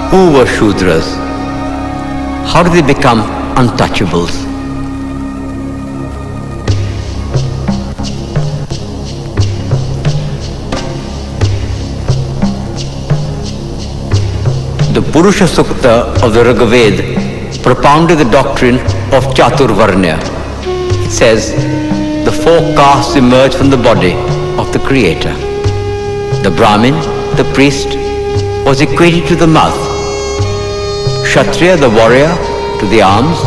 Who were Shudras? How did they become untouchables? The Purusha Sukta of the Rigveda propounded the doctrine of Chaturvarnya. It says, the four castes emerge from the body of the Creator. The Brahmin, the priest, was equated to the mouth. Kshatriya, the warrior, to the arms.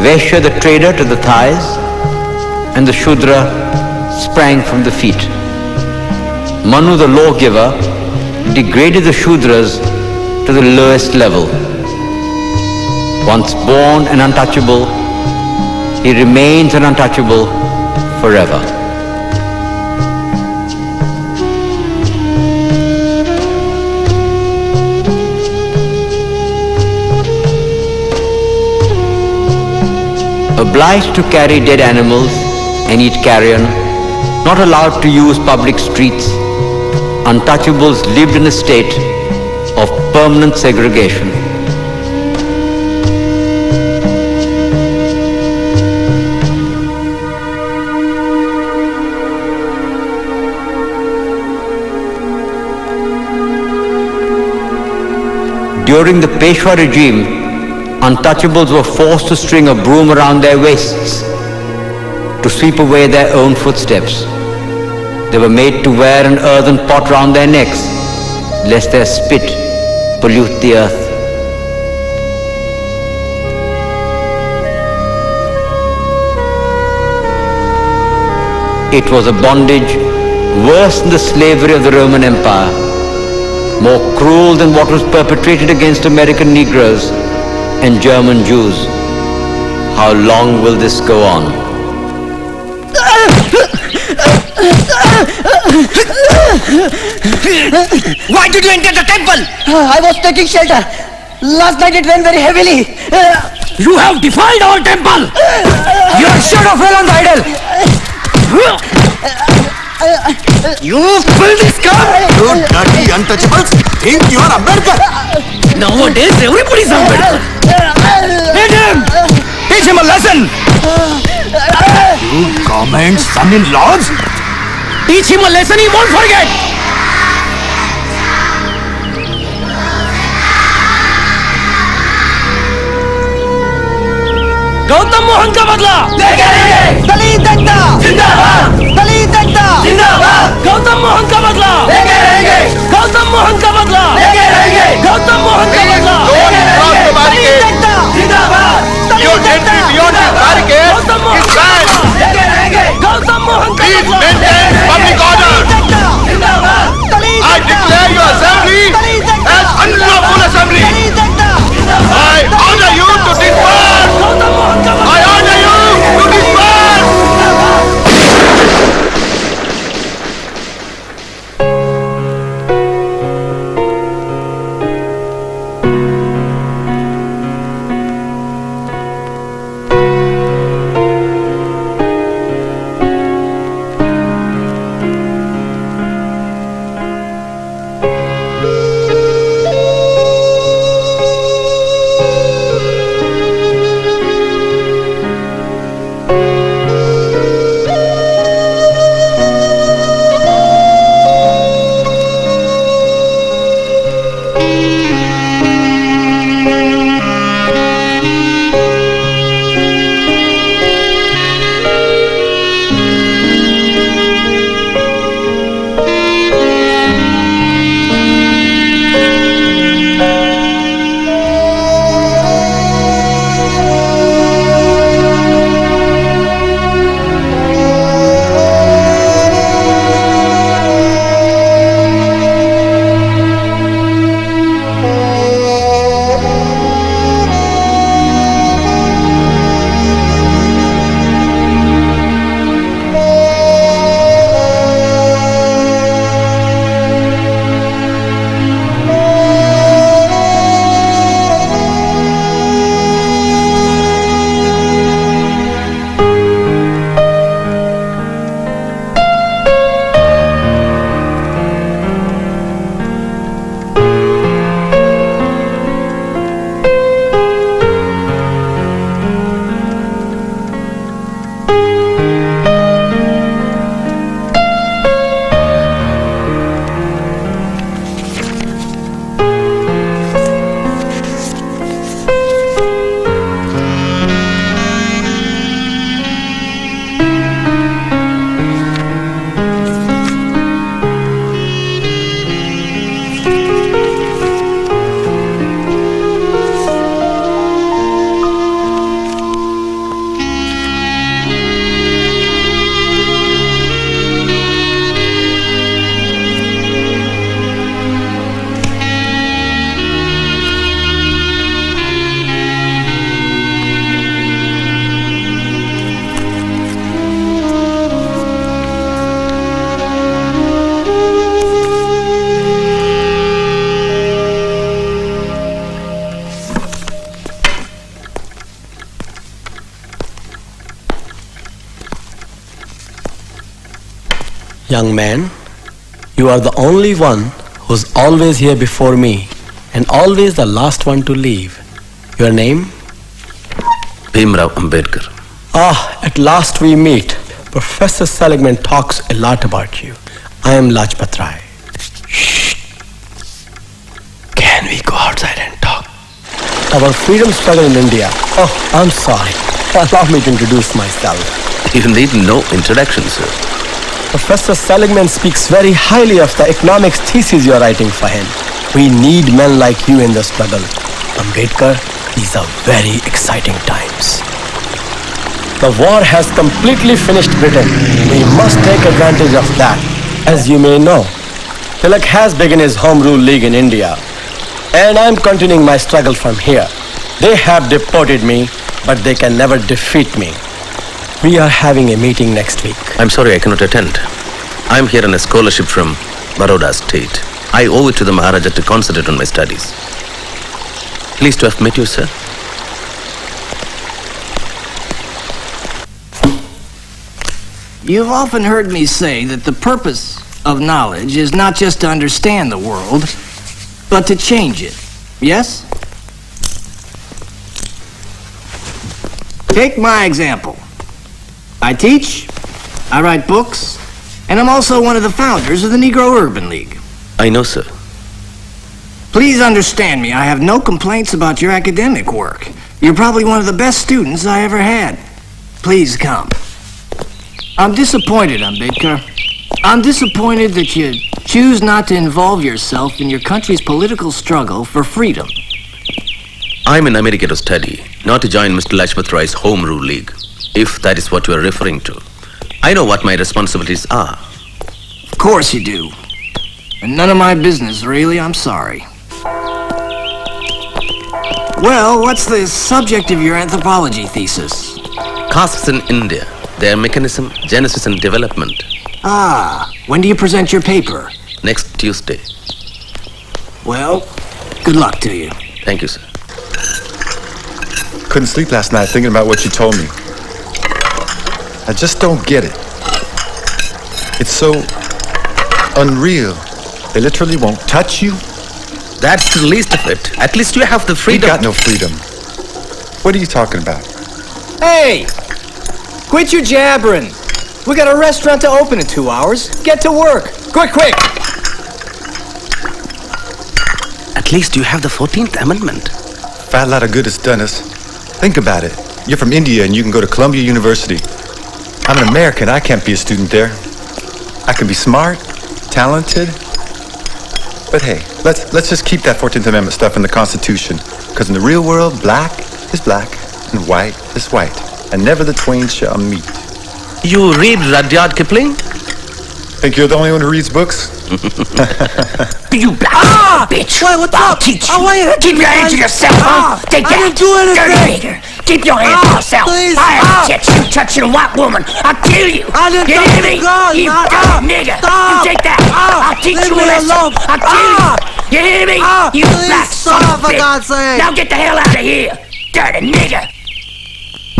Vaishya, the trader, to the thighs. And the Shudra sprang from the feet. Manu, the lawgiver, degraded the Shudras to the lowest level. Once born and untouchable, he remains an untouchable forever. Obliged to carry dead animals and eat carrion, not allowed to use public streets, untouchables lived in a state of permanent segregation. During the Peshwa regime, untouchables were forced to string a broom around their waists to sweep away their own footsteps. They were made to wear an earthen pot round their necks, lest their spit pollute the earth. It was a bondage worse than the slavery of the Roman Empire, more cruel than what was perpetrated against American Negroes and German Jews. How long will this go on? Why did you enter the temple? I was taking shelter. Last night it rained very heavily. You have defiled our temple. You should have fell on the idol. You filthy scum! You dirty untouchables think you are Ambedkar. Nowadays everybody's Ambedkar. Hit him! Teach him a lesson! You government son-in-laws? Teach him a lesson he won't forget! Gautam Mohan का बदला लेके रहेंगे। दलित एकता जिंदाबाद। दलित एकता जिंदाबाद। गौतम मोहन का बदला लेके रहेंगे। गौतम मोहन का बदला लेके रहेंगे। गौतम मोहन का बदला लेके रहेंगे। दलित एकता जिंदाबाद। You entry beyond the barricade Gautam Mohan is का banned. बदला लेके रहेंगे। गौतम मोहन का Please बदला maintain public order. जिंदाबाद। I declare your assembly as unlawful assembly. I order you to disperse. Gautam Mohan का बदला I order you to disperse. Young man, you are the only one who's always here before me and always the last one to leave. Your name? Bhimrao Ambedkar. At last we meet. Professor Seligman talks a lot about you. I am Lajpat Rai. Shh. Can we go outside and talk? Our freedom struggle in India. Oh, I'm sorry. Allow me to introduce myself. You need no introduction, sir. Professor Seligman speaks very highly of the economics thesis you are writing for him. We need men like you in the struggle. Ambedkar, these are very exciting times. The war has completely finished Britain. We must take advantage of that. As you may know, Tilak has begun his Home Rule League in India. And I'm continuing my struggle from here. They have deported me, but they can never defeat me. We are having a meeting next week. I'm sorry I cannot attend. I'm here on a scholarship from Baroda State. I owe it to the Maharaja to concentrate on my studies. Pleased to have met you, sir. You've often heard me say that the purpose of knowledge is not just to understand the world, but to change it. Yes? Take my example. I teach, I write books, and I'm also one of the founders of the Negro Urban League. I know, sir. Please understand me, I have no complaints about your academic work. You're probably one of the best students I ever had. Please come. I'm disappointed, Ambedkar. I'm disappointed that you choose not to involve yourself in your country's political struggle for freedom. I'm in America to study, not to join Mr. Lajpat Rai's Home Rule League, if that is what you are referring to. I know what my responsibilities are. Of course you do. And none of my business, really, I'm sorry. Well, what's the subject of your anthropology thesis? Castes in India, their mechanism, genesis and development. When do you present your paper? Next Tuesday. Well, good luck to you. Thank you, sir. Couldn't sleep last night thinking about what you told me. I just don't get it. It's so unreal. They literally won't touch you. That's the least of it. At least you have the You freedom. got no freedom. What are you talking about? Hey! Quit your jabbering. We got a restaurant to open in 2 hours. Get to work. Quick, quick! At least you have the 14th Amendment. Fat lot of good it's done us. Think about it. You're from India and you can go to Columbia University. I'm an American. I can't be a student there. I can be smart, talented. But hey, let's just keep that 14th Amendment stuff in the Constitution. Because in the real world, black is black and white is white. And never the twain shall meet. You read Rudyard Kipling? Think you're the only one who reads books? You black bitch! Wait, what's I'll up? teach you. Oh, wait, Keep your hands to yourself, huh? Take I that. didn't do anything. Dirty nigger. Keep your hands to yourself. Please. I touch you touching a white woman. I'll kill you. I didn't You touch hear the me? girl, You not- dirty nigger. Stop. You take that. I'll teach Leave you a me lesson. alone. I'll kill you. You hear me? You please black son stop, of a for bitch. God's sake. Now get the hell out of here. Dirty nigger.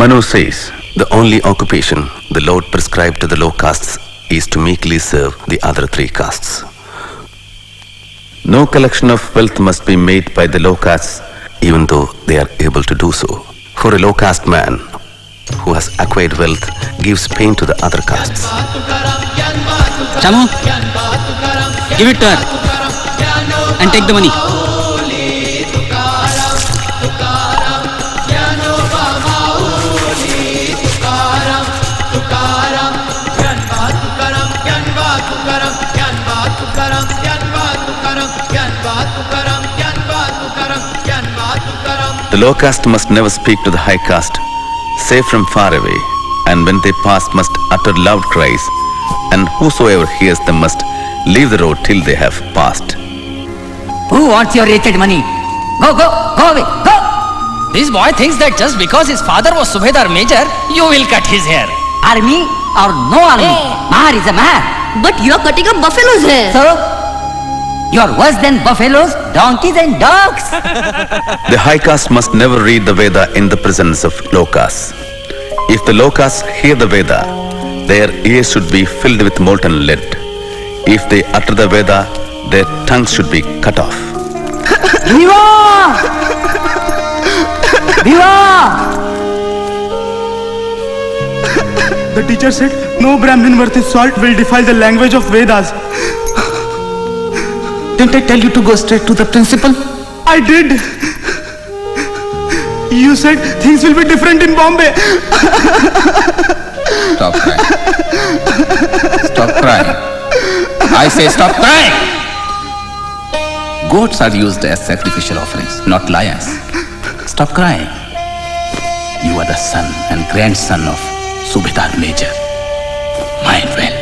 Manu says the only occupation the Lord prescribed to the low castes is to meekly serve the other three castes. No collection of wealth must be made by the low castes, even though they are able to do so. For a low caste man who has acquired wealth gives pain to the other castes. Chamu, give it to her and take the money. The low caste must never speak to the high caste, save from far away, and when they pass must utter loud cries, and whosoever hears them must leave the road till they have passed. Who wants your wretched money? Go away, go! This boy thinks that just because his father was Subedar Major, you will cut his hair. Army or no army, Mahar is a Mahar. But you're cutting up buffalo's hair. So, you're worse than buffaloes, donkeys and dogs. The high caste must never read the Veda in the presence of low castes. If the low castes hear the Veda, their ears should be filled with molten lead. If they utter the Veda, their tongues should be cut off. Viva! Viva! The teacher said no Brahmin worth his salt will defile the language of Vedas. Didn't I tell you to go straight to the principal? I did. You said things will be different in Bombay. Stop crying. Stop crying. I say stop crying. Goats are used as sacrificial offerings, not lions. Stop crying. You are the son and grandson of Subedar Major. Mind well.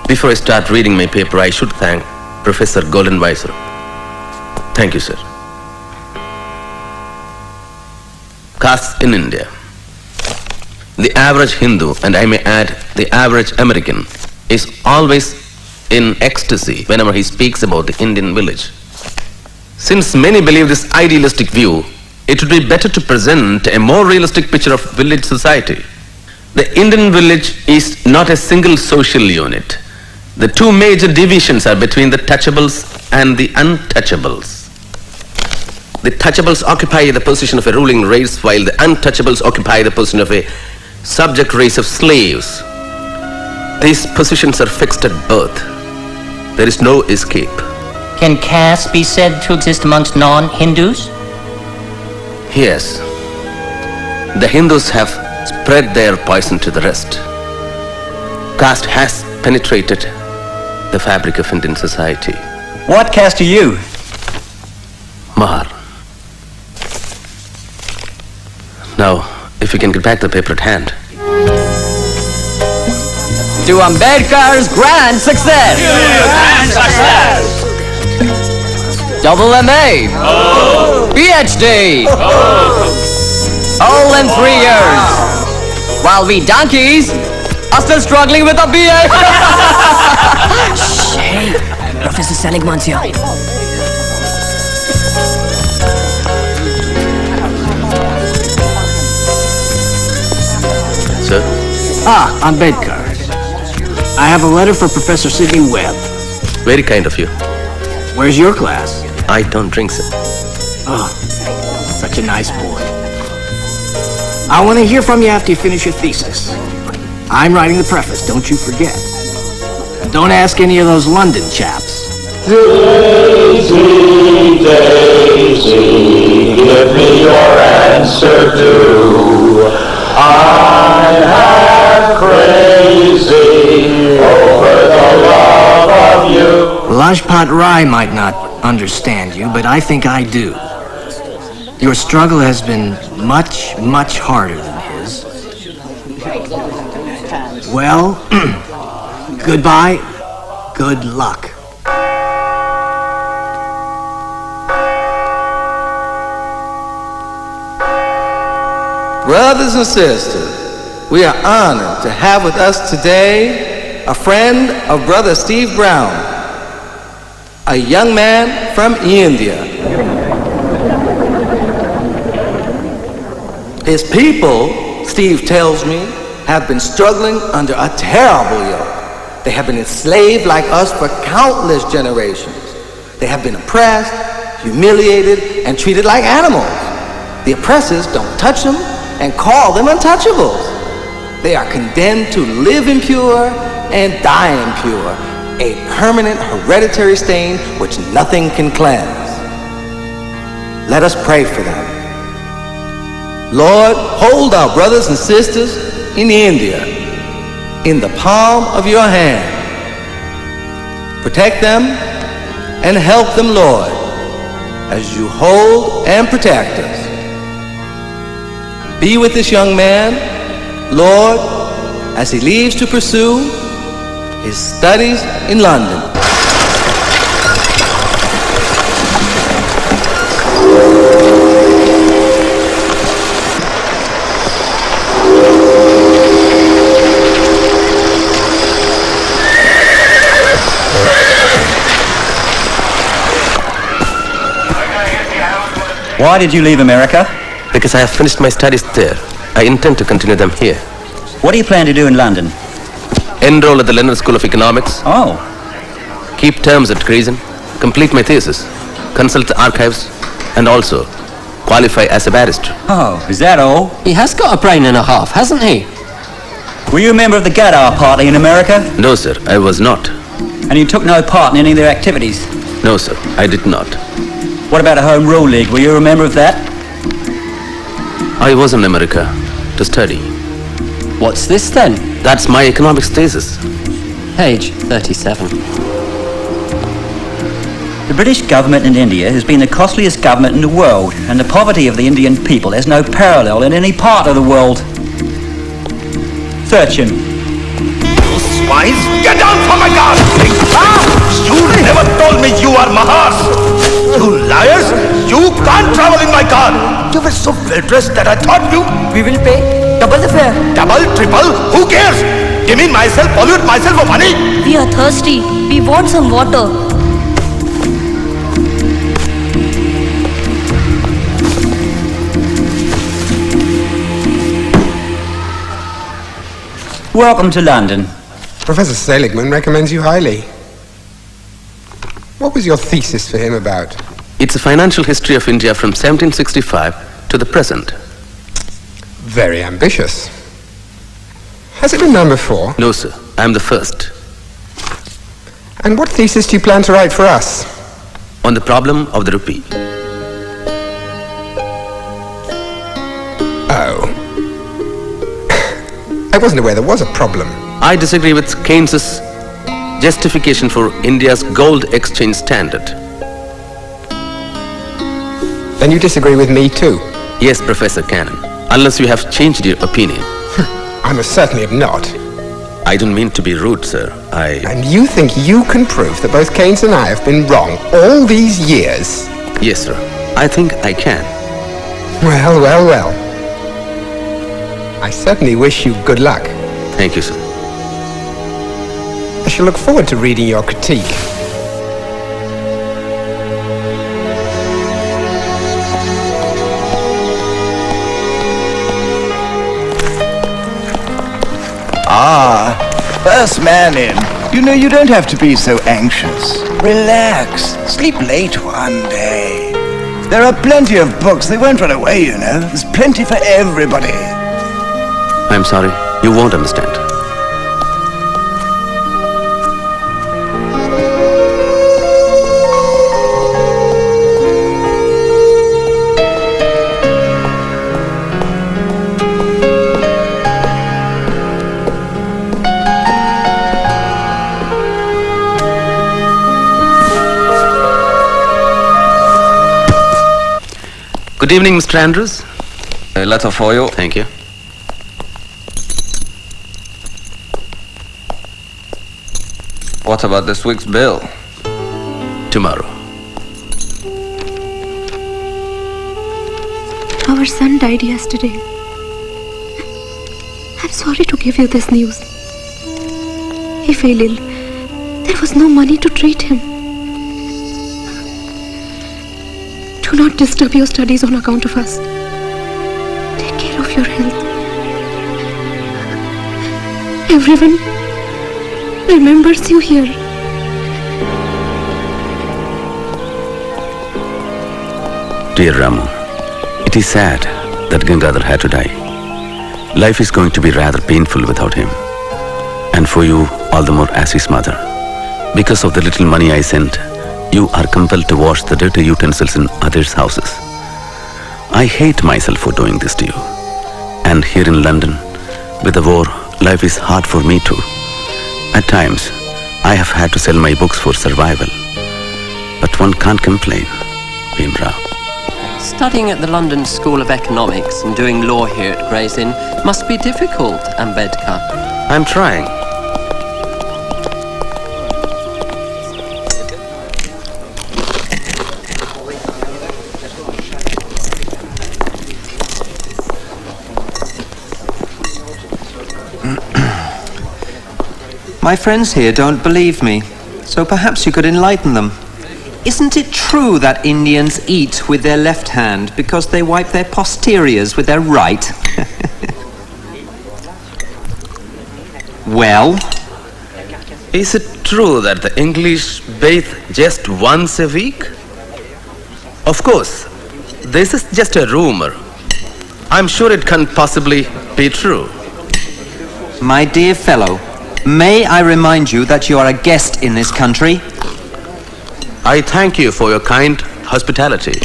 Before I start reading my paper, I should thank Professor Goldenweiser. Thank you, sir. Castes in India. The average Hindu, and I may add the average American, is always in ecstasy whenever he speaks about the Indian village. Since many believe this idealistic view, it would be better to present a more realistic picture of village society. The Indian village is not a single social unit. The two major divisions are between the touchables and the untouchables. The touchables occupy the position of a ruling race, while the untouchables occupy the position of a subject race of slaves. These positions are fixed at birth. There is no escape. Can caste be said to exist amongst non-Hindus? Yes. The Hindus have spread their poison to the rest. Caste has penetrated the fabric of Indian society. What caste are you? Mahar. Now, if you can get back the paper at hand. To Ambedkar's grand success! Grand success! Double MA! PhD! All in 3 years! While we donkeys are still struggling with a BA! Hey, Professor Seligman's here. Sir? Ambedkar. I have a letter for Professor Sidney Webb. Very kind of you. Where's your class? I don't drink, sir. Oh, such a nice boy. I want to hear from you after you finish your thesis. I'm writing the preface, don't you forget. Don't ask any of those London chaps. Daisy, Daisy, give me your answer too. I'm half crazy over the love of you. Lajpat Rai might not understand you, but I think I do. Your struggle has been much, much harder than his. Well, goodbye, good luck. Brothers and sisters, we are honored to have with us today a friend of Brother Steve Brown, a young man from India. His people, Steve tells me, have been struggling under a terrible yoke. They have been enslaved like us for countless generations. They have been oppressed, humiliated, and treated like animals. The oppressors don't touch them and call them untouchables. They are condemned to live impure and die impure, a permanent hereditary stain which nothing can cleanse. Let us pray for them. Lord, hold our brothers and sisters in India in the palm of your hand. Protect them and help them, Lord, as you hold and protect us. Be with this young man, Lord, as he leaves to pursue his studies in London. Why did you leave America? Because I have finished my studies there. I intend to continue them here. What do you plan to do in London? Enroll at the London School of Economics. Oh. Keep terms at Crescent. Complete my thesis. Consult the archives. And also qualify as a barrister. Oh, is that all? He has got a brain and a half, hasn't he? Were you a member of the Gadar Party in America? No, sir, I was not. And you took no part in any of their activities? No, sir, I did not. What about a Home Rule League? Were you a member of that? I was in America to study. What's this then? That's my economics thesis. Page 37. The British government in India has been the costliest government in the world, and the poverty of the Indian people has no parallel in any part of the world. Search him. You swines, get down from my car! You never told me you are Mahas! You liars! You can't travel in my car! You were so well dressed that I thought you... We will pay double the fare. Double, triple, who cares? Give me myself, pollute myself for money! We are thirsty. We want some water. Welcome to London. Professor Seligman recommends you highly. What was your thesis for him about? It's a financial history of India from 1765 to the present. Very ambitious. Has it been done before? No, sir. I'm the first. And what thesis do you plan to write for us? On the problem of the rupee. Oh. I wasn't aware there was a problem. I disagree with Keynes's justification for India's gold exchange standard. Then you disagree with me too? Yes, Professor Cannon. Unless you have changed your opinion. I most certainly have not. I don't mean to be rude, sir. And you think you can prove that both Keynes and I have been wrong all these years? Yes, sir. I think I can. Well, well, well. I certainly wish you good luck. Thank you, sir. I shall look forward to reading your critique. Ah, first man in. You know, you don't have to be so anxious. Relax. Sleep late one day. There are plenty of books. They won't run away, you know. There's plenty for everybody. I'm sorry. You won't understand. Good evening, Mr. Andrews. A letter for you. Thank you. What about this week's bill? Tomorrow. Our son died yesterday. I'm sorry to give you this news. He fell ill. There was no money to treat him. Do not disturb your studies on account of us. Take care of your health. Everyone remembers you here. Dear Ramu, it is sad that Gangadhar had to die. Life is going to be rather painful without him. And for you, all the more as his mother. Because of the little money I sent, you are compelled to wash the dirty utensils in others' houses. I hate myself for doing this to you. And here in London, with the war, life is hard for me too. At times, I have had to sell my books for survival. But one can't complain, Bhimrao. Studying at the London School of Economics and doing law here at Gray's Inn must be difficult, Ambedkar. I'm trying. My friends here don't believe me, so perhaps you could enlighten them. isn't it true that Indians eat with their left hand because they wipe their posteriors with their right? Well? Is it true that the English bathe just once a week? Of course, this is just a rumor. I'm sure it can't possibly be true. My dear fellow, may I remind you that you are a guest in this country? I thank you for your kind hospitality.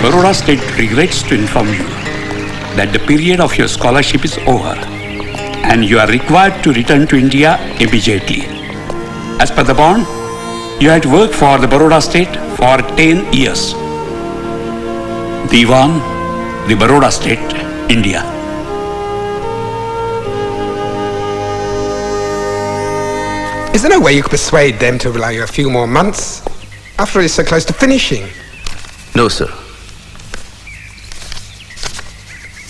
Baroda State regrets to inform you that the period of your scholarship is over and you are required to return to India immediately. As per the bond, you had worked for the Baroda State for 10 years. Diwan, the Baroda State, India. Is there no way you could persuade them to allow you a few more months? After all, it's so close to finishing. No, sir.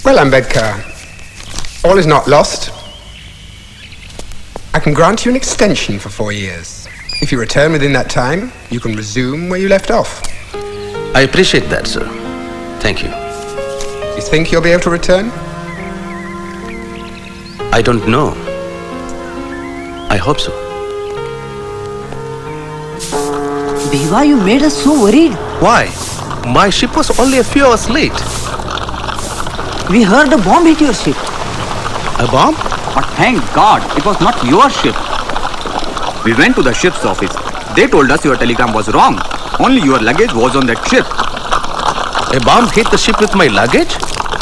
Well, Ambedkar, all is not lost. I can grant you an extension for 4 years. If you return within that time, you can resume where you left off. I appreciate that, sir. Thank you. You think you'll be able to return? I don't know. I hope so. Deva, you made us so worried. Why? My ship was only a few hours late. We heard a bomb hit your ship. A bomb? But thank God, it was not your ship. We went to the ship's office. They told us your telegram was wrong. Only your luggage was on that ship. A bomb hit the ship with my luggage?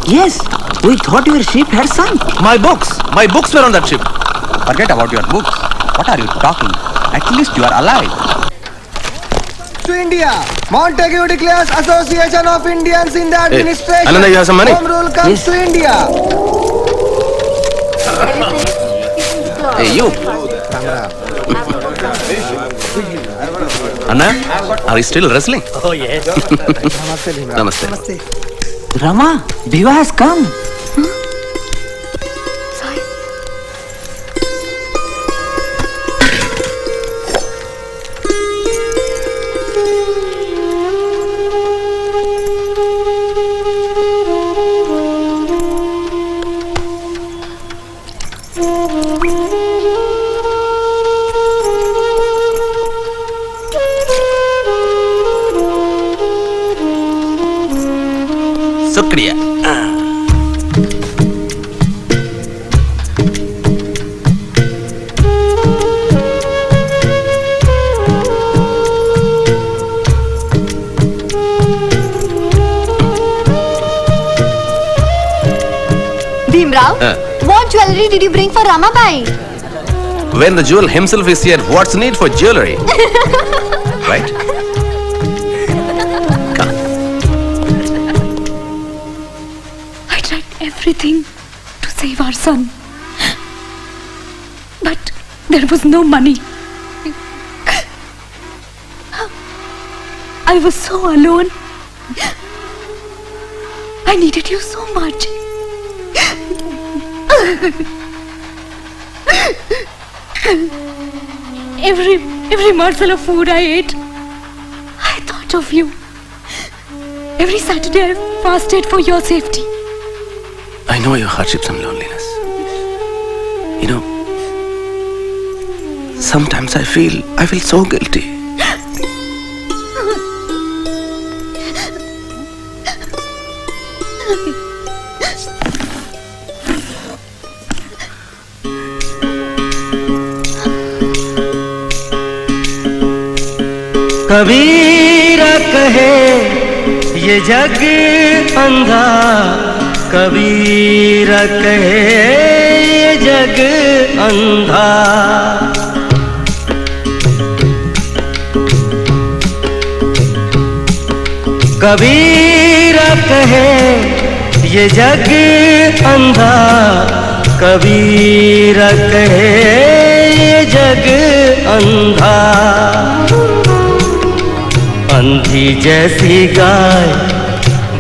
Yes, we thought your ship had sunk. My books were on that ship. Forget about your books. What are you talking? At least you are alive. To India, Montague declares Association of Indians in the Administration. Ananda, you have some money? Home rule comes to India. Hey, you. Anna, are you still wrestling? Oh, yes. Namaste. Rama, Deva has come. Shukriya. Bhimrao, what jewelry did you bring for Ramabai? When the jewel himself is here, what's the need for jewelry? Right? I tried everything to save our son. But there was no money. I was so alone. I needed you so much. Every morsel of food I ate, I thought of you. Every Saturday I fasted for your safety. I know your hardships and loneliness. You know, sometimes I feel so guilty. Kabir कहे ये जग अंधा, कबीर कहे ये जग अंधा। कबीर कहे ये जग अंधा, कबीर कहे ये जग अंधा। अंधी जैसी गाय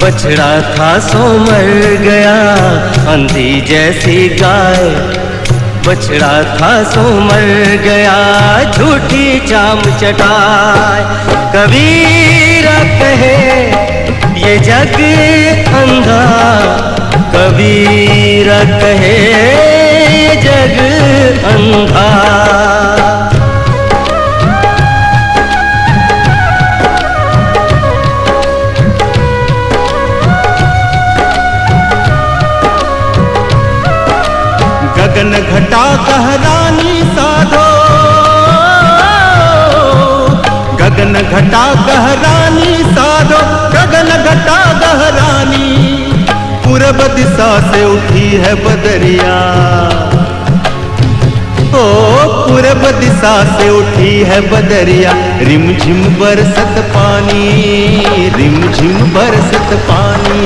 बछड़ा था सो मर गया अंधी जैसी गाय, बछड़ा था सो मर गया झूठी चाम चटाए। कबीरा कहे ये जग अंधा, कबीरा कहे ये जग अंधा। गगन घटा कहरानी साधो, गगन घटा कहरानी साधो, गगन घटा गहरानी। पूरब दिशा से उठी है बदरिया, ओ पूरब दिशा से उठी है बदरिया। रिमझिम बरसत पानी, रिमझिम बरसत पानी।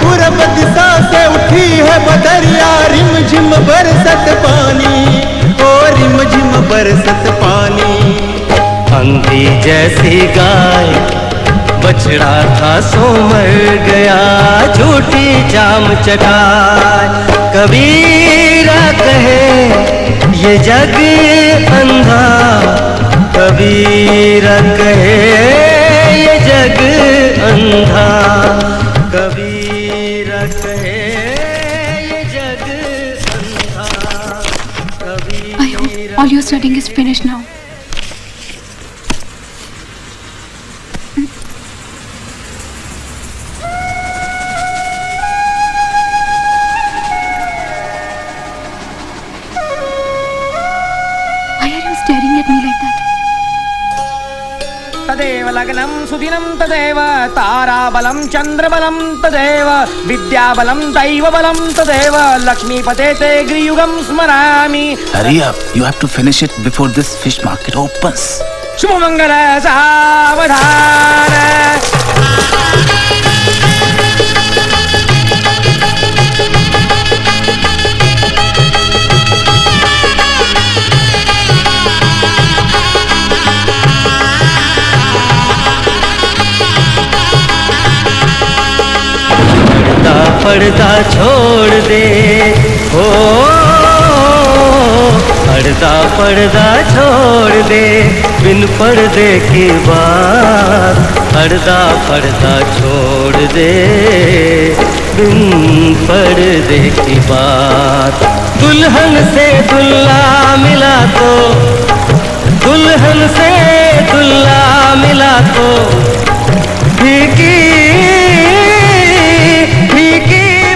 पूरब दिशा से उठी है बदरिया, रिमझिम बरसत पानी, ओ रिमझिम बरसत पानी। अंधी जैसी गाय, बछड़ा था सो मर गया झूठी चाम चटाए। कबीरा कहे ये जग अंधा, कबीरा कहे ये जग अंधा, कबीरा कहे ये जग अंधा, कबीरा। I hope all your studying is finished now. तदेव लग्नं सुदिनं तदेव ताराबलं चन्द्रबलं तदेव विद्याबलं दैवबलं तदेव लक्ष्मीपते ते गृयुगं स्मरामि। Hurry up, you have to finish it before this fish market opens. Shubhmangal सावधान। पर्दा छोड़ दे हो, पर्दा छोड़ दे बिन पर्दे की बात। पर्दा छोड़ दे बिन पर्दे की बात। दुल्हन से दुल्हा मिला तो, दुल्हन से दुल्हा मिला तो फीकी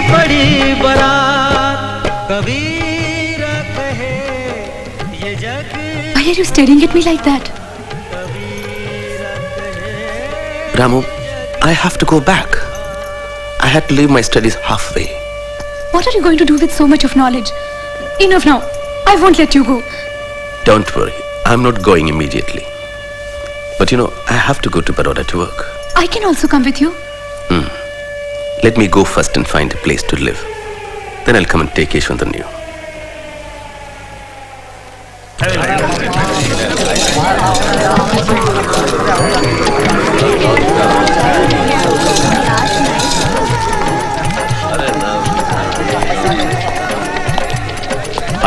बड़ी बारात। कबीरा कहे ये जग। Why are you staring at me like that? Ramu, I have to go back. I had to leave my studies halfway. What are you going to do with so much of knowledge? Enough now. I won't let you go. Don't worry, I'm not going immediately. But you know, I have to go to Baroda to work. I can also come with you. Let me go first and find a place to live. Then I'll come and take Yeshwantan.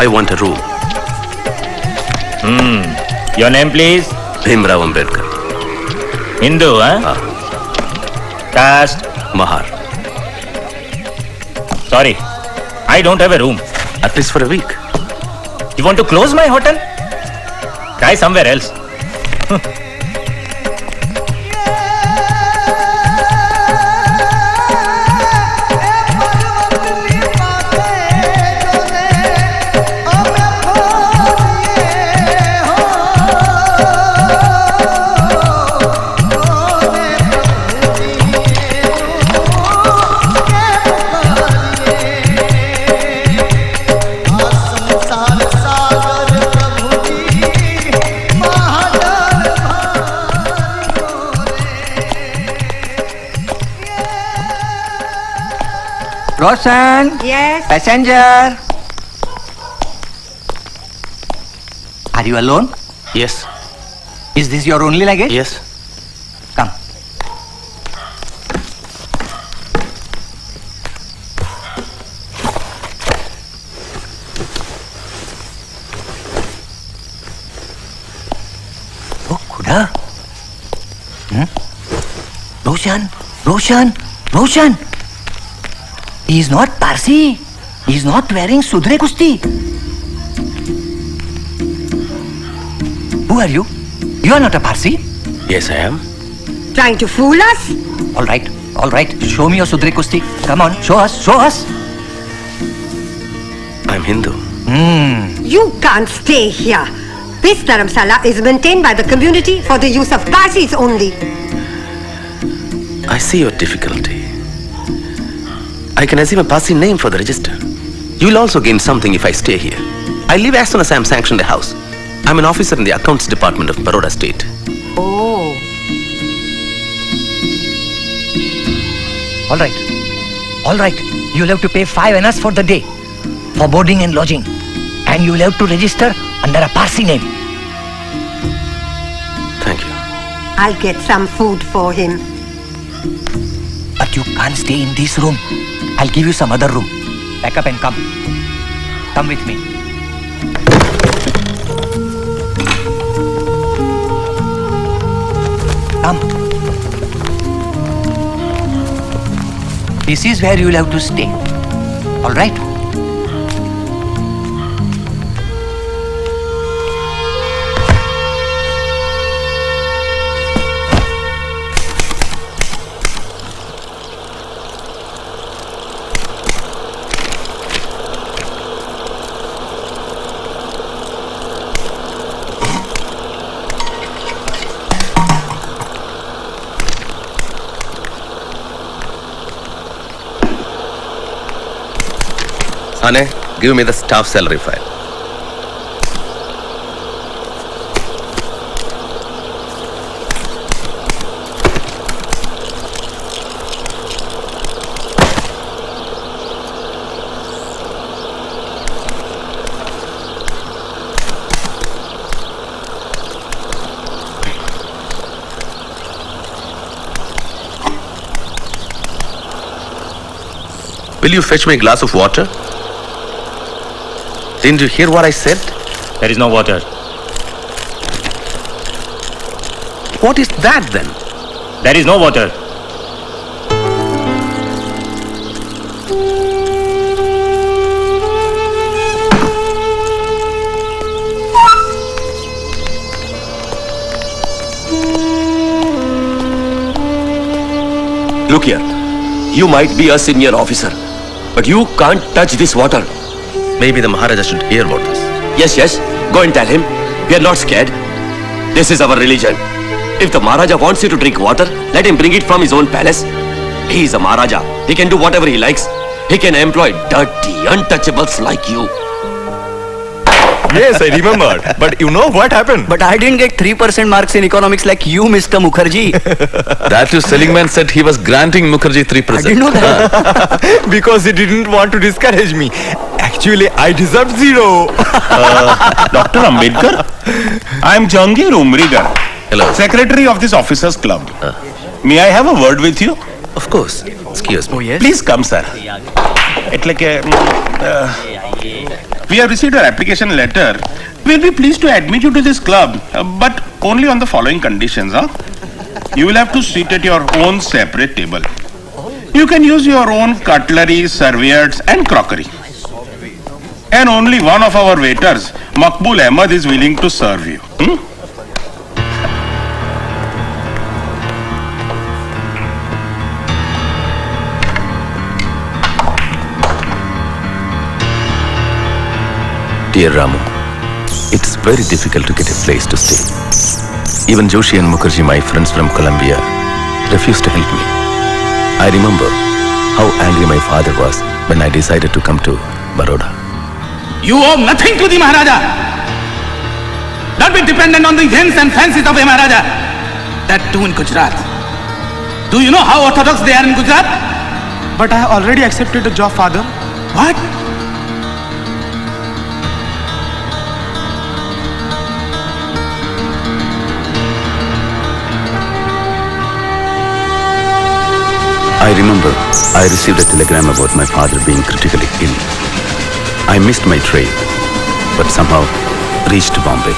I want a room. Your name, please? Bimrao Ambedkar. Hindu, huh? Caste? Mahar. Sorry, I don't have a room. At least for a week. You want to close my hotel? Try somewhere else. Roshan? Yes? Passenger? Are you alone? Yes. Is this your only luggage? Yes. Come. Huh? Roshan! He is not Parsi. He is not wearing Sudre Kusti. Who are you? You are not a Parsi. Yes, I am. Trying to fool us? All right. Show me your Sudre Kusti. Come on, show us. I'm Hindu. You can't stay here. This dharamsala is maintained by the community for the use of Parsis only. I see your difficulty. I can assume a Parsi name for the register. You will also gain something if I stay here. I leave as soon as I am sanctioned a house. I'm an officer in the accounts department of Baroda State. Oh. All right. You'll have to pay 5 annas for the day, for boarding and lodging. And you'll have to register under a Parsi name. Thank you. I'll get some food for him. But you can't stay in this room. I'll give you some other room. Pack up and come. Come with me. Come. This is where you'll have to stay. All right? Ane, give me the staff salary file. Will you fetch me a glass of water? Didn't you hear what I said? There is no water. What is that then? There is no water. Look here. You might be a senior officer, but you can't touch this water. Maybe the Maharaja should hear about this. Yes. Go and tell him. We are not scared. This is our religion. If the Maharaja wants you to drink water, let him bring it from his own palace. He is a Maharaja. He can do whatever he likes. He can employ dirty, untouchables like you. Yes, I remembered. But you know what happened? But I didn't get 3% marks in economics like you, Mr. Mukherjee. That too, Seligman said he was granting Mukherjee 3%. I didn't know that. Because he didn't want to discourage me. Actually, I deserved 0. Dr. Ambedkar, I am Jangir Umrigar. Hello. Secretary of this officers club. May I have a word with you? Of course. Excuse me. Oh, yes? Please come, sir. We have received your application letter. We will be pleased to admit you to this club, but only on the following conditions. You will have to sit at your own separate table. You can use your own cutlery, serviettes and crockery. And only one of our waiters, Makbul Ahmed, is willing to serve you. Dear Ramu, it's very difficult to get a place to stay. Even Joshi and Mukherjee, my friends from Colombia, refused to help me. I remember how angry my father was when I decided to come to Baroda. You owe nothing to the Maharaja. Don't be dependent on the whims and fancies of a Maharaja. That too in Gujarat. Do you know how orthodox they are in Gujarat? But I have already accepted the job, father. What? I remember I received a telegram about my father being critically ill. I missed my train, but somehow reached Bombay.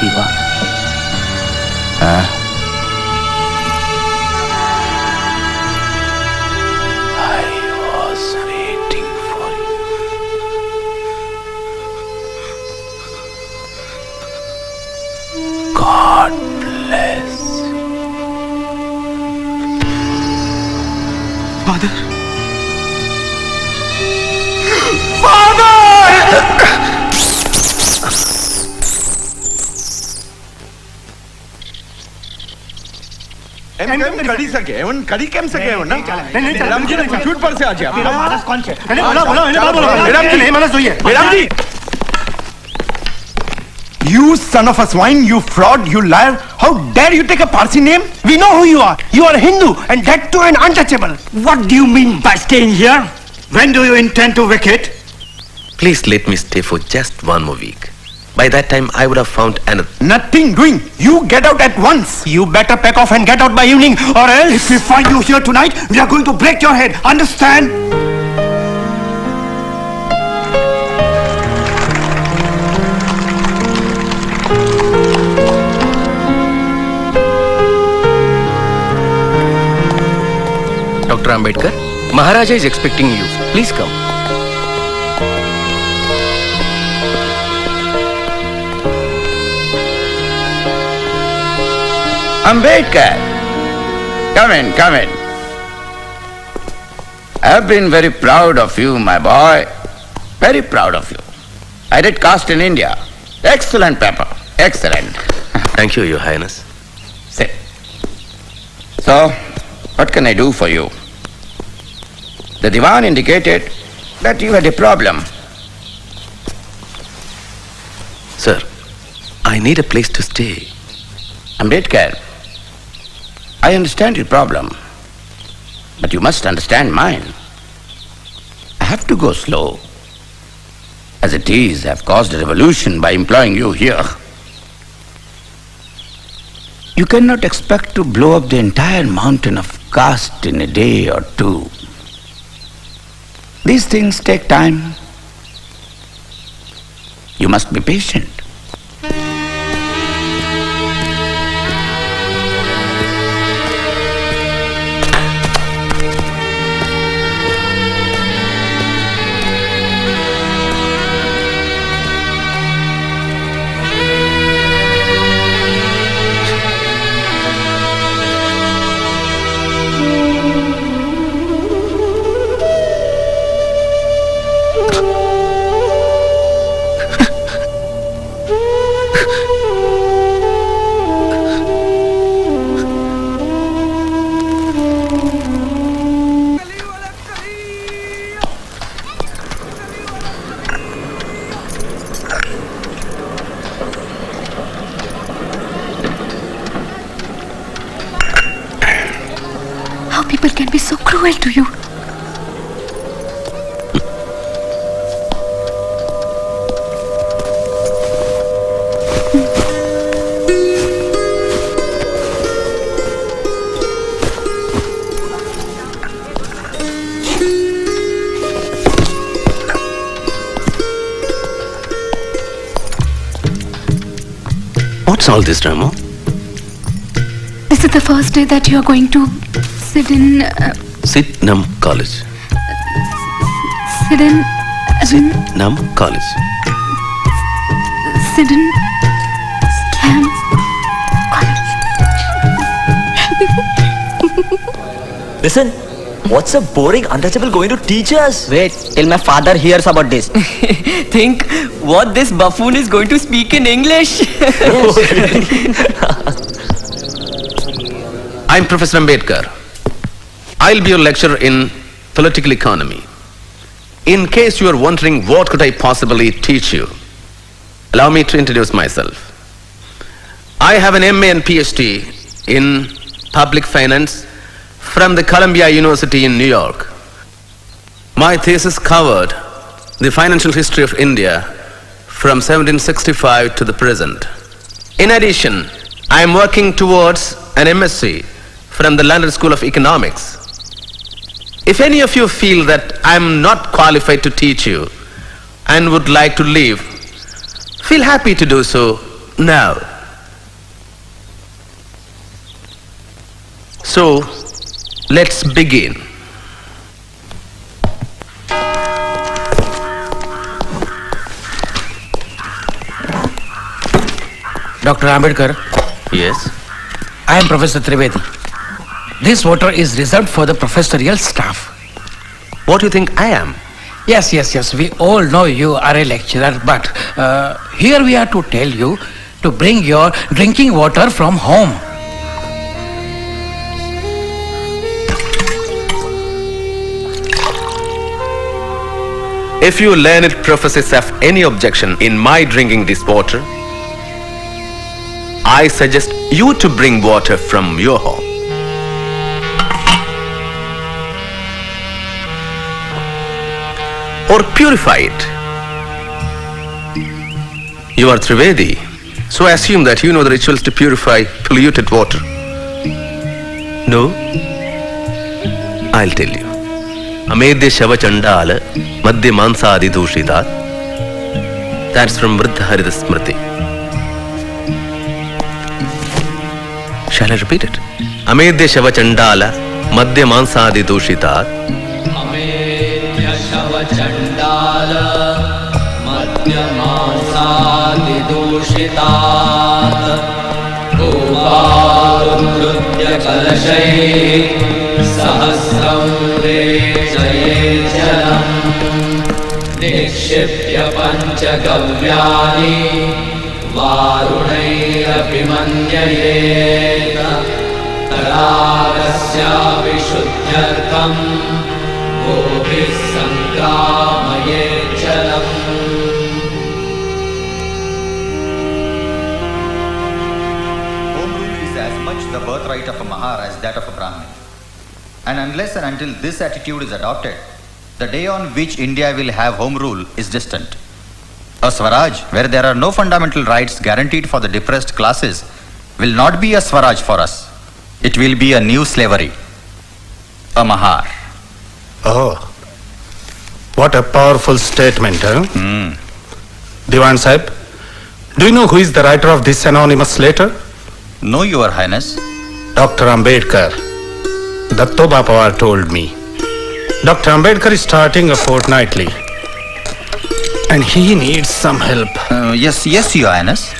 Shiva. God bless. Father? એમ કરી શકે એવન કરી કેમ શકે એવન રામજીને છૂટ પડશે આજે પેલો માણસ કોણ છે? એને બોલો એને બોલો. મેડમજી નહીં મને જોઈએ. મેડમજી You son of a swine, you fraud, you liar. How dare you take a Parsi name? We know who you are. You are a Hindu and that too an untouchable. What do you mean by staying here? When do you intend to vacate? Please let me stay for just one more week. By that time, I would have found another. Nothing doing. You get out at once. You better pack off and get out by evening or else if we find you here tonight, we are going to break your head. Understand? Dr. Ambedkar, Maharaja is expecting you. Please come. Ambedkar, come in, come in. I have been very proud of you, my boy. Very proud of you. I did cast in India. Excellent paper. Excellent. Thank you, Your Highness. Sit. So, what can I do for you? The Diwan indicated that you had a problem. Sir, I need a place to stay. Ambedkar, I understand your problem, but you must understand mine. I have to go slow. As it is, I have caused a revolution by employing you here. You cannot expect to blow up the entire mountain of caste in a day or two. These things take time. You must be patient. People can be so cruel to you. What's all this, Ramo? This is the first day that you are going to sit in... Sitnam College. Sit in... Sitnam College. Sit in... Scam... Listen, what's a boring untouchable going to teach us? Wait till my father hears about this. Think what this buffoon is going to speak in English. I'm Professor Ambedkar. I'll be your lecturer in political economy. In case you are wondering what could I possibly teach you, allow me to introduce myself. I have an MA and PhD in public finance from the Columbia University in New York. My thesis covered the financial history of India from 1765 to the present. In addition, I am working towards an MSc from the London School of Economics. If any of you feel that I am not qualified to teach you and would like to leave, feel happy to do so now. So, let's begin. Dr. Ambedkar. Yes? I am Professor Trivedi. This voter is reserved for the professorial staff. What do you think I am? Yes. We all know you are a lecturer, but here we are to tell you to bring your drinking water from home. If you learned professors have any objection in my drinking this water, I suggest you to bring water from your home. Or purify it. You are Trivedi, so I assume that you know the rituals to purify polluted water. No? I'll tell you. Amedya Shava Chandala Madhya Mansadi Dushitat. That's from Vriddha Harita Smriti. Shall I repeat it? Amedya Shava Chandala Madhya Mansadi Dushitat. Amedya Shava Chandala Madhya Mansadi Dushitat. Govarudrutya Kalashay Sahasram Jalam Nikshipya Panchagavyani Varunayrapi Manyayeta Taragasya Vishuddhyartham Gobhis Sankramaye Jalam. Home rule is as much the birthright of a Mahar as that of a Brahmin. And unless and until this attitude is adopted, the day on which India will have home rule is distant. A Swaraj, where there are no fundamental rights guaranteed for the depressed classes, will not be a Swaraj for us. It will be a new slavery. A Mahar. Oh, what a powerful statement, huh? Diwan Sahib, do you know who is the writer of this anonymous letter? No, Your Highness. Dr. Ambedkar. Datto Bapawar told me. Dr. Ambedkar is starting a fortnightly. And he needs some help. Yes, Your Highness.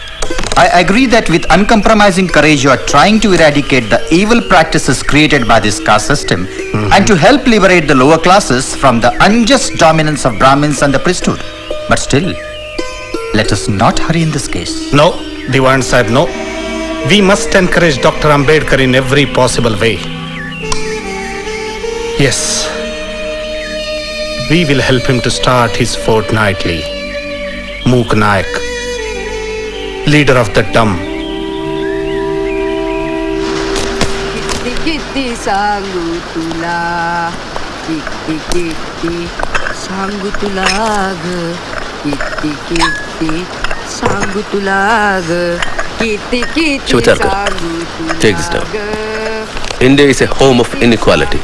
I agree that with uncompromising courage you are trying to eradicate the evil practices created by this caste system and to help liberate the lower classes from the unjust dominance of Brahmins and the priesthood. But still, let us not hurry in this case. No, Diwan Sahib, no. We must encourage Dr. Ambedkar in every possible way. Yes. We will help him to start his fortnightly. Mook Nayak, leader of the dumb. Kitti sangu tula, kitti sangu tulag, kitti sangu tulag, kitti Shivatarkar, take this down. India is a home of inequality.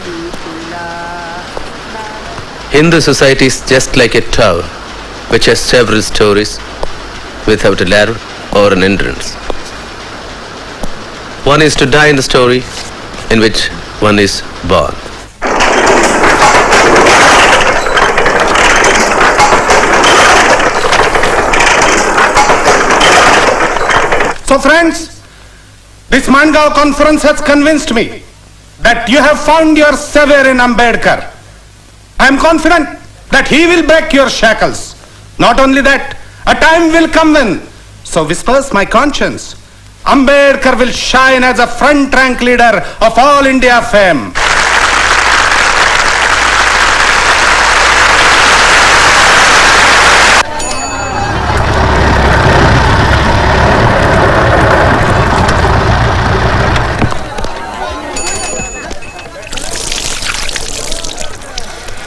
Hindu society is just like a tower which has several stories without a ladder or an entrance. One is to die in the story in which one is born. So friends, this Mangaon conference has convinced me that you have found your savior in Ambedkar. I am confident that he will break your shackles. Not only that, a time will come when, so whispers my conscience, Ambedkar will shine as a front rank leader of all India fame.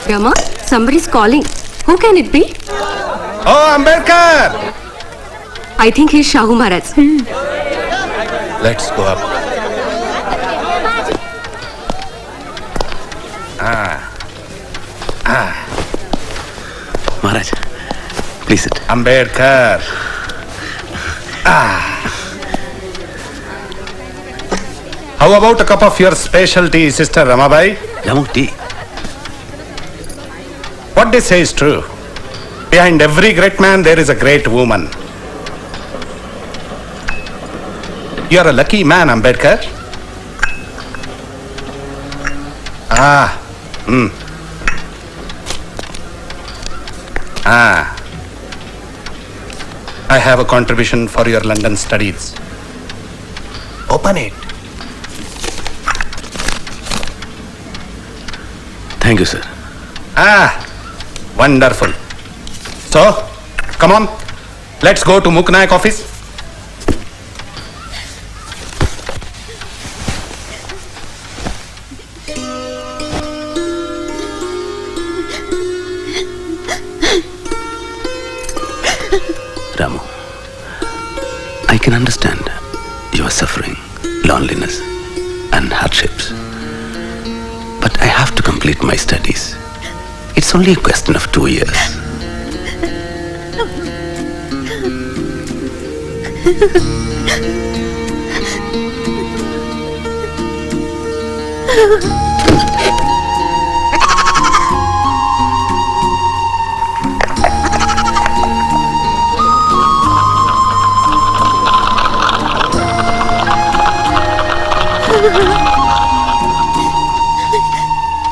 Yama, somebody's calling. Who can it be? Oh, Ambedkar! I think he's Shahu Maharaj. Let's go up. Maharaj, please sit. Ambedkar. How How about a cup of your specialty, Sister Ramabai? Mammootty. What they say is true. Behind every great man, there is a great woman. You are a lucky man, Ambedkar. I have a contribution for your London studies. Open it. Thank you, sir. Wonderful. So, come on. Let's go to Muknaik office. Ramu, I can understand your suffering, loneliness, and hardships. But I have to complete my studies. It's only a question of 2 years.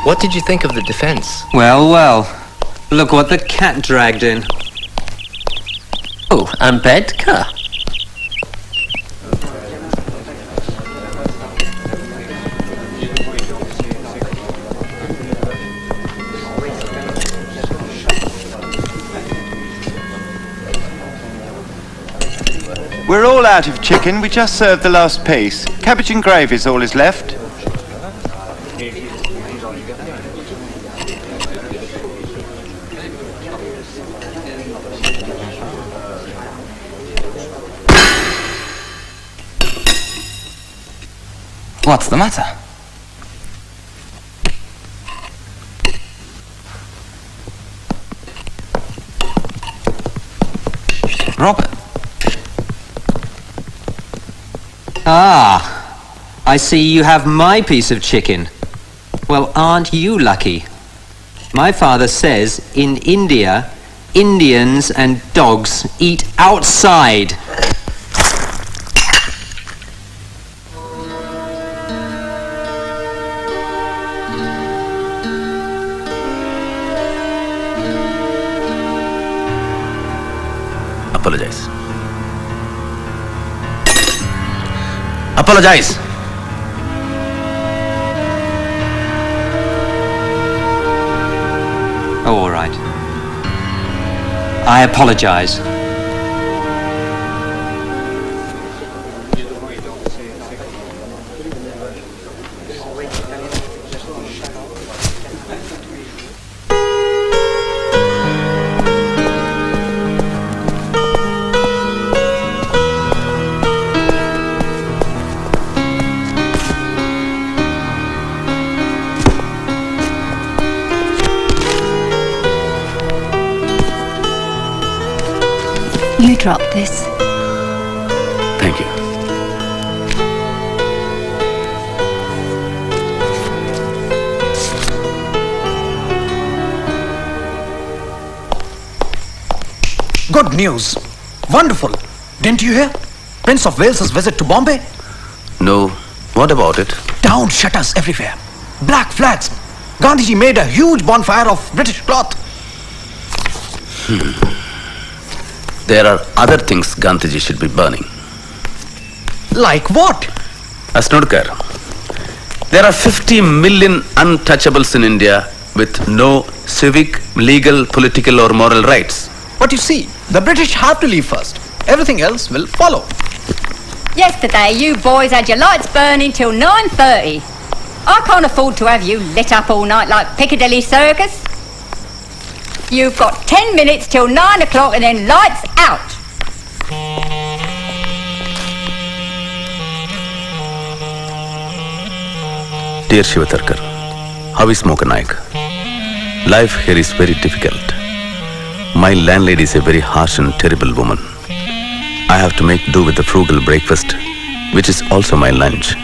What did you think of the defense? Well, well. Look what the cat dragged in. Oh, Ambedkar. We're all out of chicken. We just served the last piece. Cabbage and gravy is all is left. What's the matter? Robert. I see you have my piece of chicken. Well, aren't you lucky? My father says in India, Indians and dogs eat outside. Apologize. Apologize. Oh, all right. I apologize. You drop this. Thank you. Good news. Wonderful. Didn't you hear? Prince of Wales's visit to Bombay? No. What about it? Down shutters everywhere. Black flags. Gandhiji made a huge bonfire of British cloth. There are other things Gandhiji should be burning. Like what? Asnodkar, there are 50 million untouchables in India with no civic, legal, political or moral rights. But you see, the British have to leave first. Everything else will follow. Yesterday, you boys had your lights burning till 9:30. I can't afford to have you lit up all night like Piccadilly Circus. You've got 10 minutes till 9 o'clock and then lights out. Dear Shivatarkar, how is Mokanaik? Life here is very difficult. My landlady is a very harsh and terrible woman. I have to make do with the frugal breakfast, which is also my lunch.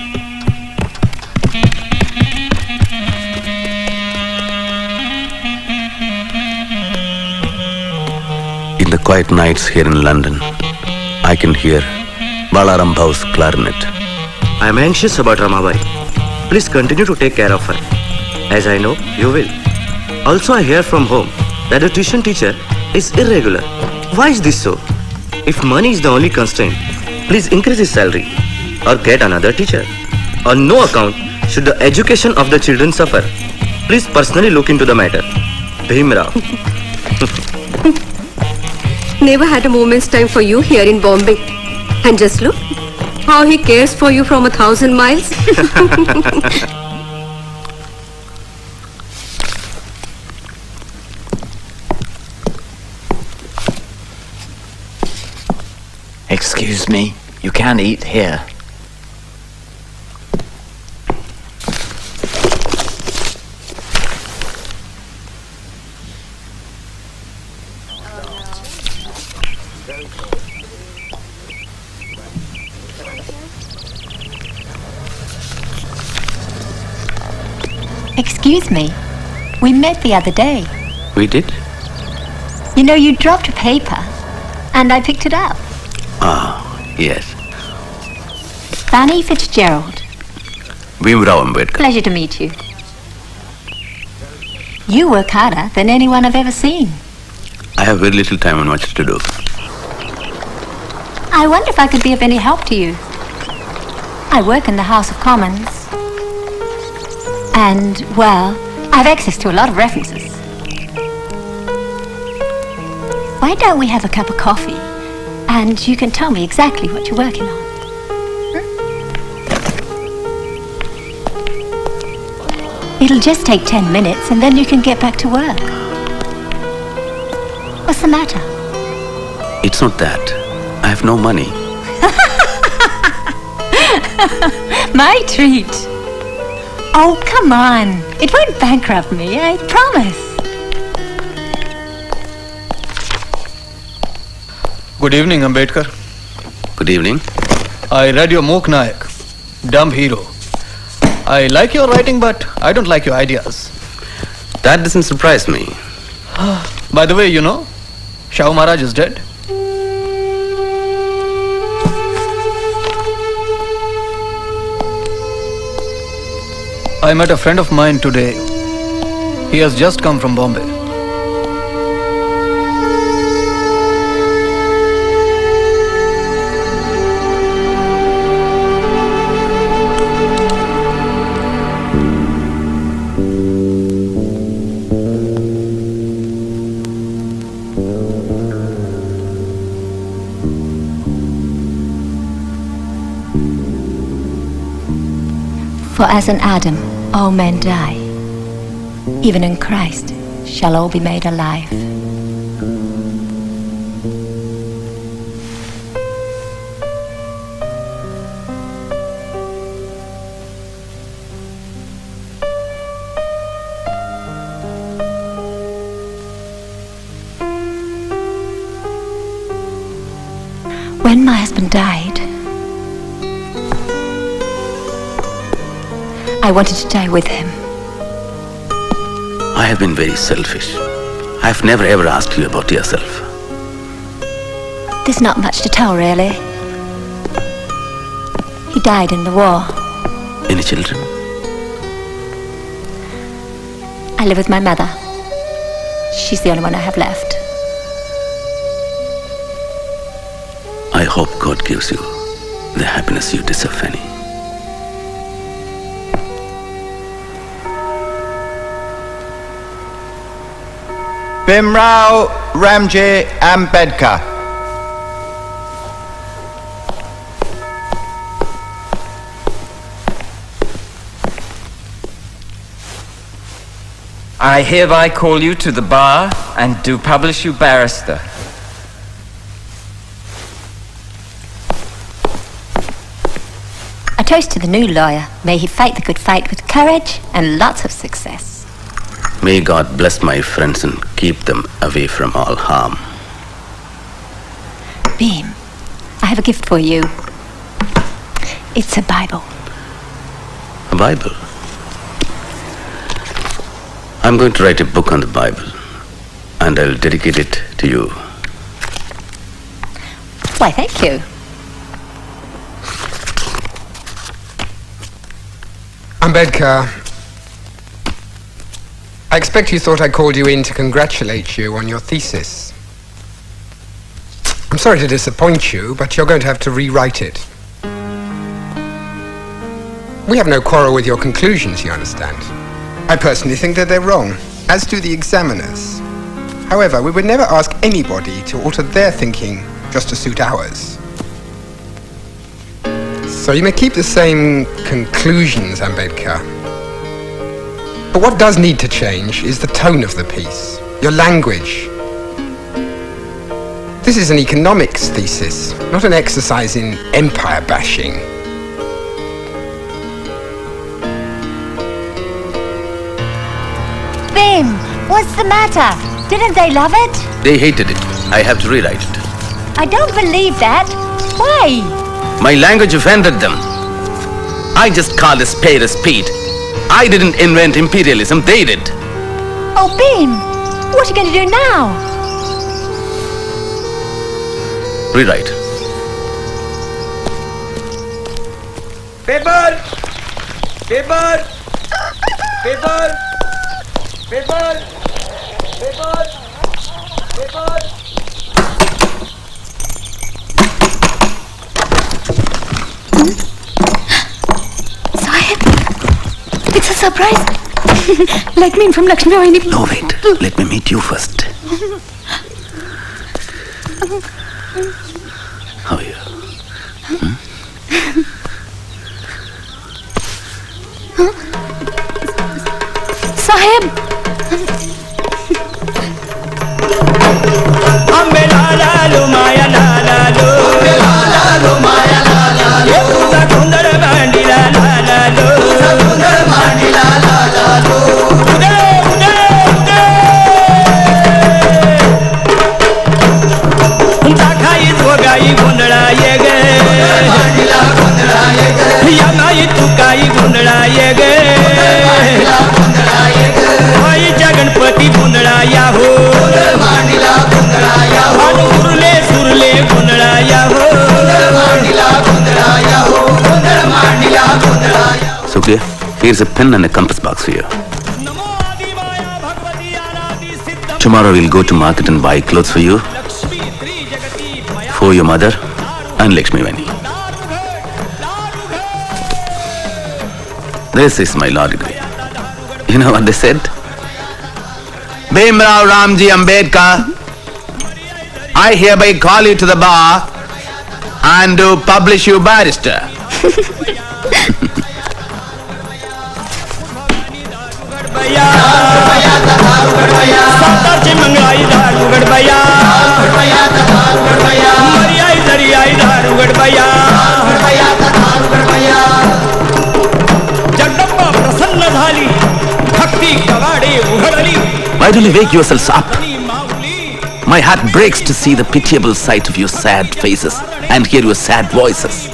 the quiet nights here in London, I can hear Balaram Bhau's clarinet. I am anxious about Ramabai. Please continue to take care of her, as I know you will. Also, I hear from home that the tuition teacher is irregular. Why is this so? If money is the only constraint, please increase his salary or get another teacher. On no account should the education of the children suffer. Please personally look into the matter. Bhimrao. Never had a moment's time for you here in Bombay. And just look how he cares for you from 1,000 miles. Excuse me, you can eat here. Excuse me, we met the other day. We did? You know, you dropped a paper, and I picked it up. Ah, yes. Fanny Fitzgerald. Bimrao Ambedkar. Pleasure to meet you. You work harder than anyone I've ever seen. I have very little time and much to do. I wonder if I could be of any help to you. I work in the House of Commons. And, well, I have access to a lot of references. Why don't we have a cup of coffee? And you can tell me exactly what you're working on. It'll just take 10 minutes and then you can get back to work. What's the matter? It's not that. I have no money. My treat. Oh, come on. It won't bankrupt me, I promise. Good evening, Ambedkar. Good evening. I read your Mook Nayak, Dumb Hero. I like your writing, but I don't like your ideas. That doesn't surprise me. By the way, you know, Shah Maharaj is dead. I met a friend of mine today. He has just come from Bombay. For as in Adam, all men die. Even in Christ shall all be made alive. When my husband died, I wanted to die with him. I have been very selfish. I have never ever asked you about yourself. There's not much to tell, really. He died in the war. Any children? I live with my mother. She's the only one I have left. I hope God gives you the happiness you deserve, Fanny. Bimrao Ramji Ambedkar. I hereby call you to the bar and do publish you barrister. A toast to the new lawyer. May he fight the good fight with courage and lots of success. May God bless my friends and keep them away from all harm. Beam, I have a gift for you. It's a Bible. A Bible? I'm going to write a book on the Bible, and I'll dedicate it to you. Why, thank you. Ambedkar, I expect you thought I called you in to congratulate you on your thesis. I'm sorry to disappoint you, but you're going to have to rewrite it. We have no quarrel with your conclusions, you understand. I personally think that they're wrong, as do the examiners. However, we would never ask anybody to alter their thinking just to suit ours. So you may keep the same conclusions, Ambedkar. But what does need to change is the tone of the piece, your language. This is an economics thesis, not an exercise in empire bashing. Bim, what's the matter? Didn't they love it? They hated it. I have to rewrite it. I don't believe that. Why? My language offended them. I just called a spade a spade. I didn't invent imperialism, they did. Oh, Bim, what are you going to do now? Rewrite. Paper! Paper! Paper! Paper! Paper! Paper! Sahib, it's a surprise. Let me in from Lakshmi Vahini. No, wait. Let me meet you first. How are you? Sahib! Ambe lala lo maya lala lo. Ambe lala lo maya lala lo. Usa kundar mandi lala lo. Usa kundar mandi lala lo. Ude ude ude. Unta khai zogai gundra yege. Mandi la gundra yege. Yanai tu kai gundra yege. Mandi la gundra yege. Oi jaganpati gundra ya ho. Mandi la gundra ya ho. Anu surle surle gundra ya ho. Mandi la gundra ya ho. Mandi la gundra ya ho. Sukriya, here's a pen and a compass box for you. Tomorrow we'll go to market and buy clothes for you, for your mother and Lakshmi Vani. This is my law degree. You know what they said? Bhimrao Ramji Ambedkar, I hereby call you to the bar and to publish you barrister. Why don't you wake yourselves up? My heart breaks to see the pitiable sight of your sad faces and hear your sad voices.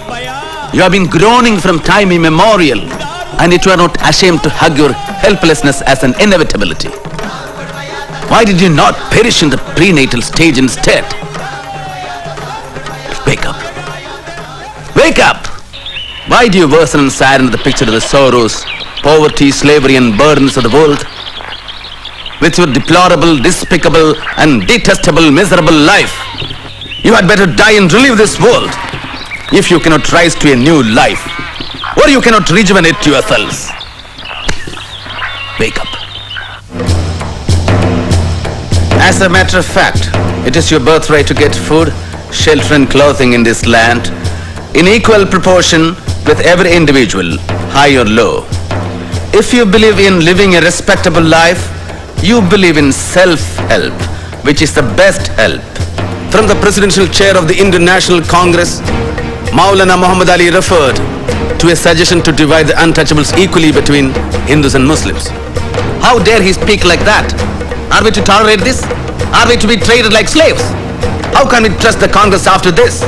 You have been groaning from time immemorial, and yet you are not ashamed to hug your helplessness as an inevitability. Why did you not perish in the prenatal stage instead? Wake up. Wake up! Why do you worsen and sadden the picture of the sorrows, poverty, slavery and burdens of the world? With your deplorable, despicable and detestable, miserable life, you had better die and relive this world if you cannot rise to a new life, or you cannot rejuvenate yourselves. Wake up. As a matter of fact, it is your birthright to get food, shelter and clothing in this land in equal proportion with every individual, high or low. If you believe in living a respectable life, you believe in self-help, which is the best help. From the presidential chair of the Indian National Congress, Maulana Muhammad Ali referred to a suggestion to divide the untouchables equally between Hindus and Muslims. How dare he speak like that? Are we to tolerate this? Are we to be treated like slaves? How can we trust the Congress after this?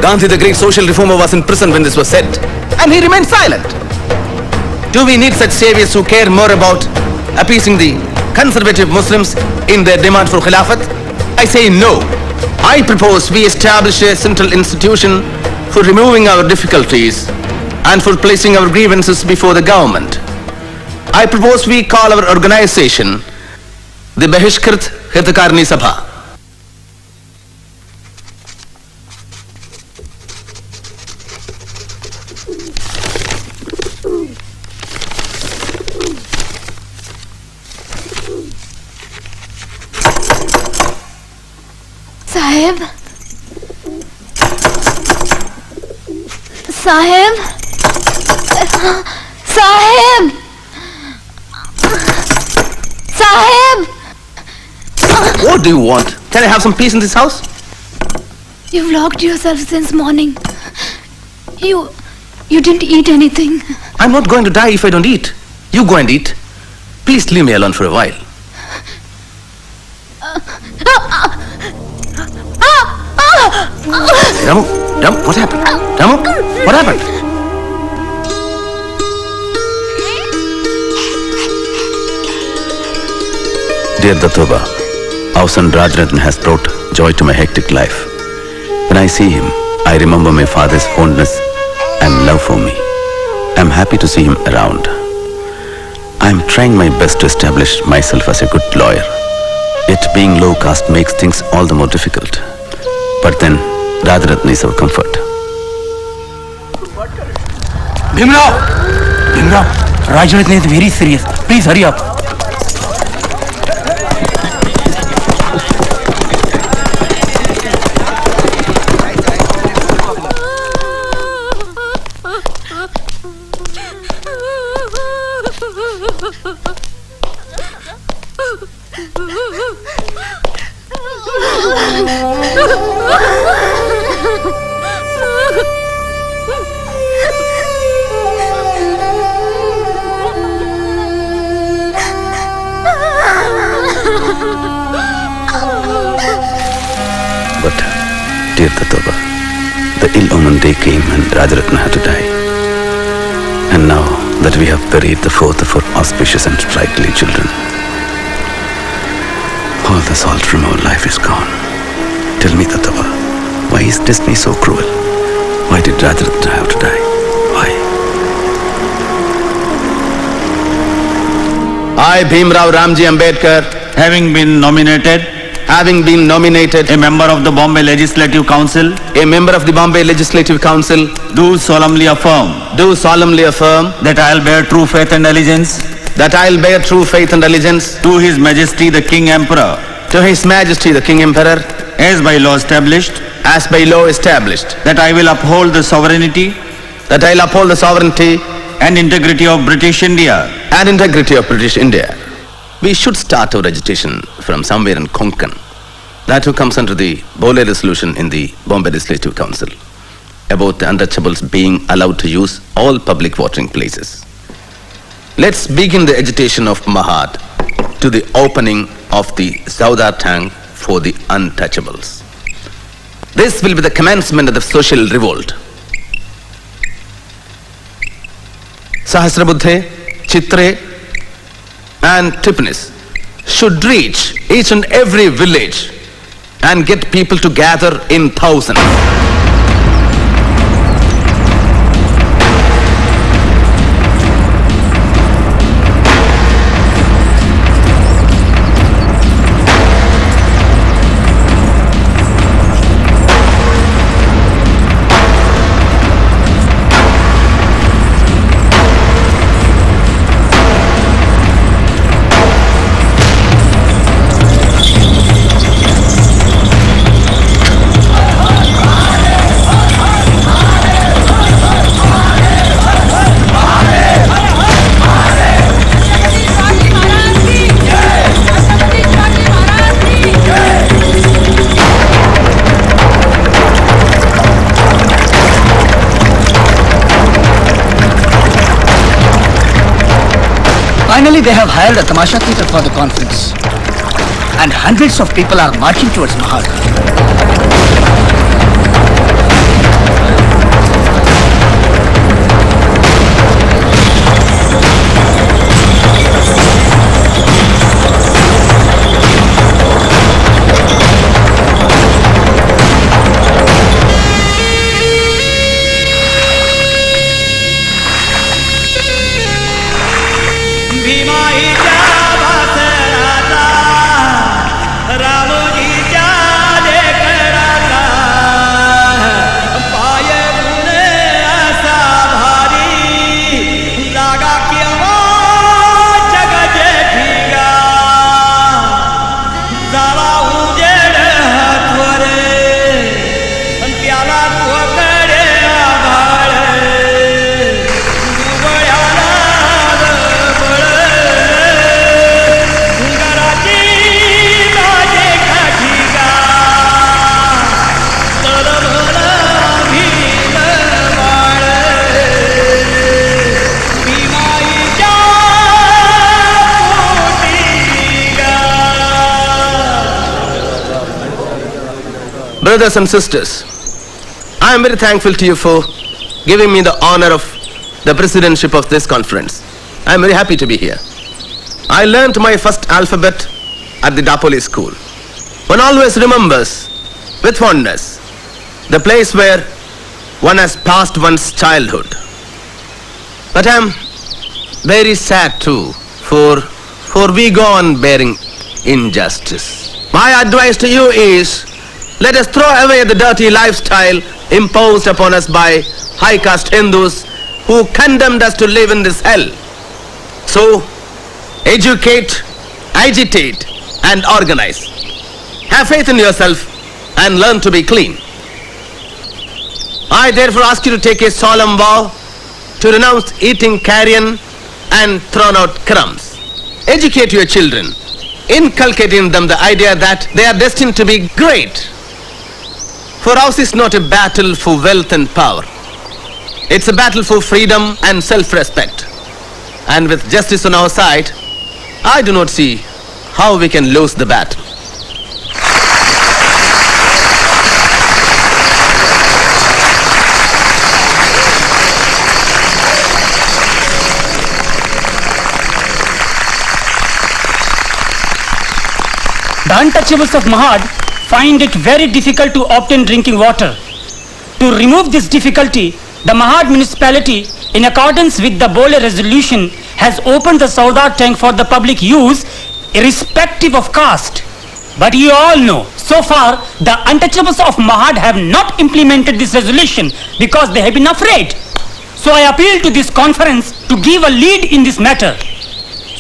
Gandhi, the great social reformer, was in prison when this was said, and he remained silent. Do we need such saviors who care more about appeasing the conservative Muslims in their demand for Khilafat? I say no. I propose we establish a central institution for removing our difficulties and for placing our grievances before the government. I propose we call our organization the Bahishkrit Hitakarni Sabha. Sahib? Sahib? Sahib? Sahib? What do you want? Can I have some peace in this house? You've locked yourself since morning. You didn't eat anything. I'm not going to die if I don't eat. You go and eat. Please leave me alone for a while. Ramu, what happened? Ramu, what happened? Dear Datoba, our son Rajrathan has brought joy to my hectic life. When I see him, I remember my father's fondness and love for me. I'm happy to see him around. I'm trying my best to establish myself as a good lawyer. Yet being low caste makes things all the more difficult. But then, Rajrathan is our comfort. Bhimrao, Rajrathan is very serious. Please hurry up. But, dear Datoba, the ill-omened day came and Rajrathan had to die. And now that we have buried the fourth of our auspicious and sprightly children, all the salt from our life is gone. Tell me, Datoba, why is destiny so cruel? Why did Rajrathan have to die? Why? I, Bhimrao Ramji Ambedkar, having been nominated a member of the Bombay Legislative Council, do solemnly affirm that I will bear true faith and allegiance to His Majesty the King Emperor, as by law established, that I will uphold the sovereignty and integrity of British India. We should start our agitation from somewhere in Konkan. That who comes under the Bole resolution in the Bombay Legislative Council about the untouchables being allowed to use all public watering places. Let's begin the agitation of Mahad to the opening of the Saudar tank for the untouchables. This will be the commencement of the social revolt. Sahasrabuddhe, Chitre, and Tipnis should reach each and every village and get people to gather in thousands. Finally, they have hired a tamasha theatre for the conference. And hundreds of people are marching towards Mahad. Brothers and sisters, I am very thankful to you for giving me the honor of the presidentship of this conference. I am very happy to be here. I learnt my first alphabet at the Dapoli school. One always remembers with fondness the place where one has passed one's childhood. But I am very sad too, for we go on bearing injustice. My advice to you is, let us throw away the dirty lifestyle imposed upon us by high caste Hindus who condemned us to live in this hell. So, educate, agitate, and organize. Have faith in yourself and learn to be clean. I therefore ask you to take a solemn vow to renounce eating carrion and thrown out crumbs. Educate your children, inculcating them the idea that they are destined to be great. For ours is not a battle for wealth and power. It's a battle for freedom and self-respect. And with justice on our side, I do not see how we can lose the battle. The untouchables of Mahad find it very difficult to obtain drinking water. To remove this difficulty, the Mahad municipality, in accordance with the Bole resolution, has opened the Saudar tank for the public use, irrespective of caste. But you all know, so far, the untouchables of Mahad have not implemented this resolution because they have been afraid. So I appeal to this conference to give a lead in this matter.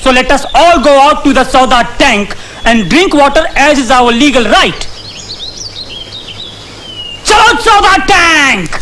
So let us all go out to the Saudar tank and drink water as is our legal right. Chalo Saudar tank!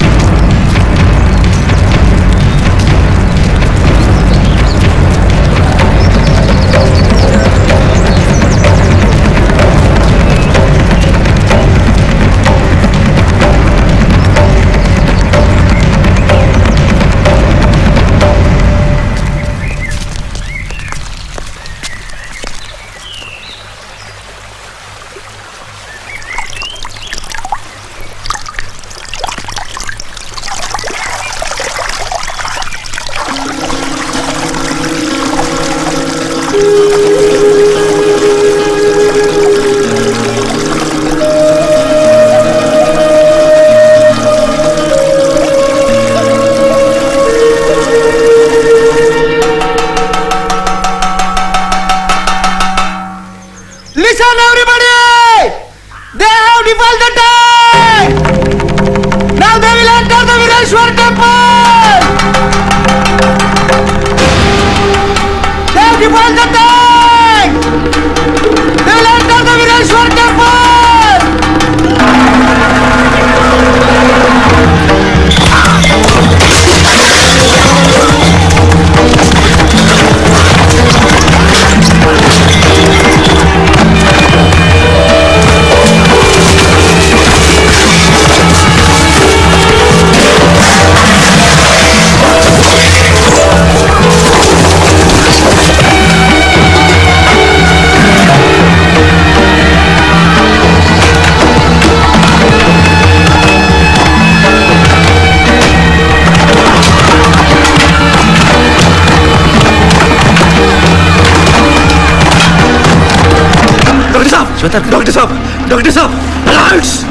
Doctor Saab, riots!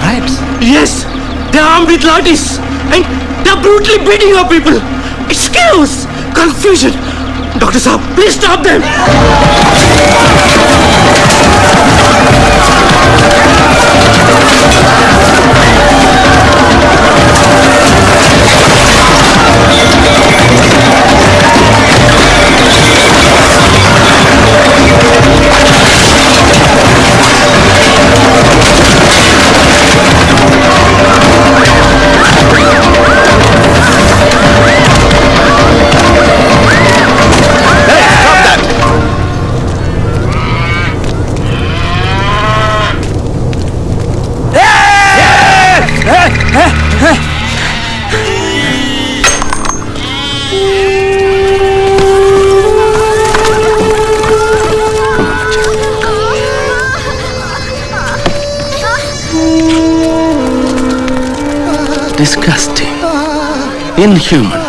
Riots? Yes, they're armed with lathis and they're brutally beating our people. It's chaos, confusion. Dr. Saab, please stop them! Disgusting. Inhuman.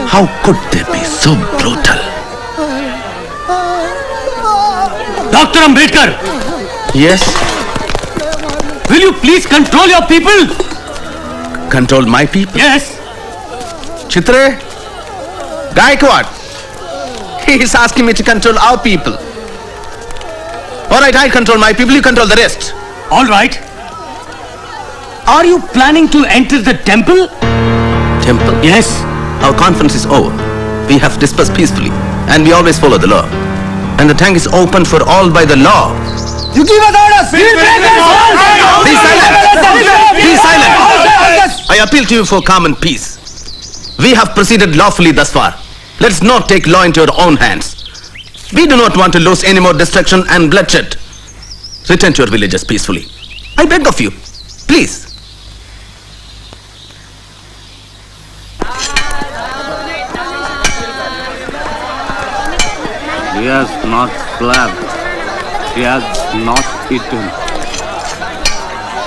How could they be so brutal? Dr. Ambedkar! Yes? Will you please control your people? Control my people? Yes. Chitre? Gaikwad? He is asking me to control our people. Alright, I control my people, you control the rest. All right. Are you planning to enter the temple? Temple? Yes. Our conference is over. We have dispersed peacefully and we always follow the law. And the tank is open for all by the law. You give us orders! Be silent! Be silent! I appeal to you for calm and peace. We have proceeded lawfully thus far. Let's not take law into our own hands. We do not want to lose any more destruction and bloodshed. Return to your villages peacefully. I beg of you. Please. He has not slept. He has not eaten.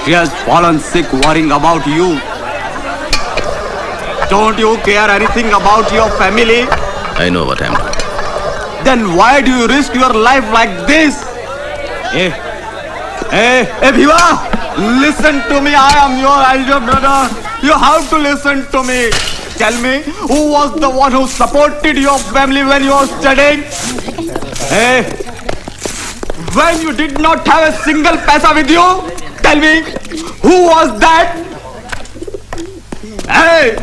He has fallen sick worrying about you. Don't you care anything about your family? I know what I'm doing. Then why do you risk your life like this? Hey, Bhiva! Listen to me, I am your elder brother. You have to listen to me. Tell me, who was the one who supported your family when you were studying? Hey, when you did not have a single paisa with you? Tell me, who was that? Hey!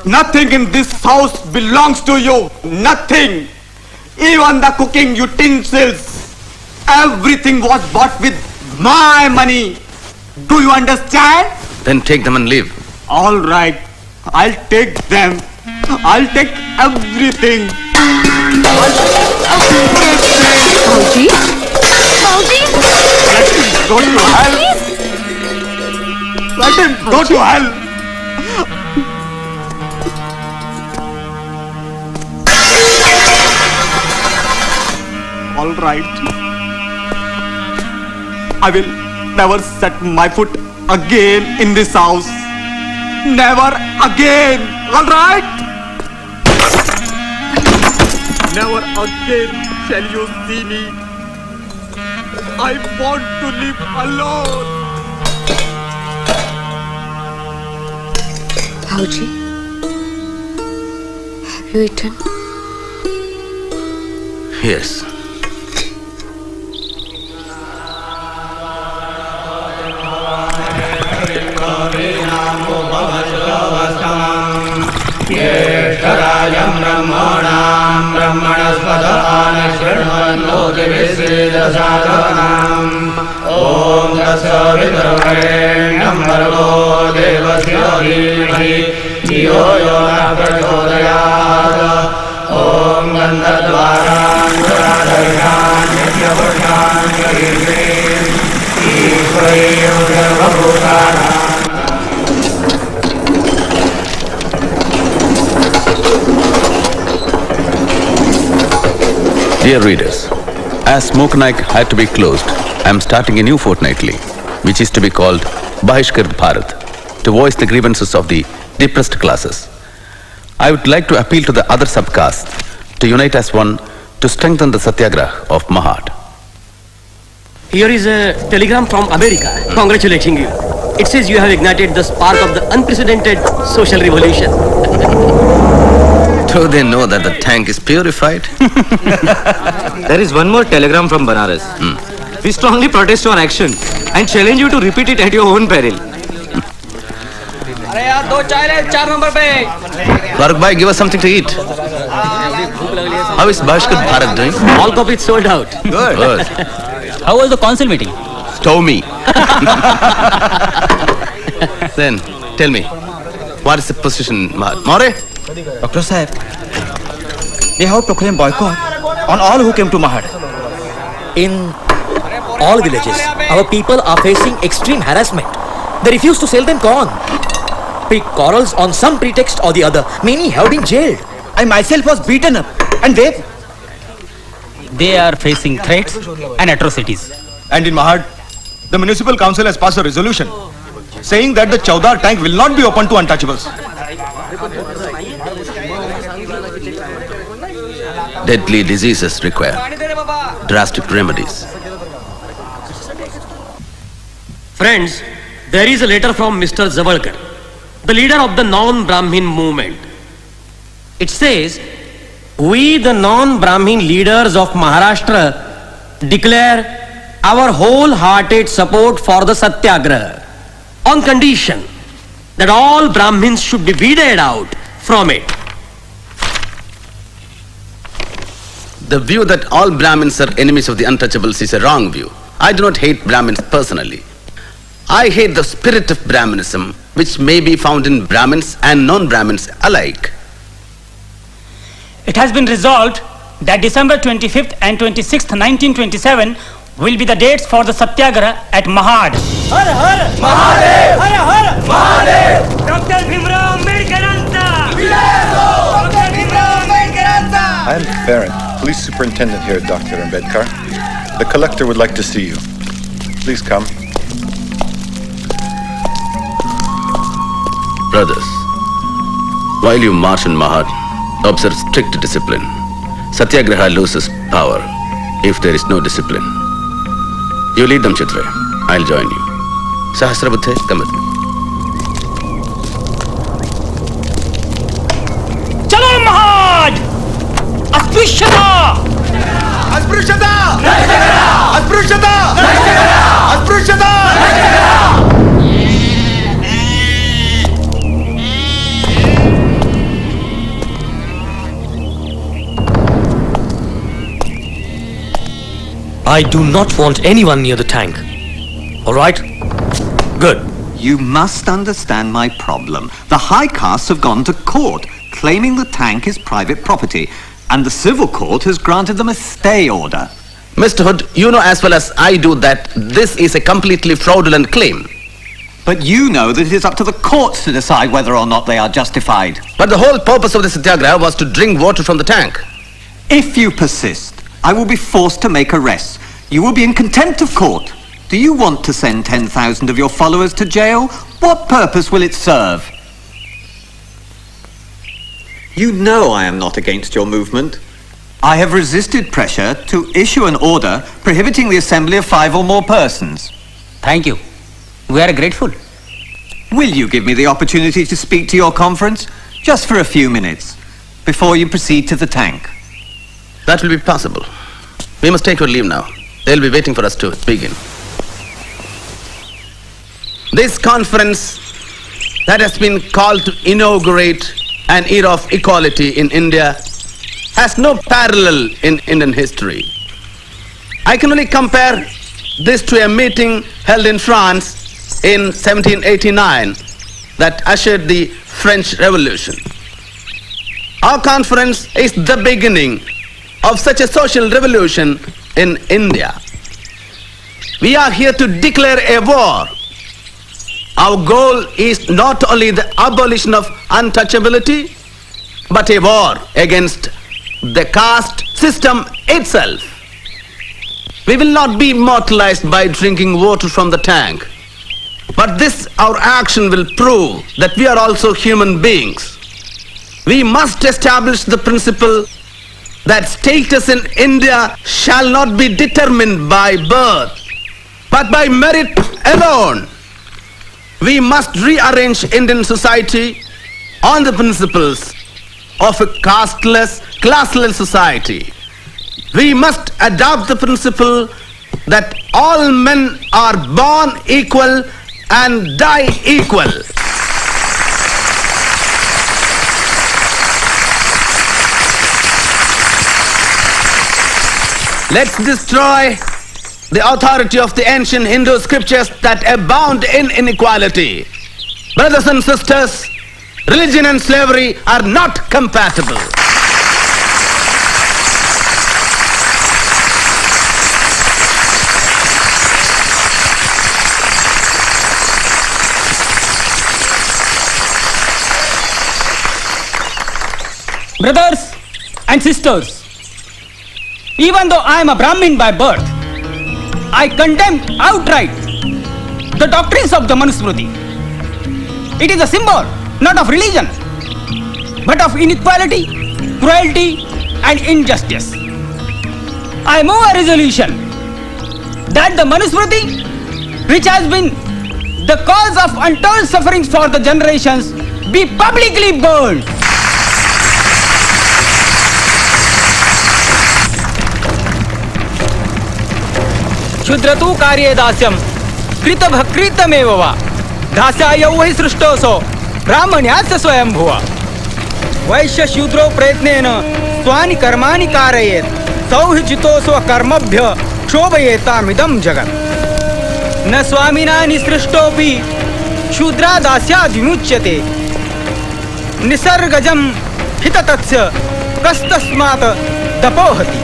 Nothing in this house belongs to you. Nothing. Even the cooking utensils. Everything was bought with my money. Do you understand? Then take them and leave. All right. I'll take them. I'll take everything. Mauji? Mauji? Let him go to hell. Let him go to hell. All right. I will never set my foot again in this house. Never again. All right? Never again shall you see me. I want to live alone. Mauji, have you eaten? Yes. Yeshtarayam Brahmanam Brahmanaspadhan Shrinvannotivisidhasadhanam Om Tasya Vitarvarenyam Bhargo Devasya Dhimahi Dhiyo Yona Prachodayat Om Gandhadvaran Radharshan Nityavartan Kirtim Ishwariyam Sarvabhutanam. Dear readers, as Smoke Naik had to be closed, I am starting a new fortnightly, which is to be called Bahishkrit Bharat, to voice the grievances of the depressed classes. I would like to appeal to the other subcastes to unite as one to strengthen the Satyagraha of Mahad. Here is a telegram from America congratulating you. It says you have ignited the spark of the unprecedented social revolution. Do they know that the tank is purified? There is one more telegram from Banaras. We strongly protest your action and challenge you to repeat it at your own peril. Farooq bhai, give us something to eat. How is Bahishkrit Bharat doing? All copies sold out. Good. How was the council meeting? Stow me. Then, tell me, what is the position, Mahad? More? Dr. Sahib, they have proclaimed boycott on all who came to Mahad. In all villages, our people are facing extreme harassment. They refuse to sell them corn. Pick quarrels on some pretext or the other. Many have been jailed. I myself was beaten up. And they are facing threats and atrocities. And in Mahad, the municipal council has passed a resolution saying that the Chaudhar tank will not be open to untouchables. Deadly diseases require drastic remedies. Friends, there is a letter from Mr. Jabbar, the leader of the non-Brahmin movement. It says, we the non-Brahmin leaders of Maharashtra declare our wholehearted support for the Satyagraha on condition that all Brahmins should be weeded out from it. The view that all Brahmins are enemies of the untouchables is a wrong view. I do not hate Brahmins personally. I hate the spirit of Brahminism, which may be found in Brahmins and non-Brahmins alike. It has been resolved that December 25th and 26th, 1927 will be the dates for the Satyagraha at Mahad. Har Har Mahadev! Har Har Mahadev! Dr. Bhimrao Ambedkaranta! Dr. Bhimrao Ambedkaranta! I am the parent, police superintendent here, Dr. Ambedkar. The collector would like to see you. Please come. Brothers, while you march in Mahad, observe strict discipline. Satyagraha loses power if there is no discipline. You lead them, Chitra. I'll join you. Sahasrabuddhe, come with me. Chalo Mahad! Asprushata! Asprushata! Asprushata! Asprushata! I do not want anyone near the tank. All right? Good. You must understand my problem. The high castes have gone to court, claiming the tank is private property, and the civil court has granted them a stay order. Mr. Hood, you know as well as I do that this is a completely fraudulent claim. But you know that it is up to the courts to decide whether or not they are justified. But the whole purpose of the Satyagraha was to drink water from the tank. If you persist, I will be forced to make arrests. You will be in contempt of court. Do you want to send 10,000 of your followers to jail? What purpose will it serve? You know I am not against your movement. I have resisted pressure to issue an order prohibiting the assembly of 5 or more persons. Thank you. We are grateful. Will you give me the opportunity to speak to your conference? Just for a few minutes, before you proceed to the tank. That will be possible. We must take our leave now. They'll be waiting for us to begin. This conference that has been called to inaugurate an era of equality in India has no parallel in Indian history. I can only compare this to a meeting held in France in 1789 that ushered the French Revolution. Our conference is the beginning of such a social revolution in India. We are here to declare a war. Our goal is not only the abolition of untouchability, but a war against the caste system itself. We will not be immortalized by drinking water from the tank, but this, our action, will prove that we are also human beings. We must establish the principle that status in India shall not be determined by birth, but by merit alone. We must rearrange Indian society on the principles of a casteless, classless society. We must adopt the principle that all men are born equal and die equal. Let's destroy the authority of the ancient Hindu scriptures that abound in inequality. Brothers and sisters, religion and slavery are not compatible. Brothers and sisters, even though I am a Brahmin by birth, I condemn outright the doctrines of the Mammootty. It is a symbol, not of religion, but of inequality, cruelty, and injustice. I move a resolution that the Manusmriti, which has been the cause of untold sufferings for the generations, be publicly burned. Shudratu karye dasyam kritabhakritameva va dasyayo vahi srishtoso brahmanyasya swayambhuva vaishya shudro prayatnena swani karmani karayet sauhijitoso karmabhya shobhayetamidam jagat न स्वामिना निसृष्टोपि शूद्रा दास्याद् विमुच्यते निसर्गजं हिततस्य कस्तस्मात् दपोहति.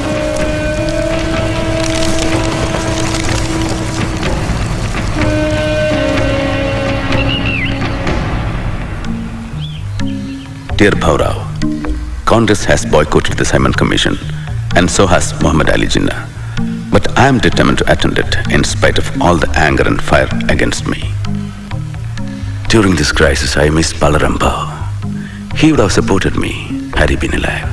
Dear Bhaurao, Congress has boycotted the Simon Commission, and so has Muhammad Ali Jinnah. But I am determined to attend it in spite of all the anger and fire against me. During this crisis, I miss Balaram Bhau. He would have supported me had he been alive.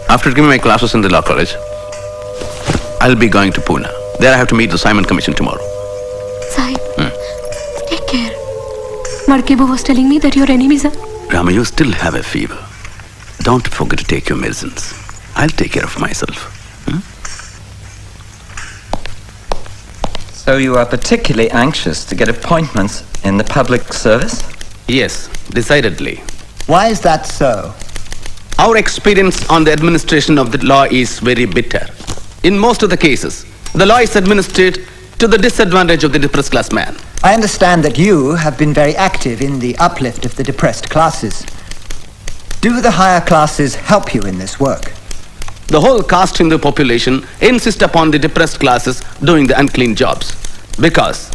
After giving my classes in the law college, I'll be going to Pune. There I have to meet the Simon Commission tomorrow. Sahib, take care. Markebo was telling me that your enemies are... Rama, you still have a fever. Don't forget to take your medicines. I'll take care of myself. So you are particularly anxious to get appointments in the public service? Yes, decidedly. Why is that so? Our experience on the administration of the law is very bitter. In most of the cases, the law is administered to the disadvantage of the depressed class man. I understand that you have been very active in the uplift of the depressed classes. Do the higher classes help you in this work? The whole caste in the population insist upon the depressed classes doing the unclean jobs. Because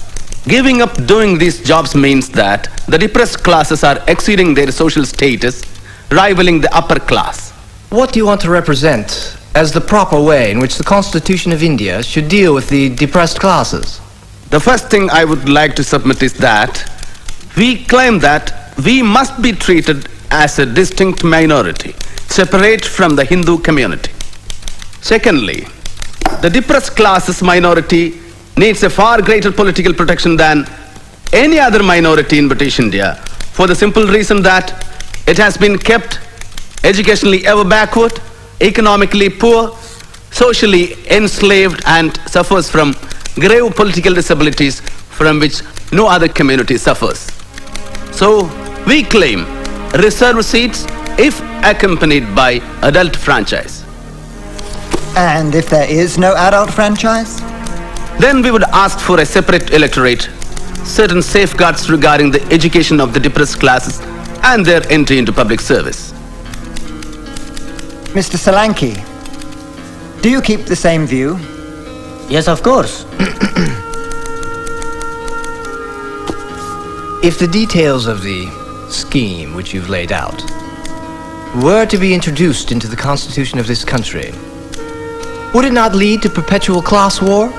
giving up doing these jobs means that the depressed classes are exceeding their social status, rivaling the upper class. What do you want to represent as the proper way in which the Constitution of India should deal with the depressed classes? The first thing I would like to submit is that we claim that we must be treated as a distinct minority, separate from the Hindu community. Secondly, the depressed classes minority needs a far greater political protection than any other minority in British India, for the simple reason that it has been kept educationally ever backward, economically poor, socially enslaved, and suffers from grave political disabilities from which no other community suffers. So we claim reserved seats if accompanied by adult franchise. And if there is no adult franchise? Then we would ask for a separate electorate, certain safeguards regarding the education of the depressed classes and their entry into public service. Mr. Solanki, do you keep the same view? Yes, of course. If the details of the scheme which you've laid out were to be introduced into the Constitution of this country, would it not lead to perpetual class war?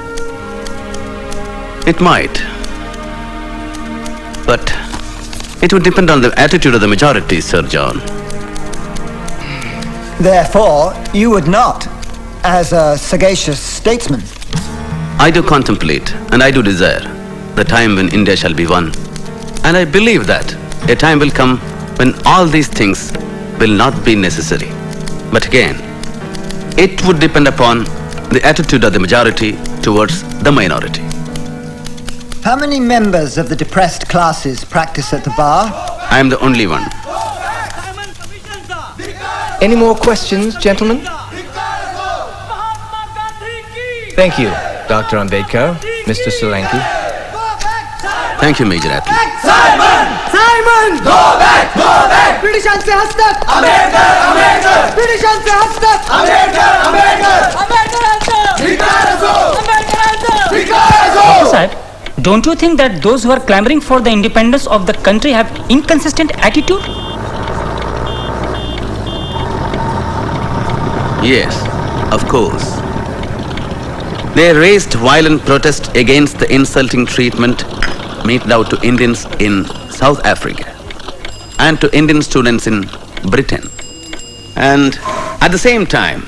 It might. But it would depend on the attitude of the majority, Sir John. Therefore, you would not, as a sagacious statesman. I do contemplate and I do desire the time when India shall be one. And I believe that a time will come when all these things will not be necessary. But again, it would depend upon the attitude of the majority towards the minority. How many members of the depressed classes practice at the bar? I am the only one. Any more questions, gentlemen? Thank you, Dr. Ambedkar, Mr. Solanki. Thank you, Major Attlee. Simon! Simon! Go back! Go back! Britishanse hastak! Ambedkar! Ambedkar! Britishanse hastak! Ambedkar! Ambedkar! Ambedkar answer! Vikaraso! Ambedkar answer! Vikaraso! Sir, don't you think that those who are clamoring for the independence of the country have inconsistent attitude? Yes, of course. They raised violent protest against the insulting treatment meted out to Indians in South Africa and to Indian students in Britain. And at the same time,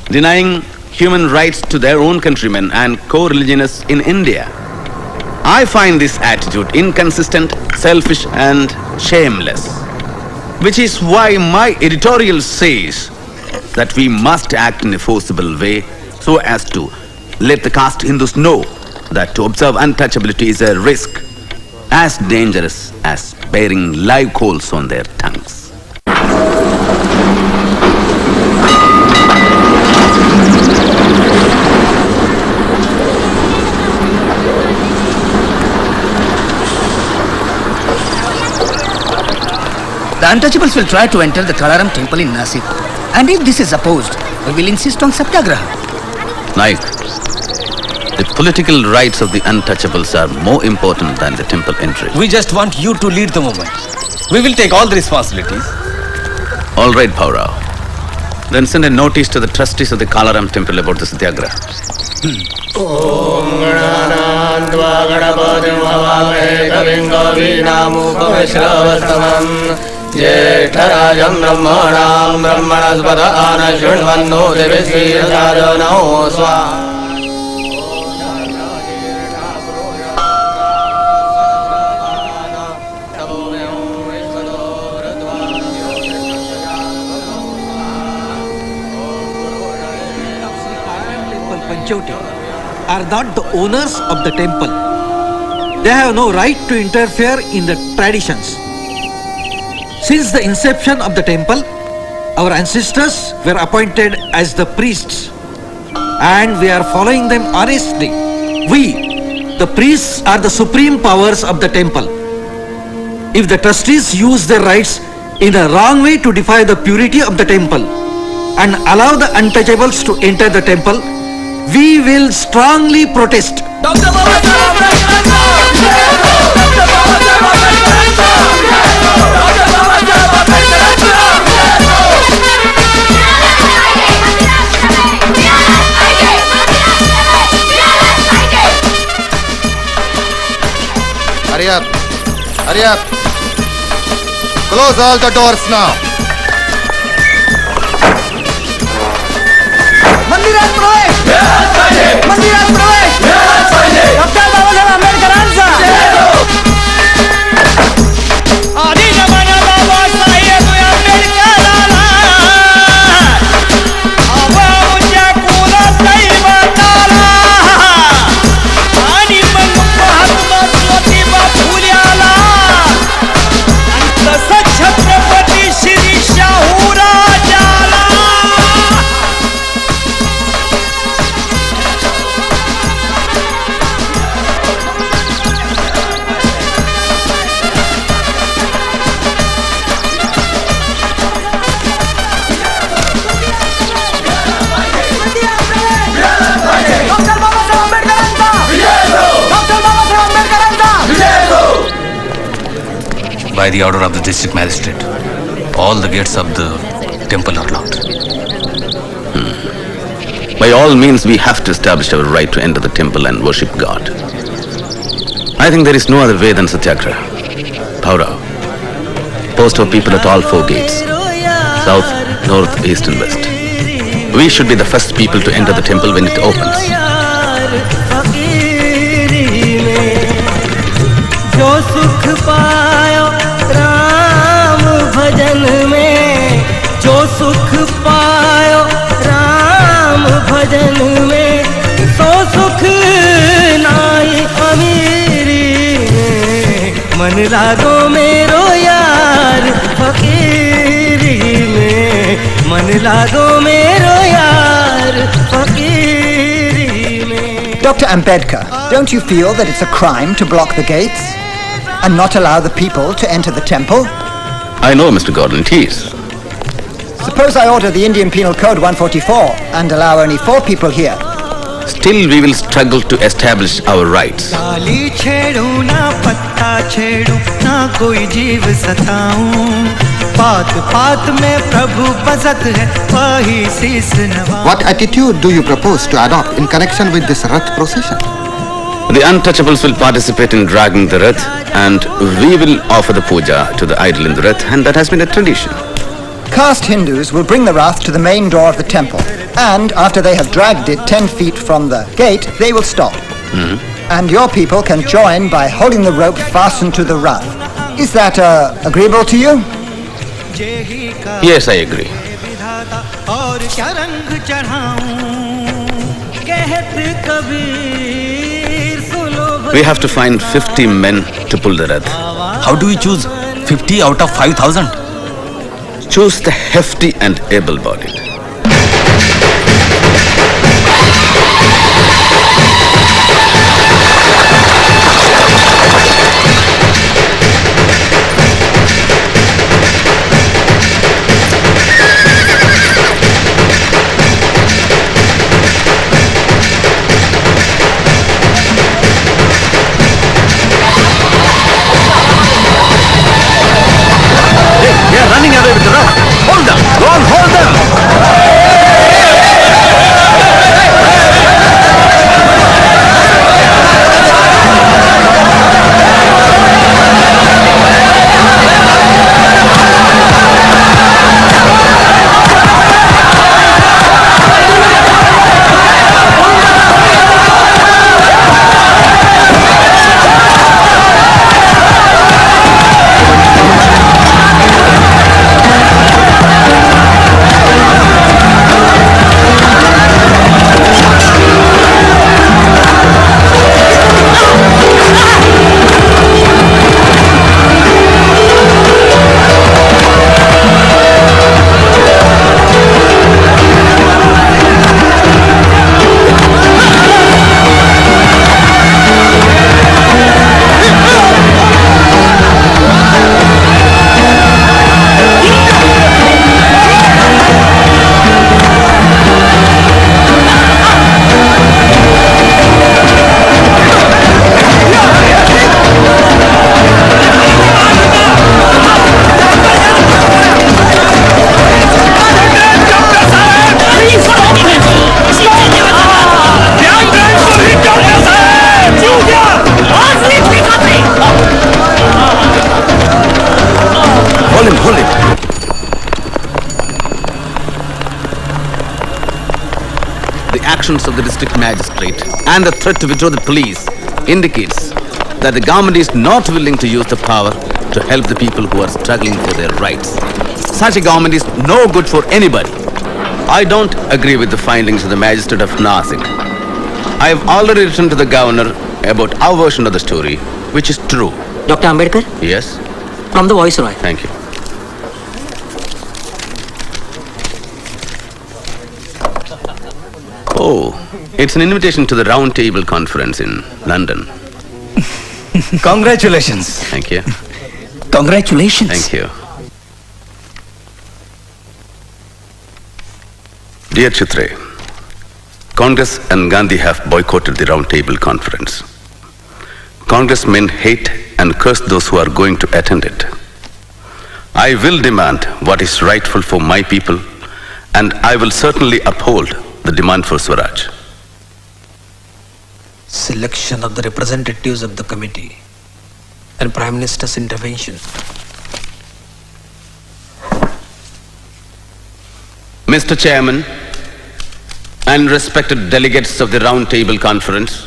denying human rights to their own countrymen and co-religionists in India. I find this attitude inconsistent, selfish and shameless. Which is why my editorial says that we must act in a forcible way so as to let the caste Hindus know that to observe untouchability is a risk as dangerous as bearing live coals on their tongues. The untouchables will try to enter the Kalaram temple in Nasik. And if this is opposed, we will insist on Satyagraha. Naik, the political rights of the untouchables are more important than the temple entry. We just want you to lead the movement. We will take all the responsibilities. All right, Bhaurao. Then send a notice to the trustees of the Kalaram temple about the Satyagraha. ज्येष्ठराजं ब्रह्मणां ब्रह्मणस्पद आनशृण्वन्नो दिविश्रीरसादनो स्वा are not the owners of the temple. They have no right to interfere in the traditions. Since the inception of the temple, our ancestors were appointed as the priests, and we are following them honestly. We, the priests, are the supreme powers of the temple. If the trustees use their rights in a wrong way to defy the purity of the temple and allow the untouchables to enter the temple, we will strongly protest. Hurry up! Hurry up! Close all the doors now! मंदिरात प्रवेश! मंदिरात प्रवेश! Doctor Babasaheb आंबेडकरांचा! आधी जमाना बाबासाहेब आंबेडकरांना आबाच्या कुलदैवताला आणि मग महात्मा ज्योतिबा फुल्याला आणि तसं Chhatrapati Shri शाहूराजाला By the order of the district magistrate, all the gates of the temple are locked. By all means, we have to establish our right to enter the temple and worship God. I think there is no other way than Satyagraha. Bhaurao, post our people at all four gates, south, north, east and west. We should be the first people to enter the temple when it opens. जो सुख पायो राम भजन में, जो सुख पायो राम भजन में, सो सुख नाई अमीरी में, मन लागो मेरो यार फकीरी में, मन लागो मेरो यार फकीरी में. Dr. Ambedkar, don't you feel that it's a crime to block the gates and not allow the people to enter the temple? I know, Mr. Gordon, it is. Suppose I order the Indian Penal Code 144 and allow only 4 people here. Still, we will struggle to establish our rights. डाली छेड़ू ना पत्ता छेड़ूं ना कोई जीव सताऊं पात पात में प्रभु बसत है वही शीस नवा What attitude do you propose to adopt in connection with this Rath procession? The untouchables will participate in dragging the Rath, and we will offer the puja to the idol in the Rath, and that has been a tradition. Caste Hindus will bring the Rath to the main door of the temple, and after they have dragged it 10 feet from the gate, they will stop. And your people can join by holding the rope fastened to the Rath. Is that agreeable to you? Yes, I agree. और क्या रंग चढ़ाऊं कहत Kabir सुलो We have to find 50 men to pull the Rath. How do we choose 50 out of 5,000? Choose the hefty and able-bodied. Running away with the Rath. Hold them. Go on, hold them. Of the district magistrate and the threat to withdraw the police indicates that the government is not willing to use the power to help the people who are struggling for their rights. Such a government is no good for anybody. I don't agree with the findings of the magistrate of Nasik. I have already written to the governor about our version of the story, which is true. Dr. Ambedkar? Yes? From the Viceroy. Thank you. Oh, it's an invitation to the Round Table Conference in London. Congratulations. Thank you. Congratulations. Thank you. Dear Chitre, Congress and Gandhi have boycotted the Round Table Conference. Congressmen hate and curse those who are going to attend it. I will demand what is rightful for my people, and I will certainly uphold the demand for Swaraj. Selection of the representatives of the committee and Prime Minister's intervention. Mr. Chairman and respected delegates of the Round Table Conference,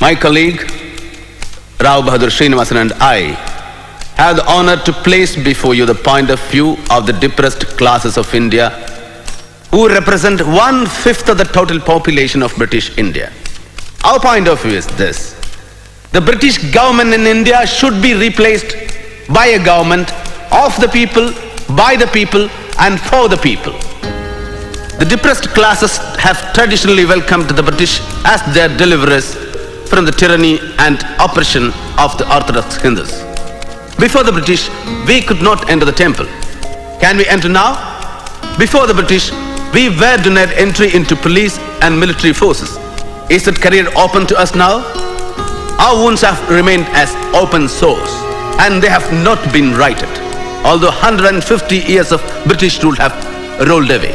my colleague Rao Bahadur Srinivasan and I have the honor to place before you the point of view of the depressed classes of India who represent 1/5 of the total population of British India. Our point of view is this: the British government in India should be replaced by a government of the people, by the people, and for the people. The depressed classes have traditionally welcomed the British as their deliverers from the tyranny and oppression of the Orthodox Hindus. Before the British, we could not enter the temple. Can we enter now? Before the British, we were denied entry into police and military forces. Is that career open to us now? Our wounds have remained as open sores, and they have not been righted, although 150 years of British rule have rolled away.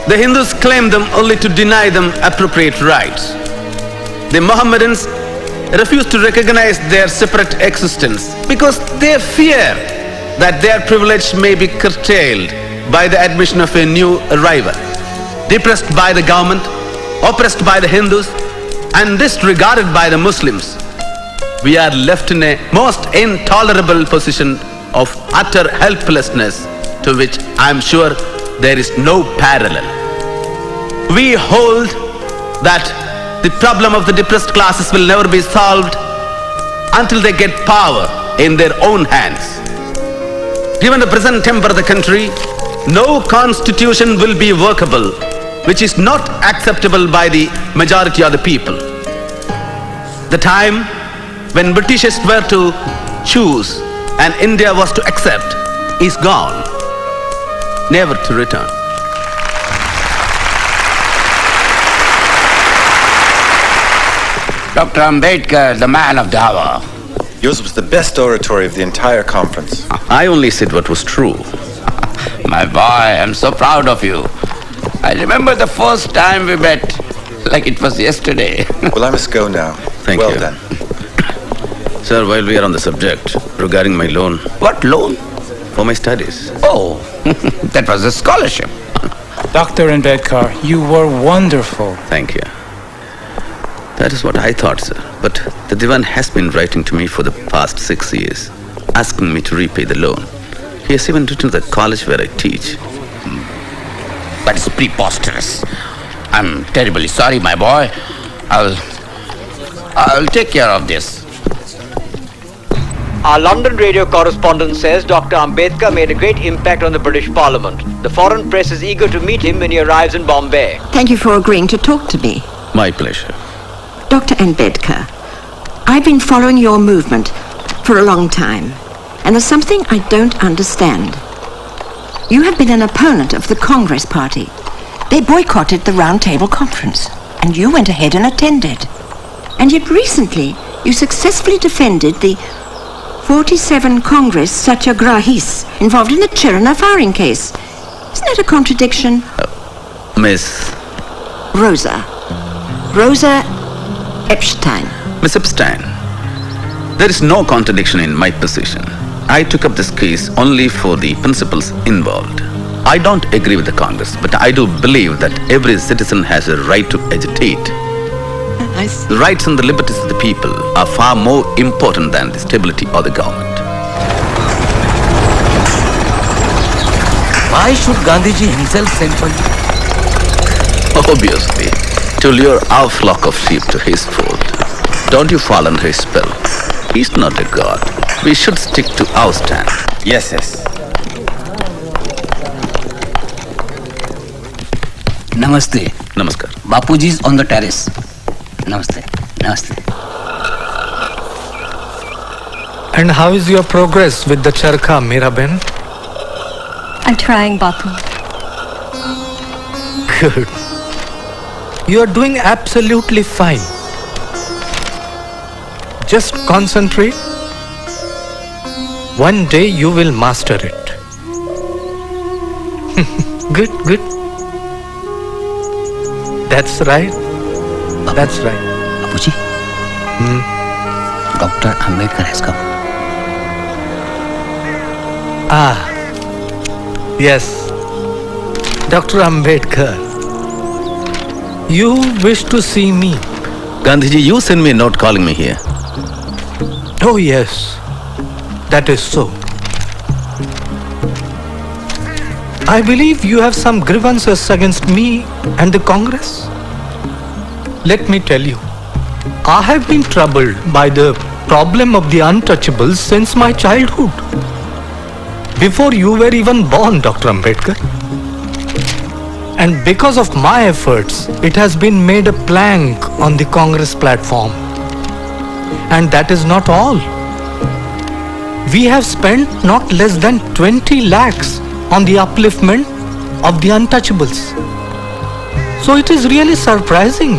The Hindus claim them only to deny them appropriate rights. The Mohammedans refuse to recognize their separate existence because they fear that their privilege may be curtailed by the admission of a new arrival. Depressed by the government, oppressed by the Hindus, and disregarded by the Muslims, we are left in a most intolerable position of utter helplessness to which I am sure there is no parallel. We hold that the problem of the depressed classes will never be solved until they get power in their own hands. Given the present temper of the country, no constitution will be workable which is not acceptable by the majority of the people. The time when Britishers were to choose and India was to accept is gone, never to return. Dr. Ambedkar, the man of the hour. Yours was the best oratory of the entire conference. I only said what was true. My boy, I'm so proud of you. I remember the first time we met, like it was yesterday. Well, I must go now. Thank you. Well done. Sir, while we are on the subject, regarding my loan. What loan? For my studies. Oh, that was a scholarship. Dr. Ambedkar, you were wonderful. Thank you. That is what I thought, sir. But the Divan has been writing to me for the past 6 years, asking me to repay the loan. He has even written to the college where I teach. That is preposterous. I'm terribly sorry, my boy. I'll take care of this. Our London radio correspondent says Dr. Ambedkar made a great impact on the British Parliament. The foreign press is eager to meet him when he arrives in Bombay. Thank you for agreeing to talk to me. My pleasure. Dr. Ambedkar, I've been following your movement for a long time, and there's something I don't understand. You have been an opponent of the Congress Party. They boycotted the Round Table Conference, and you went ahead and attended. And yet recently, you successfully defended the 47 Congress Satyagrahis involved in the Chirana firing case. Isn't that a contradiction? Miss Rosa Epstein. Miss Epstein, there is no contradiction in my position. I took up this case only for the principles involved. I don't agree with the Congress, but I do believe that every citizen has a right to agitate. I see. The rights and the liberties of the people are far more important than the stability of the government. Why should Gandhiji himself send for you? Obviously, to lure our flock of sheep to his fold. Don't you fall under his spell. He's not a god. We should stick to our stand. Yes, yes. Namaste. Namaskar. Bapuji is on the terrace. Namaste. Namaste. And how is your progress with the charkha, Miraben? I'm trying, Bapu. Good. You are doing absolutely fine. Just concentrate. One day you will master it. Good, good. That's right. That's right. Bapuji, Dr. Ambedkar has come. Ah, yes. Dr. Ambedkar, you wish to see me. Gandhiji, you send me a note calling me here. Oh yes, that is so. I believe you have some grievances against me and the Congress. Let me tell you, I have been troubled by the problem of the untouchables since my childhood. Before you were even born, Dr. Ambedkar. And because of my efforts, it has been made a plank on the Congress platform. And that is not all. We have spent not less than 20 lakhs on the upliftment of the untouchables. So it is really surprising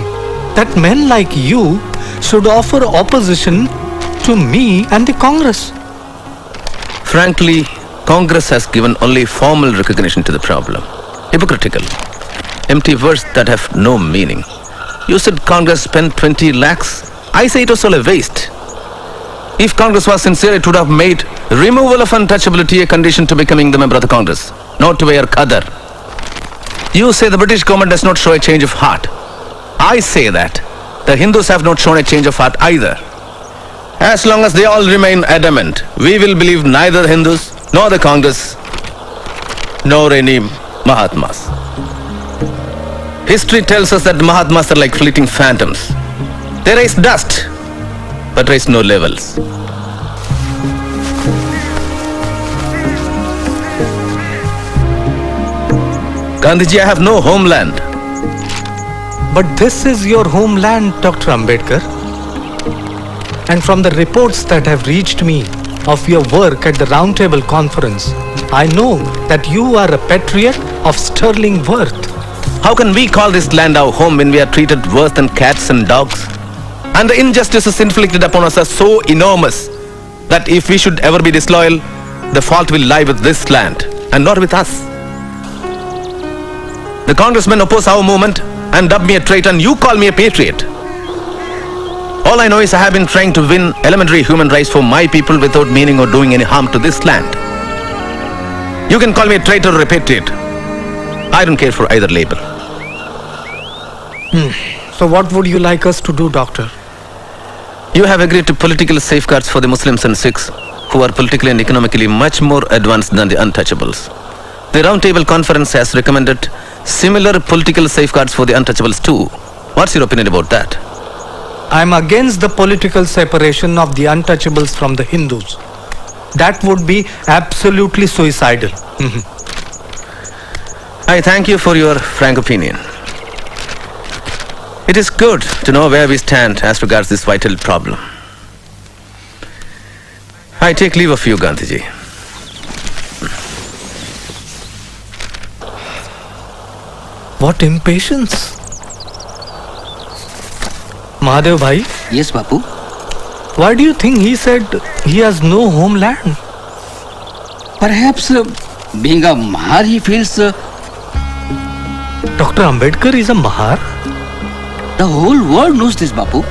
that men like you should offer opposition to me and the Congress? Frankly, Congress has given only formal recognition to the problem. Hypocritical. Empty words that have no meaning. You said Congress spent 20 lakhs. I say it was all a waste. If Congress was sincere, it would have made removal of untouchability a condition to becoming the member of the Congress, not to wear qadar. You say the British government does not show a change of heart. I say that the Hindus have not shown a change of heart either. As long as they all remain adamant, we will believe neither the Hindus, nor the Congress, nor any Mahatmas. History tells us that the Mahatmas are like fleeting phantoms. They raise dust, but raise no levels. Gandhiji, I have no homeland. But this is your homeland, Dr. Ambedkar. And from the reports that have reached me of your work at the Roundtable Conference, I know that you are a patriot of sterling worth. How can we call this land our home when we are treated worse than cats and dogs? And the injustices inflicted upon us are so enormous that if we should ever be disloyal, the fault will lie with this land and not with us. The congressmen oppose our movement and dub me a traitor, and you call me a patriot. All I know is I have been trying to win elementary human rights for my people without meaning or doing any harm to this land. You can call me a traitor or a patriot. I don't care for either label. So what would you like us to do, Doctor? You have agreed to political safeguards for the Muslims and Sikhs, who are politically and economically much more advanced than the untouchables. The Roundtable Conference has recommended similar political safeguards for the untouchables too. What's your opinion about that? I'm against the political separation of the untouchables from the Hindus. That would be absolutely suicidal. I thank you for your frank opinion. It is good to know where we stand as regards this vital problem. I take leave of you, Gandhiji. What impatience! Mahadev Bhai? Yes, Bapu? Why do you think he said he has no homeland? Perhaps being a Mahar, he feels... Dr. Ambedkar is a Mahar? The whole world knows this, Bapu.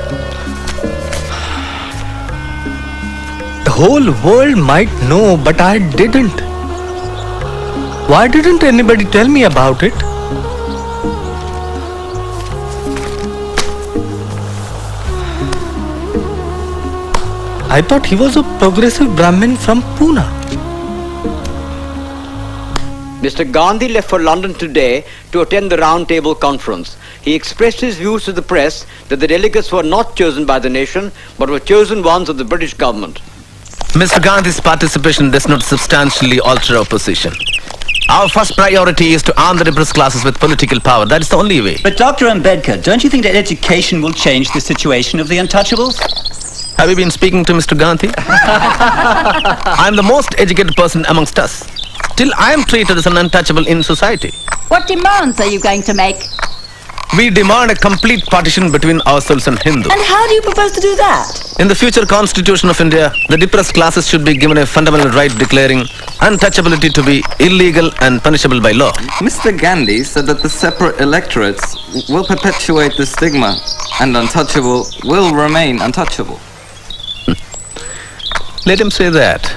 The whole world might know, but I didn't. Why didn't anybody tell me about it? I thought he was a progressive Brahmin from Pune. Mr. Gandhi left for London today to attend the Roundtable Conference. He expressed his views to the press that the delegates were not chosen by the nation, but were chosen ones of the British government. Mr. Gandhi's participation does not substantially alter our position. Our first priority is to arm the repressed classes with political power. That is the only way. But Dr. Ambedkar, don't you think that education will change the situation of the untouchables? Have you been speaking to Mr. Gandhi? I am the most educated person amongst us. Still, I am treated as an untouchable in society. What demands are you going to make? We demand a complete partition between ourselves and Hindus. And how do you propose to do that? In the future Constitution of India, the depressed classes should be given a fundamental right declaring untouchability to be illegal and punishable by law. Mr. Gandhi said that the separate electorates will perpetuate the stigma and untouchable will remain untouchable. Let him say that.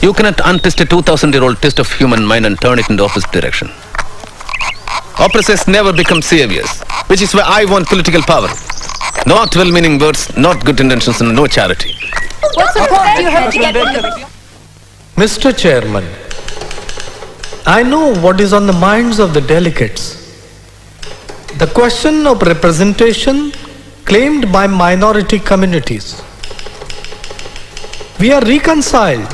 You cannot untwist a 2,000-year-old twist of human mind and turn it in the opposite direction. Oppressors never become saviors, which is why I want political power. Not well-meaning words, not good intentions, and no charity. What support do you have to get rid of it? Mr. Chairman, I know what is on the minds of the delegates. The question of representation claimed by minority communities. We are reconciled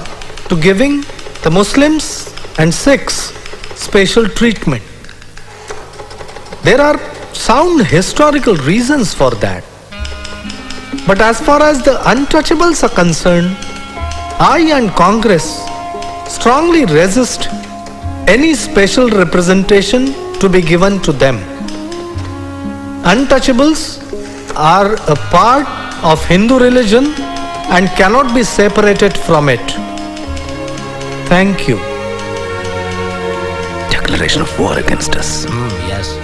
to giving the Muslims and Sikhs special treatment. There are sound historical reasons for that. But as far as the untouchables are concerned, I and Congress strongly resist any special representation to be given to them. Untouchables are a part of Hindu religion and cannot be separated from it. Thank you. Declaration of war against us. Yes.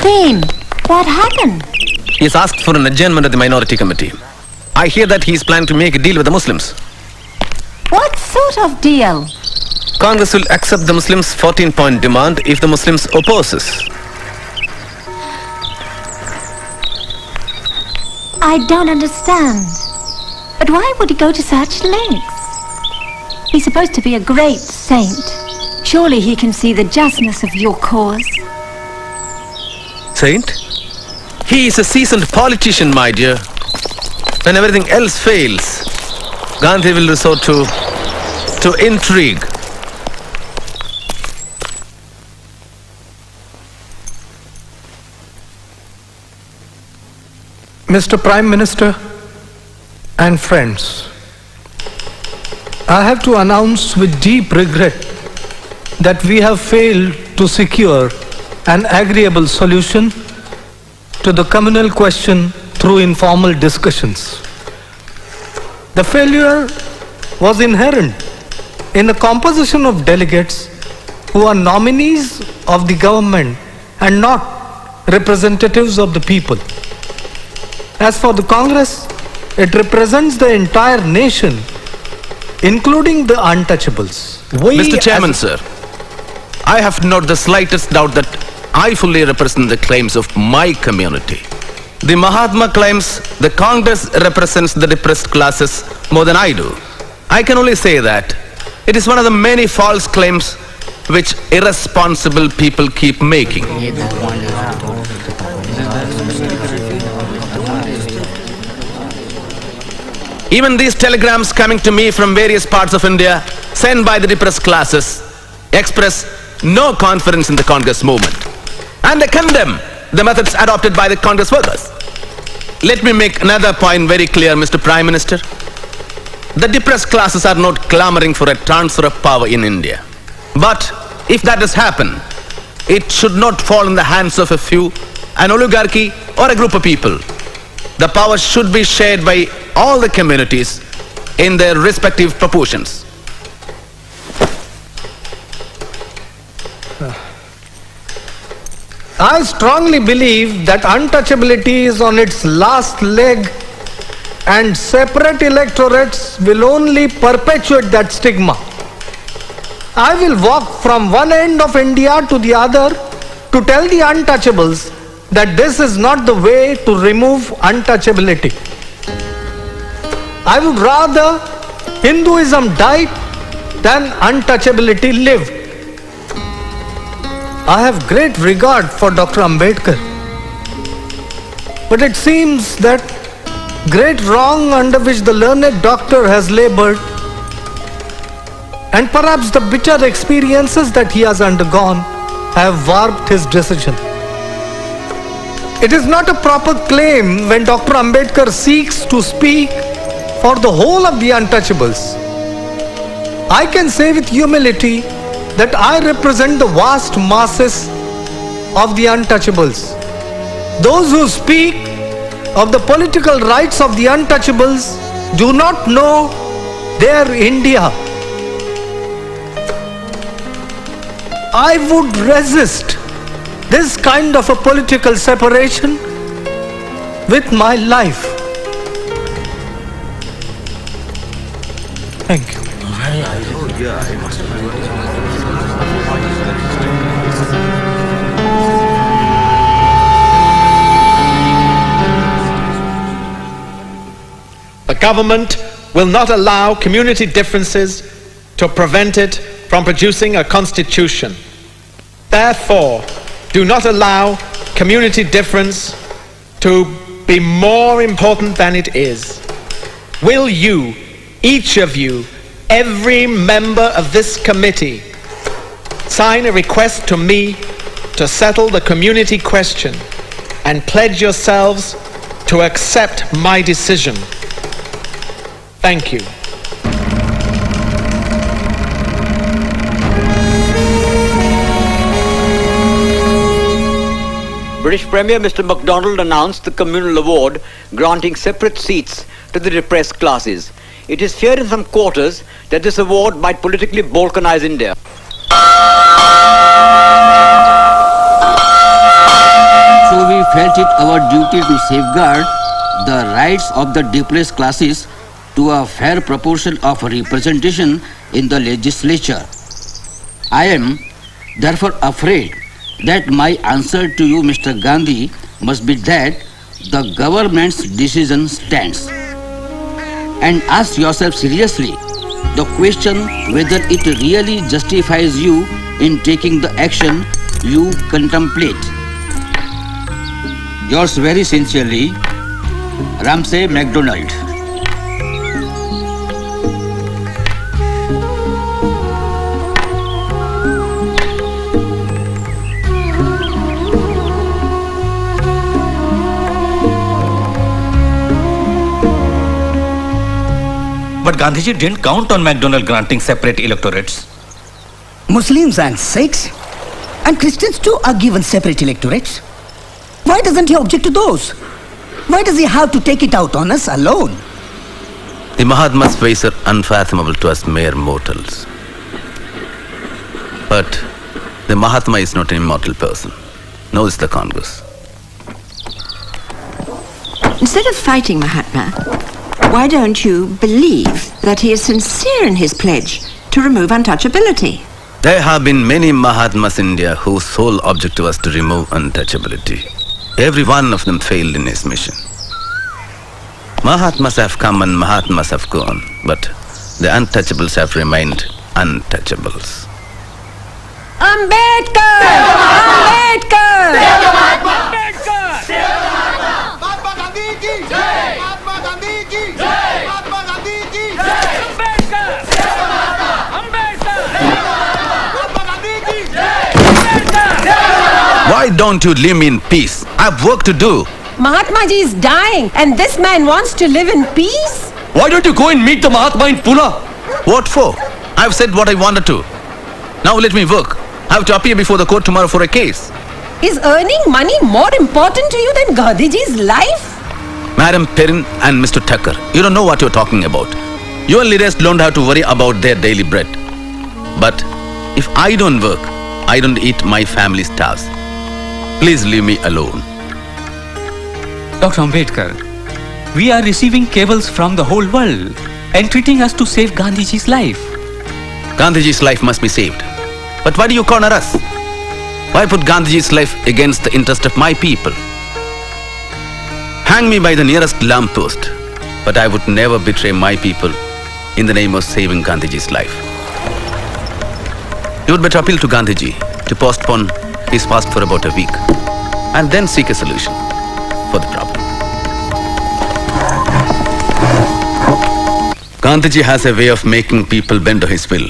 Fame, what happened? He's asked for an adjournment of the minority committee. I hear that he's planning to make a deal with the Muslims. What sort of deal? Congress will accept the Muslims' 14-point demand if the Muslims opposes. I don't understand. But why would he go to such lengths? He's supposed to be a great saint. Surely he can see the justness of your cause. Saint? He is a seasoned politician, my dear. When everything else fails, Gandhi will resort to intrigue. Mr. Prime Minister and friends, I have to announce with deep regret that we have failed to secure an agreeable solution to the communal question through informal discussions. The failure was inherent in the composition of delegates who are nominees of the government and not representatives of the people. As for the Congress, it represents the entire nation, including the untouchables. Mr. Chairman, sir, I have not the slightest doubt that I fully represent the claims of my community. The Mahatma claims the Congress represents the depressed classes more than I do. I can only say that it is one of the many false claims which irresponsible people keep making. Even these telegrams coming to me from various parts of India, sent by the depressed classes, express no confidence in the Congress movement. And they condemn the methods adopted by the Congress workers. Let me make another point very clear, Mr. Prime Minister. The depressed classes are not clamoring for a transfer of power in India. But if that does happen, it should not fall in the hands of a few, an oligarchy or a group of people. The power should be shared by all the communities in their respective proportions. I strongly believe that untouchability is on its last leg and separate electorates will only perpetuate that stigma. I will walk from one end of India to the other to tell the untouchables that this is not the way to remove untouchability. I would rather Hinduism died than untouchability lived. I have great regard for Dr. Ambedkar, but it seems that great wrong under which the learned doctor has labored and perhaps the bitter experiences that he has undergone have warped his decision. It is not a proper claim when Dr. Ambedkar seeks to speak for the whole of the untouchables. I can say with humility that I represent the vast masses of the untouchables. Those who speak of the political rights of the untouchables do not know their India. I would resist this kind of a political separation with my life. Thank you. The government will not allow community differences to prevent it from producing a constitution. Therefore, do not allow community difference to be more important than it is. Will you, each of you, every member of this committee, sign a request to me to settle the community question and pledge yourselves to accept my decision? Thank you. British Premier Mr. MacDonald announced the communal award granting separate seats to the depressed classes. It is feared in some quarters that this award might politically balkanize India. So we felt it our duty to safeguard the rights of the depressed classes to a fair proportion of representation in the legislature. I am therefore afraid that my answer to you, Mr. Gandhi, must be that the government's decision stands. And ask yourself seriously the question whether it really justifies you in taking the action you contemplate. Yours very sincerely, Ramsay MacDonald. But Gandhiji didn't count on MacDonald granting separate electorates. Muslims and Sikhs and Christians too are given separate electorates. Why doesn't he object to those? Why does he have to take it out on us alone? The Mahatma's ways are unfathomable to us mere mortals. But the Mahatma is not an immortal person, nor is the Congress. Instead of fighting Mahatma, why don't you believe that he is sincere in his pledge to remove untouchability? There have been many Mahatmas in India whose sole objective was to remove untouchability. Every one of them failed in his mission. Mahatmas have come and Mahatmas have gone, but the untouchables have remained untouchables. Ambedkar! Ambedkar! Why don't you leave me in peace? I have work to do. Mahatma Ji is dying and this man wants to live in peace? Why don't you go and meet the Mahatma in Pune? What for? I have said what I wanted to. Now let me work. I have to appear before the court tomorrow for a case. Is earning money more important to you than Gandhiji's life? Madam Perrin and Mr. Thakur, you don't know what you're talking about. Your leaders don't have to worry about their daily bread. But if I don't work, I don't eat my family's starves. Please leave me alone. Dr. Ambedkar, we are receiving cables from the whole world entreating us to save Gandhiji's life. Gandhiji's life must be saved. But why do you corner us? Why put Gandhiji's life against the interest of my people? Hang me by the nearest lamppost, but I would never betray my people in the name of saving Gandhiji's life. You would better appeal to Gandhiji to postpone his fast for about a week and then seek a solution for the problem. Gandhiji has a way of making people bend to his will.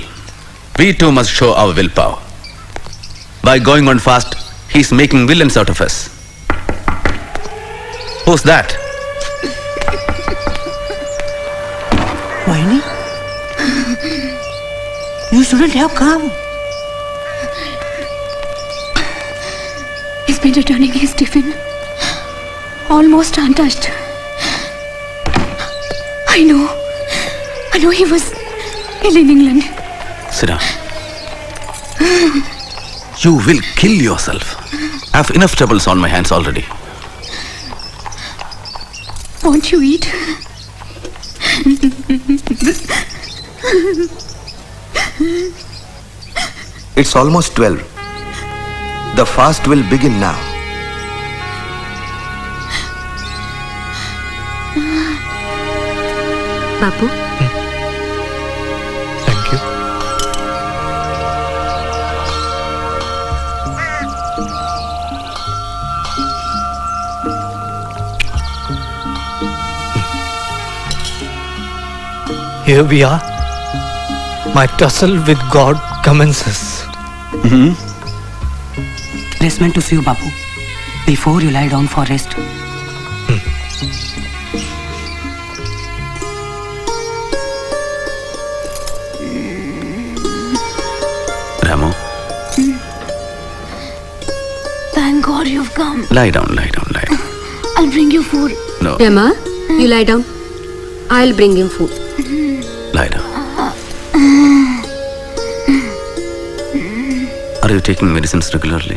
We too must show our willpower. By going on fast, he's making villains out of us. Who's that? Vaini? You shouldn't have come. He's been returning his tiffin, almost untouched. I know he was ill in England. Sit down. You will kill yourself. I have enough troubles on my hands already. Won't you eat? It's almost 12. The fast will begin now. Bapu? Thank you. Here we are. My tussle with God commences. It's meant to see you, Bapu, before you lie down for rest. Ramu? Thank God God you've come. Lie down, lie down, lie down. I'll bring you food. No. Emma, you lie down. I'll bring him food. Lie down. Are you taking medicines regularly?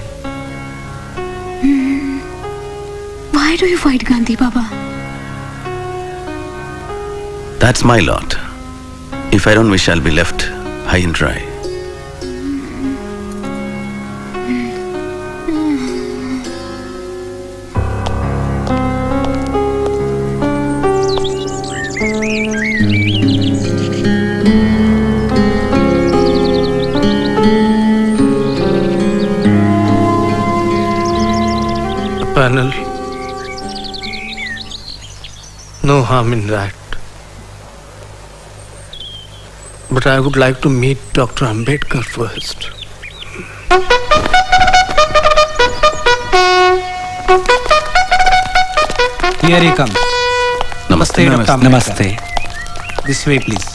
Why do you fight Gandhi, Baba? That's my lot. If I don't wish, I'll be left high and dry. Panel. No harm in that. But I would like to meet Dr. Ambedkar first. Here he comes. Namaste. Dr. Ambedkar. This way, please.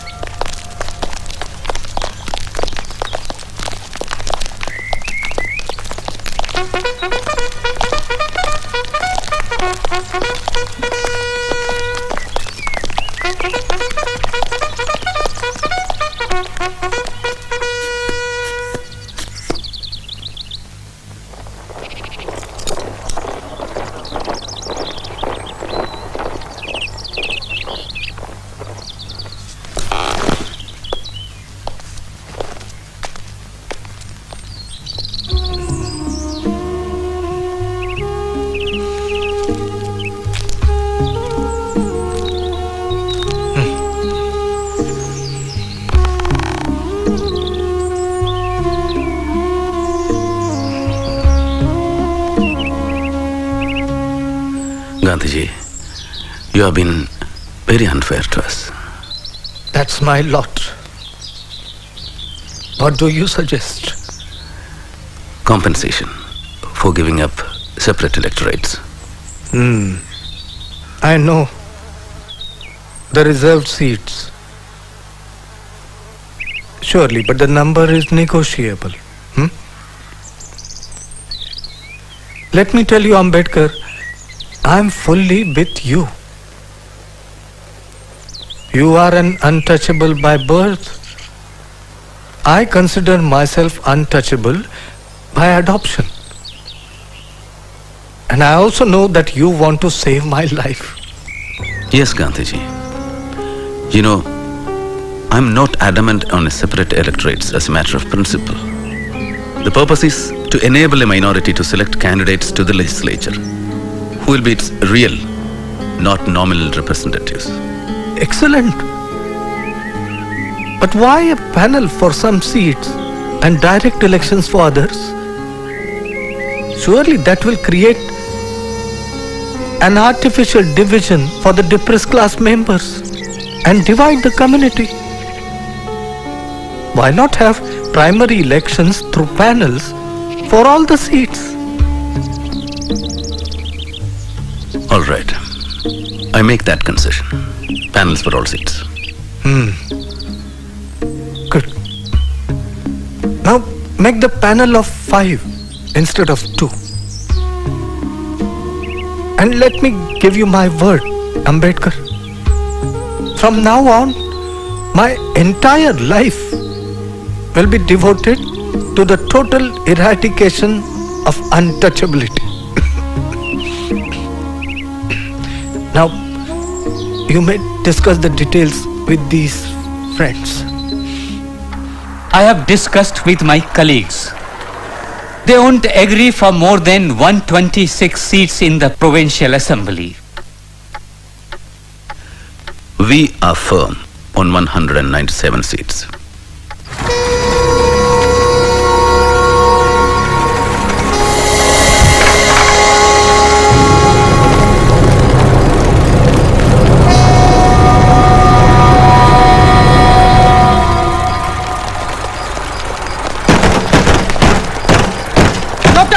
Gandhiji, you have been very unfair to us. That's my lot. What do you suggest? Compensation for giving up separate electorates. I know. The reserved seats. Surely, but the number is negotiable. Let me tell you, Ambedkar, I'm fully with you. You are an untouchable by birth. I consider myself untouchable by adoption. And I also know that you want to save my life. Yes, Gandhiji. You know, I'm not adamant on separate electorates as a matter of principle. The purpose is to enable a minority to select candidates to the legislature who will be its real, not nominal representatives. Excellent. But why a panel for some seats and direct elections for others? Surely that will create an artificial division for the depressed class members and divide the community. Why not have primary elections through panels for all the seats? All right. I make that concession. Panels for all seats. Good. Now make the panel of 5 instead of 2. And let me give you my word, Ambedkar. From now on, my entire life will be devoted to the total eradication of untouchability. Now, you may discuss the details with these friends. I have discussed with my colleagues. They won't agree for more than 126 seats in the Provincial Assembly. We are firm on 197 seats.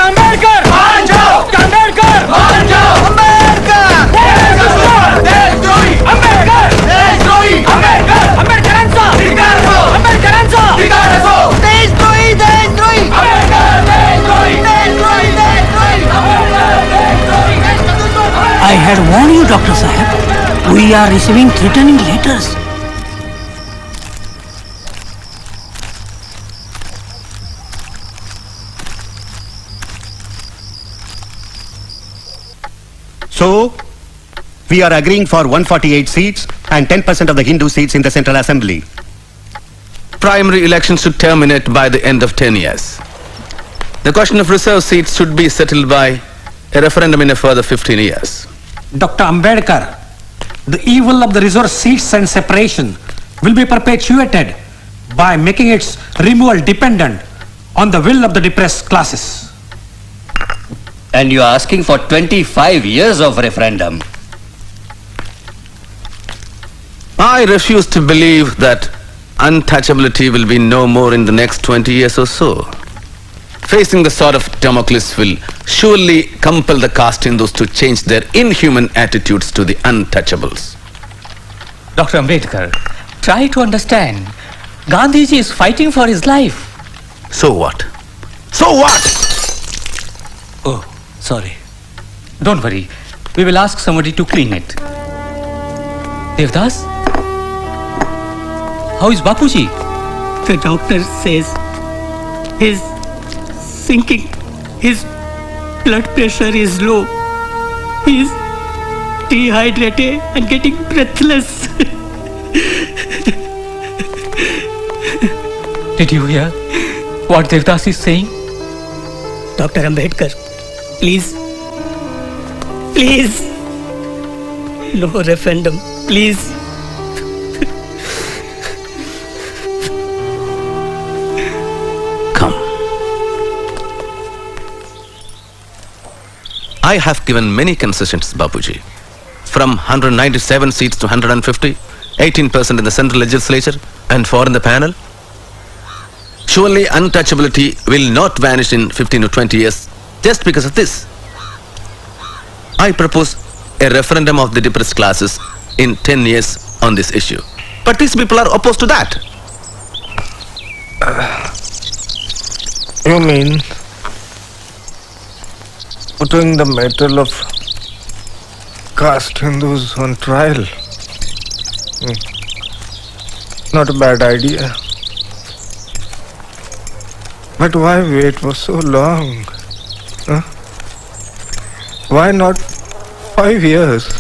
Ambedkar! I had warned you, Dr. Saheb. We are receiving threatening letters. So, we are agreeing for 148 seats and 10% of the Hindu seats in the Central Assembly. Primary elections should terminate by the end of 10 years. The question of reserve seats should be settled by a referendum in a further 15 years. Dr. Ambedkar, the evil of the resource seats and separation will be perpetuated by making its removal dependent on the will of the depressed classes. And you are asking for 25 years of referendum. I refuse to believe that untouchability will be no more in the next 20 years or so. Facing the sword of Damocles will surely compel the caste Hindus to change their inhuman attitudes to the untouchables. Dr. Ambedkar, try to understand. Gandhiji is fighting for his life. So what? So what? Oh, sorry. Don't worry. We will ask somebody to clean it. Devdas? How is Bapuji? The doctor says he's sinking. His blood pressure is low. He's dehydrated and getting breathless. Did you hear what Devdas is saying? Dr. Ambedkar, please. Please. No referendum, please. I have given many concessions, Bapuji. From 197 seats to 150, 18% in the central legislature and 4 in the panel. Surely untouchability will not vanish in 15 or 20 years just because of this. I propose a referendum of the depressed classes in 10 years on this issue. But these people are opposed to that. You mean putting the matter of caste Hindus on trial? Not a bad idea. But why wait for so long? Huh? Why not 5 years?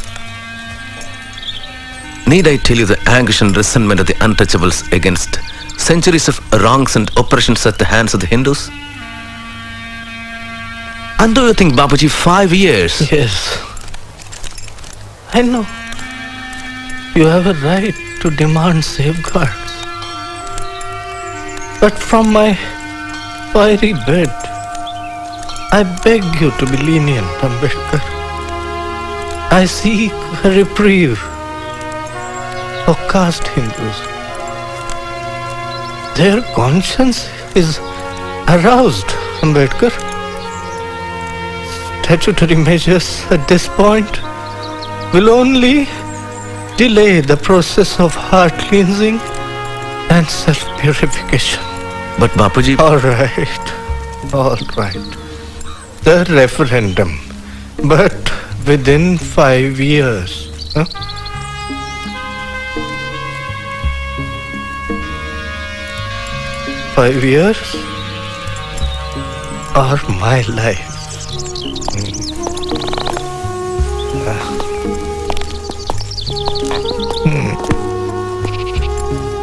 Need I tell you the anguish and resentment of the untouchables against centuries of wrongs and oppressions at the hands of the Hindus? And do you think, Bapuji, 5 years? Yes. I know. You have a right to demand safeguards. But from my fiery bed, I beg you to be lenient, Ambedkar. I seek a reprieve for caste Hindus. Their conscience is aroused, Ambedkar. Statutory measures at this point will only delay the process of heart cleansing and self-purification. But Bapuji... All right. The referendum, but within 5 years. Huh? Five years or my life.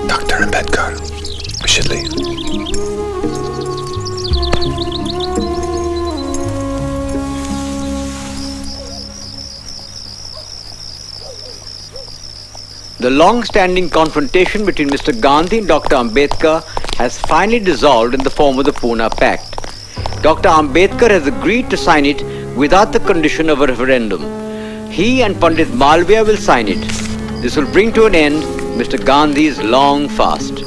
Dr. Ambedkar, we should leave. The long-standing confrontation between Mr. Gandhi and Dr. Ambedkar has finally dissolved in the form of the Pune Pact. Dr. Ambedkar has agreed to sign it without the condition of a referendum. He and Pandit Malviya will sign it. This will bring to an end Mr. Gandhi's long fast.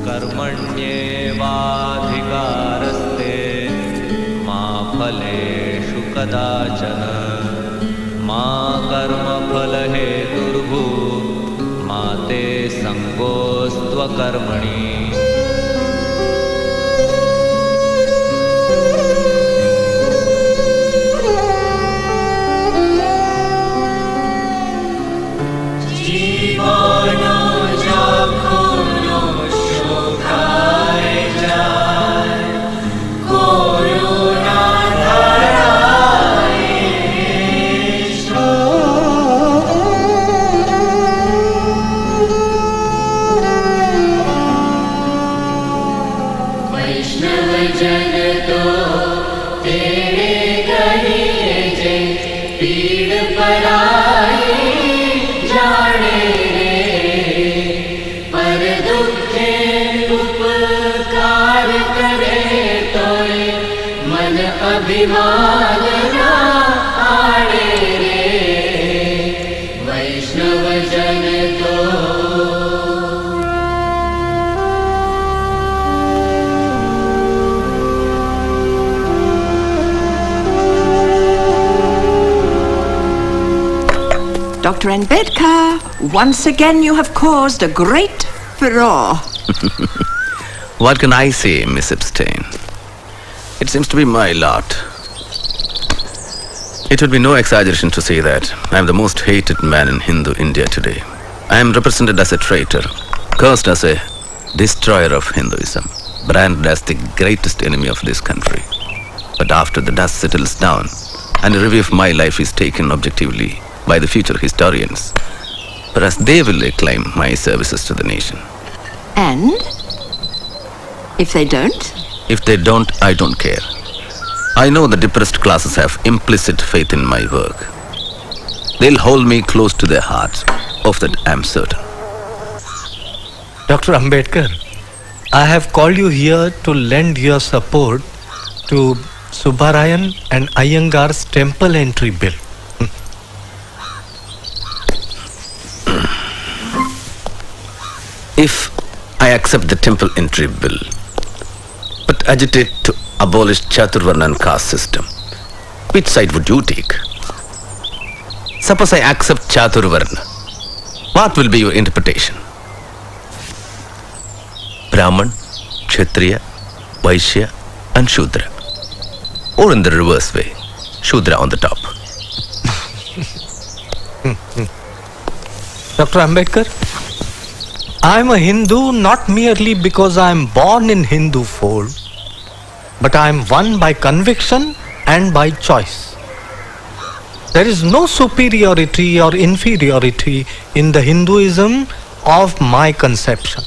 Karmanyevadhikaraste ma phaleshu kadachana ma karma phalaheturvhu ma te sangostva karmani. पराई जाने रे पर दुखे उपकार करे तोय मन अभिमान ना आड़े रे वैष्णव जन तो Dr. Ambedkar, once again you have caused a great furore. What can I say, Miss Epstein? It seems to be my lot. It would be no exaggeration to say that I am the most hated man in Hindu India today. I am represented as a traitor, cursed as a destroyer of Hinduism, branded as the greatest enemy of this country. But after the dust settles down and a review of my life is taken objectively by the future historians, perhaps they will acclaim my services to the nation. And if they don't? If they don't, I don't care. I know the depressed classes have implicit faith in my work. They'll hold me close to their hearts. Of that, I'm certain. Dr. Ambedkar, I have called you here to lend your support to Subbarayan and Iyengar's temple entry bill. If I accept the temple entry bill, but agitate to abolish Chaturvarnan caste system, which side would you take? Suppose I accept Chaturvarna, what will be your interpretation? Brahman, Kshatriya, Vaishya and Shudra. Or in the reverse way, Shudra on the top. Dr. Ambedkar, I am a Hindu not merely because I am born in Hindu fold, but I am one by conviction and by choice. There is no superiority or inferiority in the Hinduism of my conception.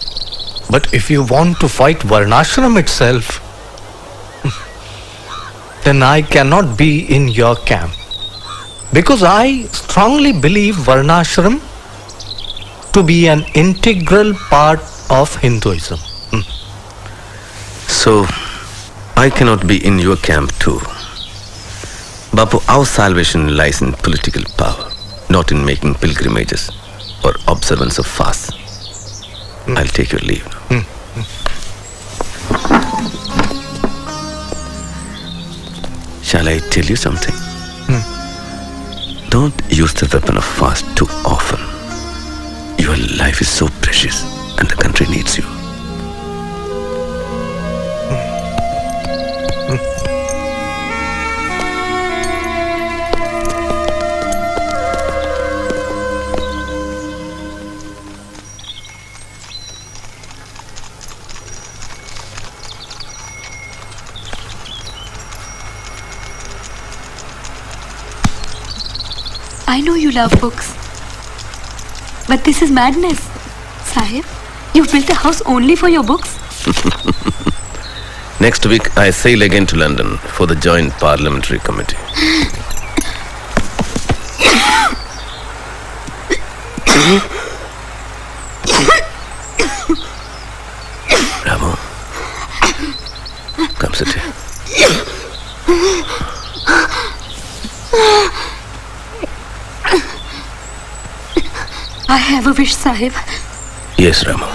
But if you want to fight Varnashram itself, then I cannot be in your camp. Because I strongly believe Varnashram to be an integral part of Hinduism. So, I cannot be in your camp too. Bapu, our salvation lies in political power, not in making pilgrimages or observance of fasts. I'll take your leave now. Shall I tell you something? Don't use the weapon of fast too often. Your life is so precious and the country needs you. I know you love books. But this is madness. Sahib, you've built a house only for your books? Next week, I sail again to London for the Joint Parliamentary Committee. Bravo. Come sit here. I have a wish, Sahib. Yes, Ramu.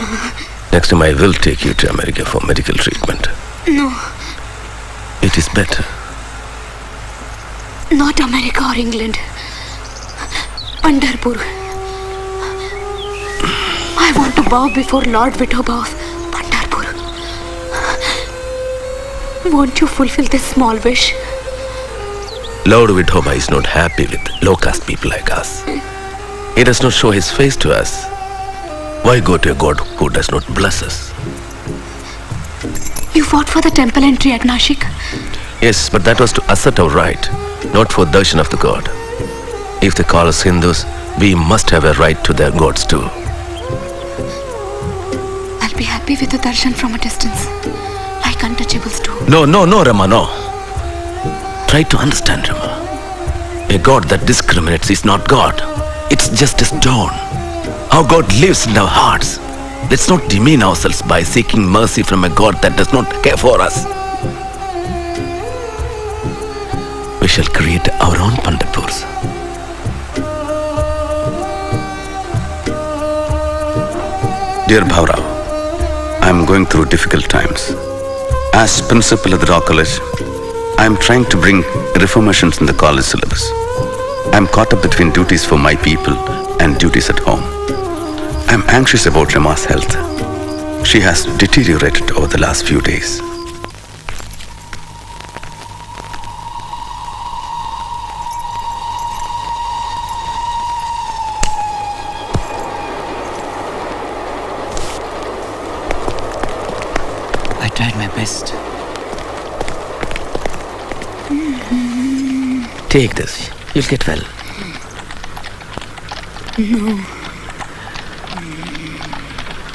Next time I will take you to America for medical treatment. No. It is better. Not America or England. Pandharpur. I want to bow before Lord Vithoba of Pandharpur. Won't you fulfill this small wish? Lord Vithoba is not happy with low-caste people like us. He does not show his face to us. Why go to a god who does not bless us? You fought for the temple entry at Nashik? Yes, but that was to assert our right, not for darshan of the god. If they call us Hindus, we must have a right to their gods too. I'll be happy with the darshan from a distance, like untouchables do. No, Rama, no. Try to understand, Rama. A God that discriminates is not God. It's just a stone. How God lives in our hearts. Let's not demean ourselves by seeking mercy from a God that does not care for us. We shall create our own Pandapurs. Dear Bhaurao, I am going through difficult times. As principal of the Law College, I am trying to bring reformations in the college syllabus. I am caught up between duties for my people and duties at home. I am anxious about Rama's health. She has deteriorated over the last few days. I tried my best. Take this. You'll get well. No.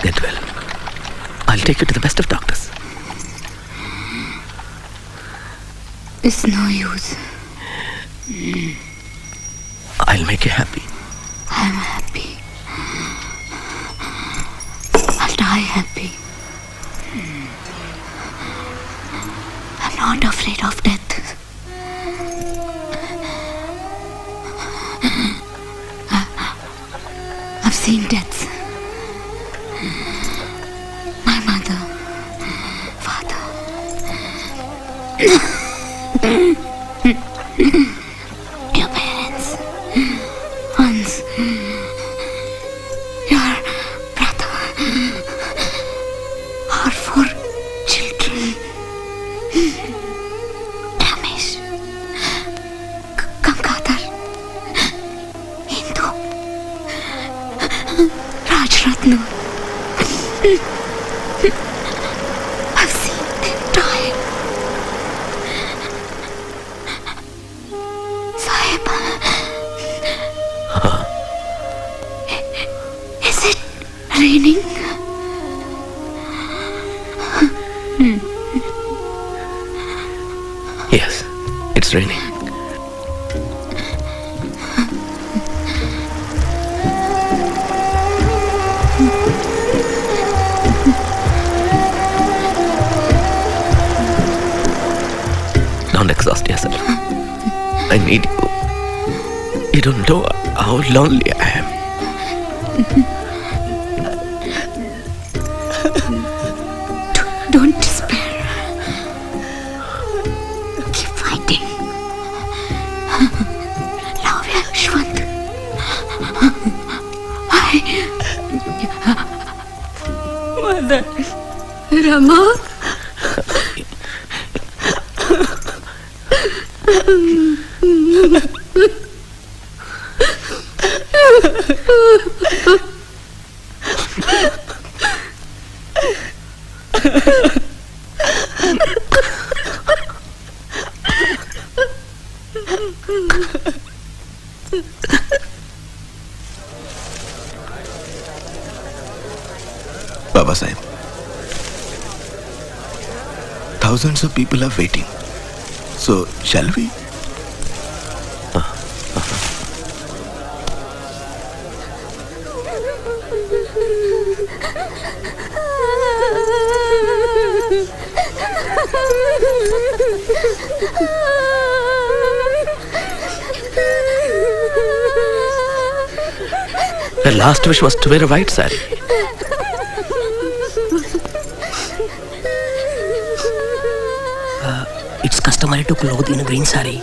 Get well. I'll take you to the best of doctors. It's no use. I'll make you happy. I'm happy. I'll die happy. I'm not afraid of death. I've seen deaths. My mother, father. Your parents. Hans. Your brother. Our 4 children. Ramesh. Gangadhar. Hindu. Rajratna. I've seen them die. Sahib. Is it raining? Yes, it's raining. Don't exhaust yourself. I need you. You don't know how lonely I am. Don't despair. Keep fighting. Love you, Shwant. Mother. Rama. Babasaheb, thousands of people are waiting. So, shall we? The last wish was to wear a white sari. It's customary to clothe in a green sari.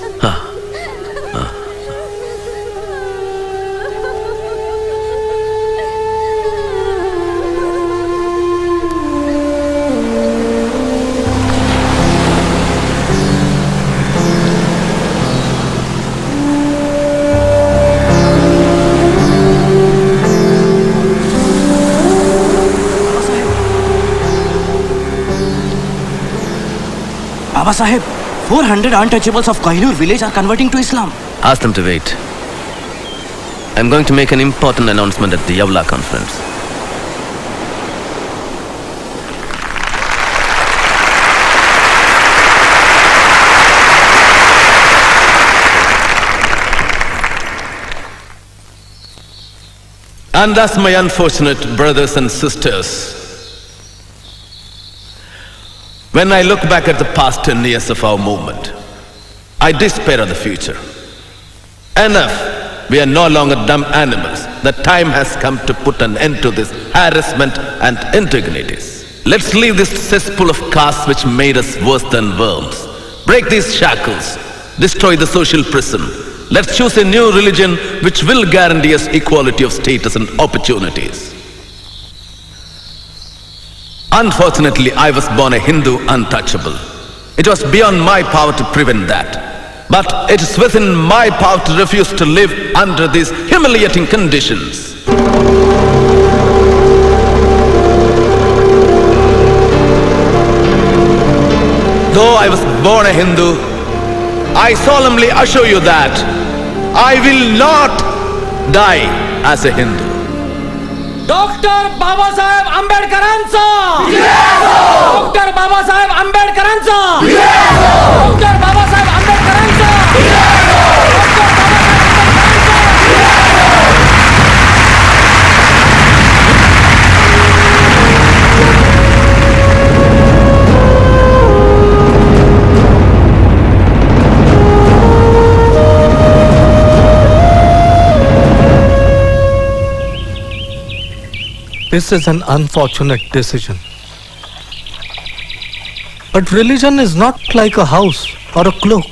Babasaheb, 400 untouchables of Kohinoor village are converting to Islam. Ask them to wait. I'm going to make an important announcement at the Yavla conference. And thus, my unfortunate brothers and sisters, when I look back at the past 10 years of our movement, I despair of the future. Enough! We are no longer dumb animals. The time has come to put an end to this harassment and indignities. Let's leave this cesspool of castes which made us worse than worms. Break these shackles. Destroy the social prison. Let's choose a new religion which will guarantee us equality of status and opportunities. Unfortunately, I was born a Hindu untouchable. It was beyond my power to prevent that. But it is within my power to refuse to live under these humiliating conditions. Though I was born a Hindu, I solemnly assure you that I will not die as a Hindu. Dr. Babasaheb Ambedkarancha! Dr. Babasaheb Ambedkarancha! Dr. Babasaheb Ambedkarancha! This is an unfortunate decision. But religion is not like a house or a cloak,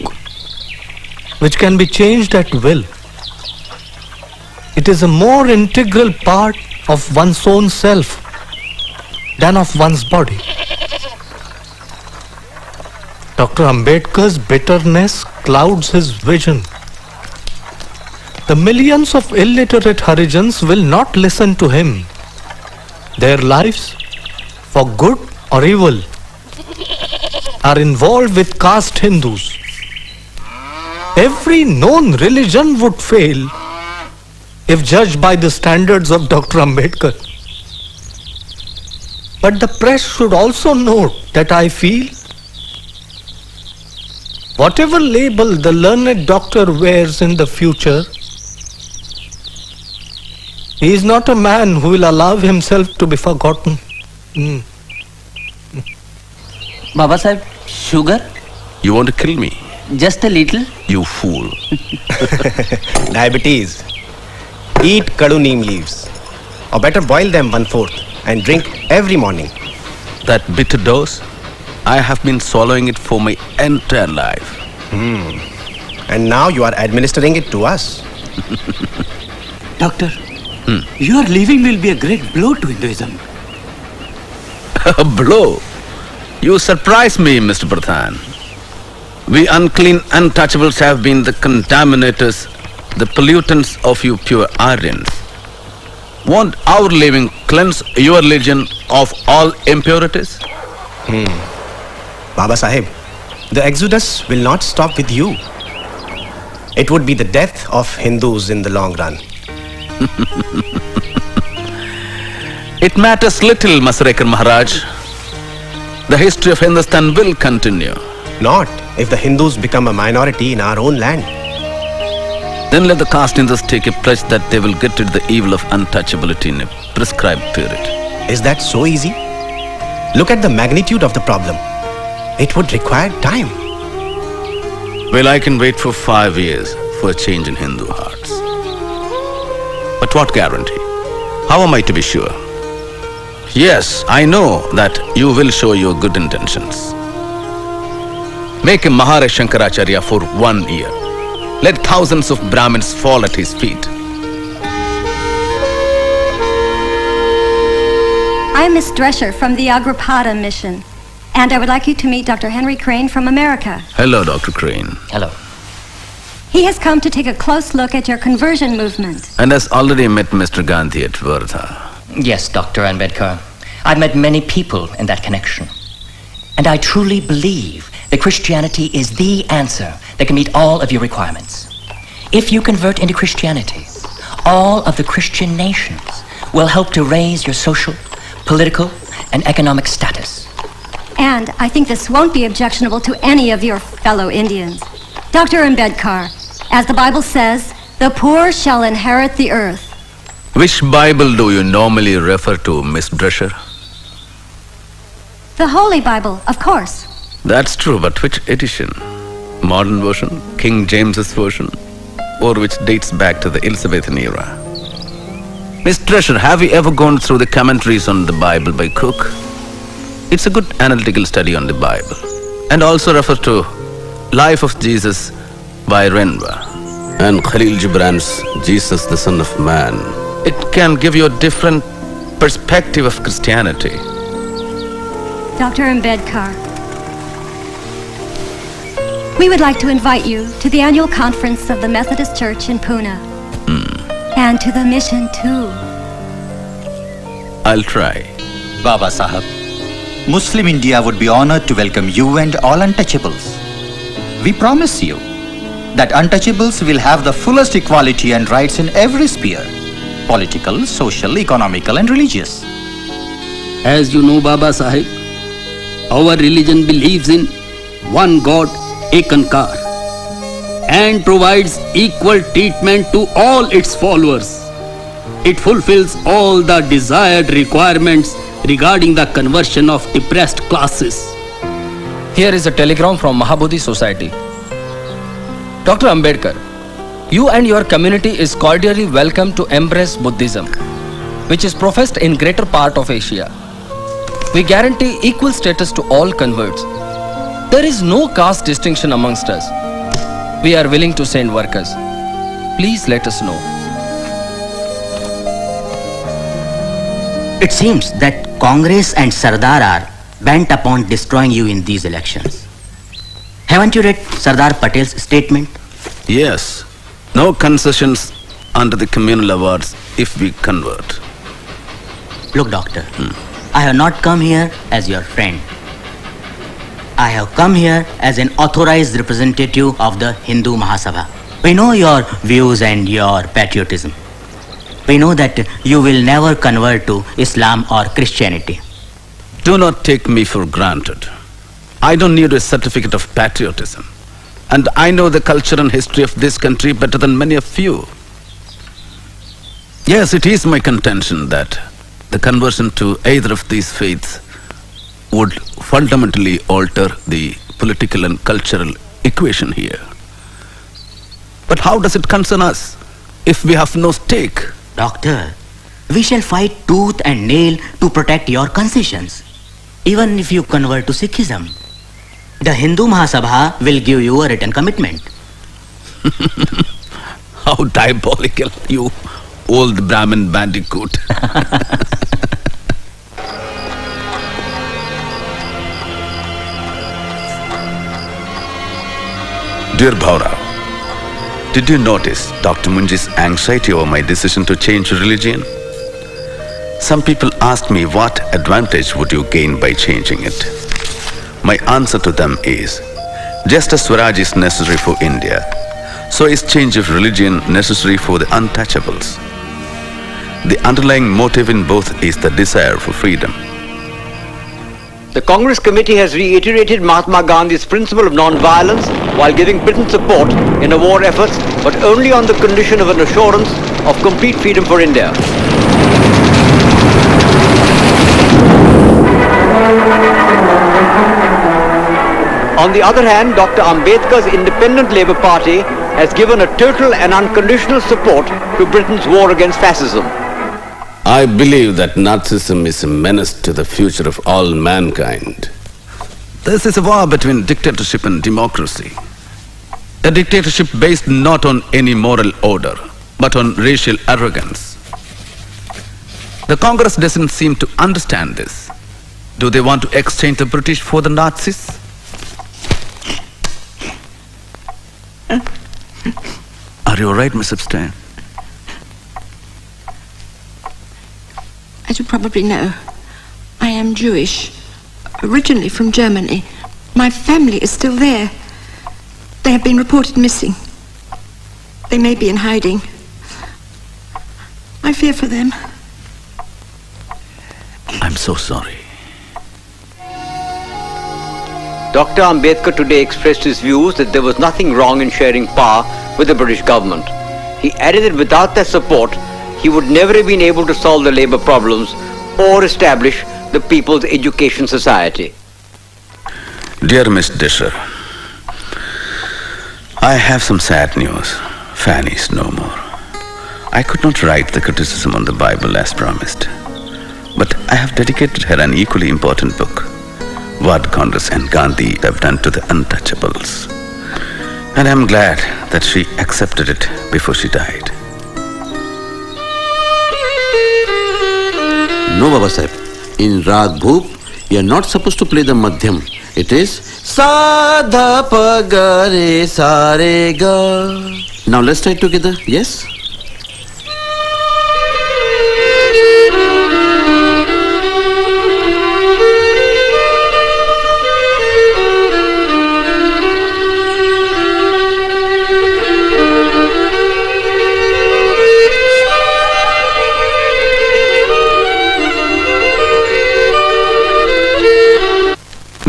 which can be changed at will. It is a more integral part of one's own self than of one's body. Dr. Ambedkar's bitterness clouds his vision. The millions of illiterate Harijans will not listen to him. Their lives, for good or evil, are involved with caste Hindus. Every known religion would fail if judged by the standards of Dr. Ambedkar. But the press should also note that I feel whatever label the learned doctor wears in the future, he is not a man who will allow himself to be forgotten. Babasaheb, sugar? You want to kill me? Just a little. You fool. Diabetes. Eat kadu neem leaves. Or better boil them 1/4 and drink every morning. That bitter dose, I have been swallowing it for my entire life. And now you are administering it to us. Doctor, your leaving will be a great blow to Hinduism. A blow? You surprise me, Mr. Pradhan. We unclean untouchables have been the contaminators, the pollutants of you pure Aryans. Won't our leaving cleanse your religion of all impurities? Babasaheb, the exodus will not stop with you. It would be the death of Hindus in the long run. It matters little, Masrekar Maharaj. The history of Hindustan will continue. Not if the Hindus become a minority in our own land. Then let the caste Hindus take a pledge that they will get rid of the evil of untouchability in a prescribed period. Is that so easy? Look at the magnitude of the problem. It would require time. Well, I can wait for 5 years for a change in Hindu hearts. But what guarantee? How am I to be sure? Yes, I know that you will show your good intentions. Make him Maharaj Shankaracharya for 1 year. Let thousands of Brahmins fall at his feet. I'm Miss Drescher from the Agripada mission, and I would like you to meet Dr. Henry Crane from America. Hello, Dr. Crane. Hello. He has come to take a close look at your conversion movement. And has already met Mr. Gandhi at Wardha. Yes, Dr. Ambedkar. I've met many people in that connection. And I truly believe that Christianity is the answer that can meet all of your requirements. If you convert into Christianity, all of the Christian nations will help to raise your social, political, and economic status. And I think this won't be objectionable to any of your fellow Indians. Dr. Ambedkar, as the Bible says, the poor shall inherit the earth. Which Bible do you normally refer to, Miss Drescher? The Holy Bible, of course. That's true, but which edition? Modern version, King James's version, or which dates back to the Elizabethan era? Miss Drescher, have you ever gone through the commentaries on the Bible by Cook? It's a good analytical study on the Bible. And also refer to Life of Jesus by Renwa and Khalil Gibran's Jesus, the Son of Man. It can give you a different perspective of Christianity. Dr. Ambedkar, we would like to invite you to the annual conference of the Methodist Church in Pune. And to the mission too. I'll try. Babasaheb, Muslim India would be honored to welcome you and all untouchables. We promise you that untouchables will have the fullest equality and rights in every sphere: political, social, economical and religious. As you know, Babasaheb, our religion believes in one God, Ekankar, and provides equal treatment to all its followers. It fulfills all the desired requirements regarding the conversion of depressed classes. Here is a telegram from Mammootty Society. Dr. Ambedkar, you and your community is cordially welcome to embrace Buddhism, which is professed in greater part of Asia. We guarantee equal status to all converts. There is no caste distinction amongst us. We are willing to send workers. Please let us know. It seems that Congress and Sardar are bent upon destroying you in these elections. Haven't you read Sardar Patel's statement? Yes. No concessions under the communal awards if we convert. Look, Doctor, I have not come here as your friend. I have come here as an authorized representative of the Hindu Mahasabha. We know your views and your patriotism. We know that you will never convert to Islam or Christianity. Do not take me for granted. I don't need a certificate of patriotism. And I know the culture and history of this country better than many of you. Yes, it is my contention that the conversion to either of these faiths would fundamentally alter the political and cultural equation here. But how does it concern us if we have no stake? Doctor, we shall fight tooth and nail to protect your concessions. Even if you convert to Sikhism, the Hindu Mahasabha will give you a written commitment. How diabolical, you old Brahmin bandicoot. Dear Bhaura, did you notice Dr. Munji's anxiety over my decision to change religion? Some people asked me what advantage would you gain by changing it? My answer to them is, just as Swaraj is necessary for India, so is change of religion necessary for the untouchables. The underlying motive in both is the desire for freedom. The Congress Committee has reiterated Mahatma Gandhi's principle of non-violence while giving Britain support in the war efforts, but only on the condition of an assurance of complete freedom for India. On the other hand, Dr. Ambedkar's Independent Labour Party has given a total and unconditional support to Britain's war against fascism. I believe that Nazism is a menace to the future of all mankind. This is a war between dictatorship and democracy. A dictatorship based not on any moral order, but on racial arrogance. The Congress doesn't seem to understand this. Do they want to exchange the British for the Nazis? Are you all right, Miss Epstein? As you probably know, I am Jewish, originally from Germany. My family is still there. They have been reported missing. They may be in hiding. I fear for them. I'm so sorry. Dr. Ambedkar today expressed his views that there was nothing wrong in sharing power with the British government. He added that without their support, he would never have been able to solve the labor problems or establish the People's Education Society. Dear Miss Disher, I have some sad news. Fanny is no more. I could not write the criticism on the Bible as promised, but I have dedicated her an equally important book, What Congress and Gandhi Have Done to the Untouchables. And I'm glad that she accepted it before she died. No, Babasaheb. In Rag Bhoop, you're not supposed to play the Madhyam. It is Sa Dha Pa Ga Re Sa Re Ga. Now let's try it together. Yes?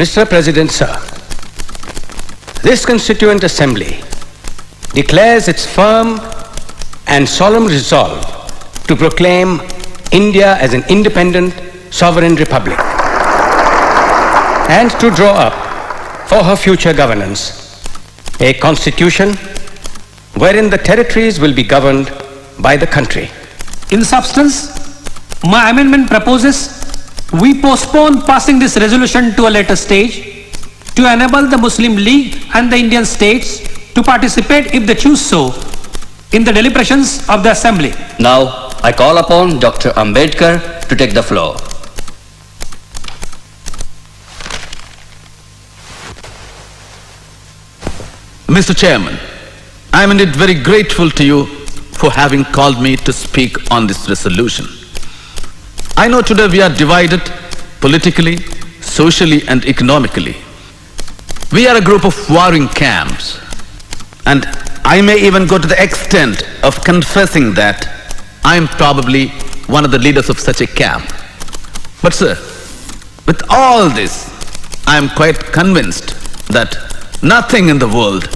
Mr. President, sir, this Constituent Assembly declares its firm and solemn resolve to proclaim India as an independent, sovereign republic and to draw up for her future governance a constitution wherein the territories will be governed by the country. In substance, my amendment proposes we postpone passing this resolution to a later stage to enable the Muslim League and the Indian states to participate, if they choose so, in the deliberations of the Assembly. Now, I call upon Dr. Ambedkar to take the floor. Mr. Chairman, I am indeed very grateful to you for having called me to speak on this resolution. I know today we are divided politically, socially and economically. We are a group of warring camps, and I may even go to the extent of confessing that I am probably one of the leaders of such a camp. But sir, with all this, I am quite convinced that nothing in the world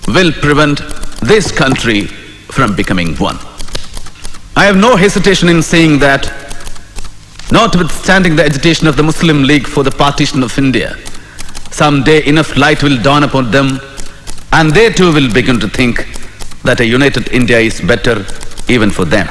will prevent this country from becoming one. I have no hesitation in saying that, notwithstanding the agitation of the Muslim League for the partition of India, someday enough light will dawn upon them, and they too will begin to think that a united India is better even for them.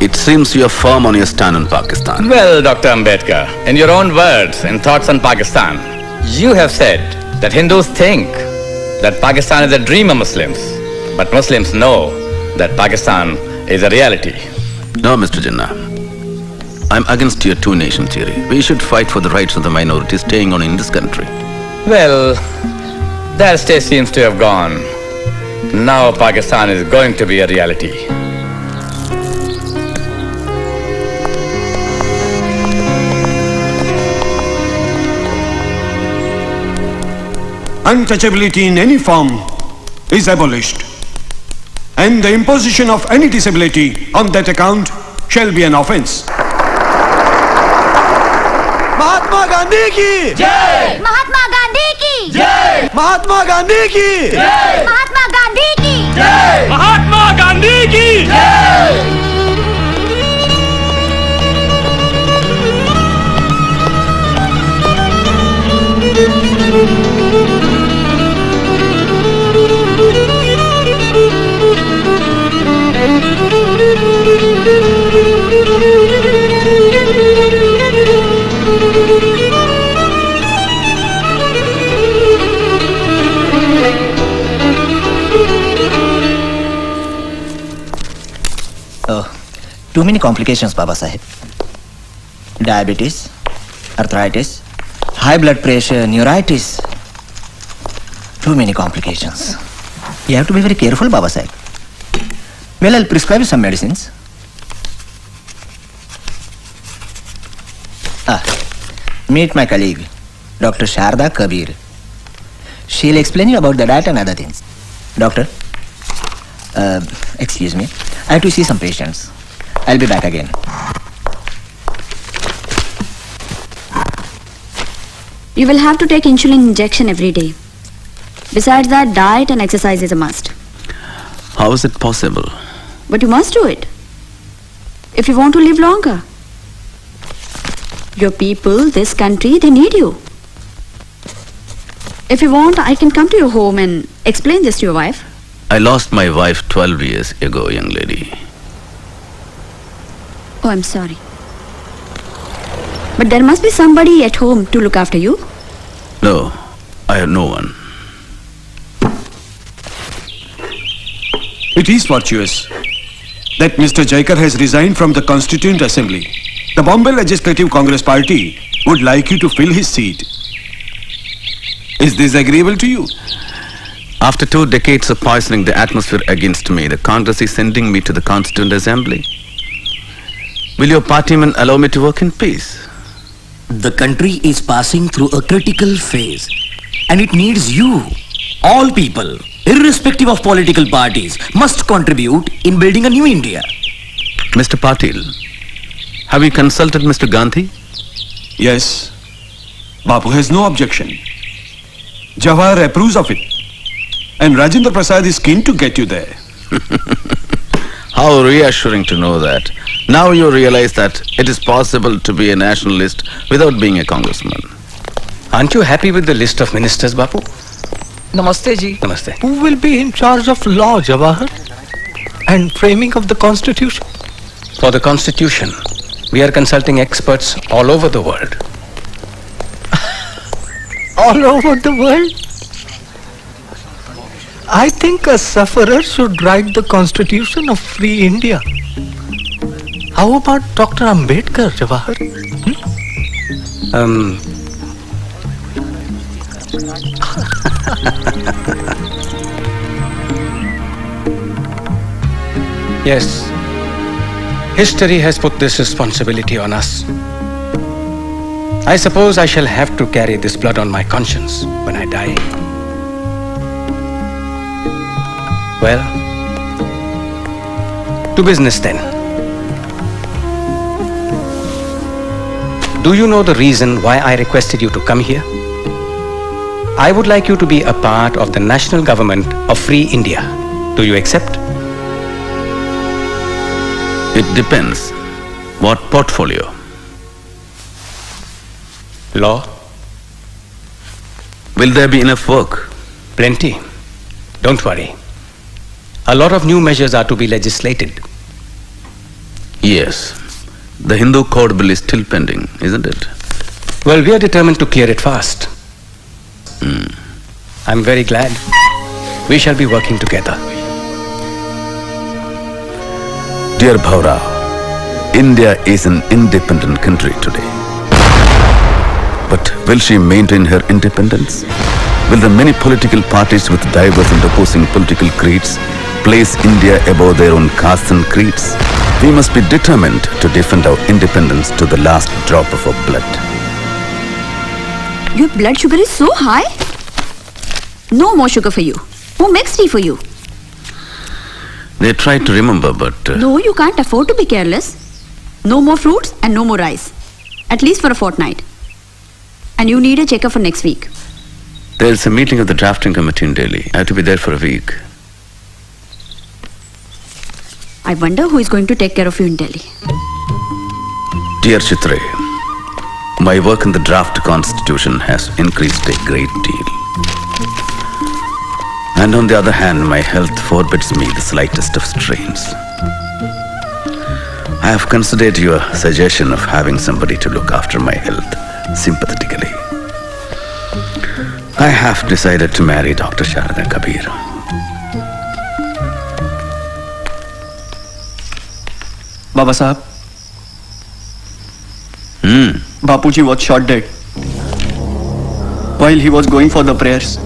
It seems you are firm on your stand on Pakistan. Well, Dr. Ambedkar, in your own words and thoughts on Pakistan, you have said that Hindus think that Pakistan is a dream of Muslims, but Muslims know that Pakistan is a reality. No, Mr. Jinnah. I'm against your two-nation theory. We should fight for the rights of the minorities staying on in this country. Well, that stage seems to have gone. Now Pakistan is going to be a reality. Untouchability in any form is abolished, and the imposition of any disability on that account shall be an offense. Mahatma Gandhi की जय, महात्मा गांधी की जय, महात्मा गांधी की जय, महात्मा गांधी की जय, महात्मा गांधी की जय. Too many complications, Babasaheb. Diabetes, arthritis, high blood pressure, neuritis. Too many complications. You have to be very careful, Babasaheb. Well, I'll prescribe you some medicines. Meet my colleague, Dr. Sharda Kabir. She'll explain you about the diet and other things. Doctor, excuse me, I have to see some patients. I'll be back again. You will have to take insulin injection every day. Besides that, diet and exercise is a must. How is it possible? But you must do it. If you want to live longer. Your people, this country, they need you. If you want, I can come to your home and explain this to your wife. I lost my wife 12 years ago, young lady. Oh, I'm sorry. But there must be somebody at home to look after you. No, I have no one. It is fortuitous that Mr. Jaikar has resigned from the Constituent Assembly. The Bombay Legislative Congress Party would like you to fill his seat. Is this agreeable to you? After 2 decades of poisoning the atmosphere against me, the Congress is sending me to the Constituent Assembly. Will your partymen allow me to work in peace? The country is passing through a critical phase, and it needs you. All people, irrespective of political parties, must contribute in building a new India. Mr. Patil, have you consulted Mr. Gandhi? Yes. Bapu has no objection. Jawahar approves of it. And Rajendra Prasad is keen to get you there. How reassuring to know that. Now you realize that it is possible to be a nationalist without being a congressman. Aren't you happy with the list of ministers, Bapu? Namaste ji. Namaste. Who will be in charge of law, Jawahar? And framing of the constitution? For the constitution, we are consulting experts all over the world. All over the world? I think a sufferer should write the constitution of free India. How about Dr. Ambedkar, Jawahar? Yes. History has put this responsibility on us. I suppose I shall have to carry this blood on my conscience when I die. Well, to business then. Do you know the reason why I requested you to come here? I would like you to be a part of the national government of Free India. Do you accept? It depends. What portfolio? Law. Will there be enough work? Plenty. Don't worry. A lot of new measures are to be legislated. Yes. The Hindu Code Bill is still pending, isn't it? Well, we are determined to clear it fast. I'm very glad. We shall be working together. Dear Bhaura, India is an independent country today. But will she maintain her independence? Will the many political parties with diverse and opposing political creeds place India above their own castes and creeds? We must be determined to defend our independence to the last drop of our blood. Your blood sugar is so high? No more sugar for you. Who makes tea for you? They tried to remember, but... No, you can't afford to be careless. No more fruits and no more rice. At least for a fortnight. And you need a checkup for next week. There's a meeting of the drafting committee in Delhi. I have to be there for a week. I wonder who is going to take care of you in Delhi. Dear Chitre, my work in the draft constitution has increased a great deal. And on the other hand, my health forbids me the slightest of strains. I have considered your suggestion of having somebody to look after my health sympathetically. I have decided to marry Dr. Sharada Kabir. Babasaheb. Bapuji was shot dead while he was going for the prayers.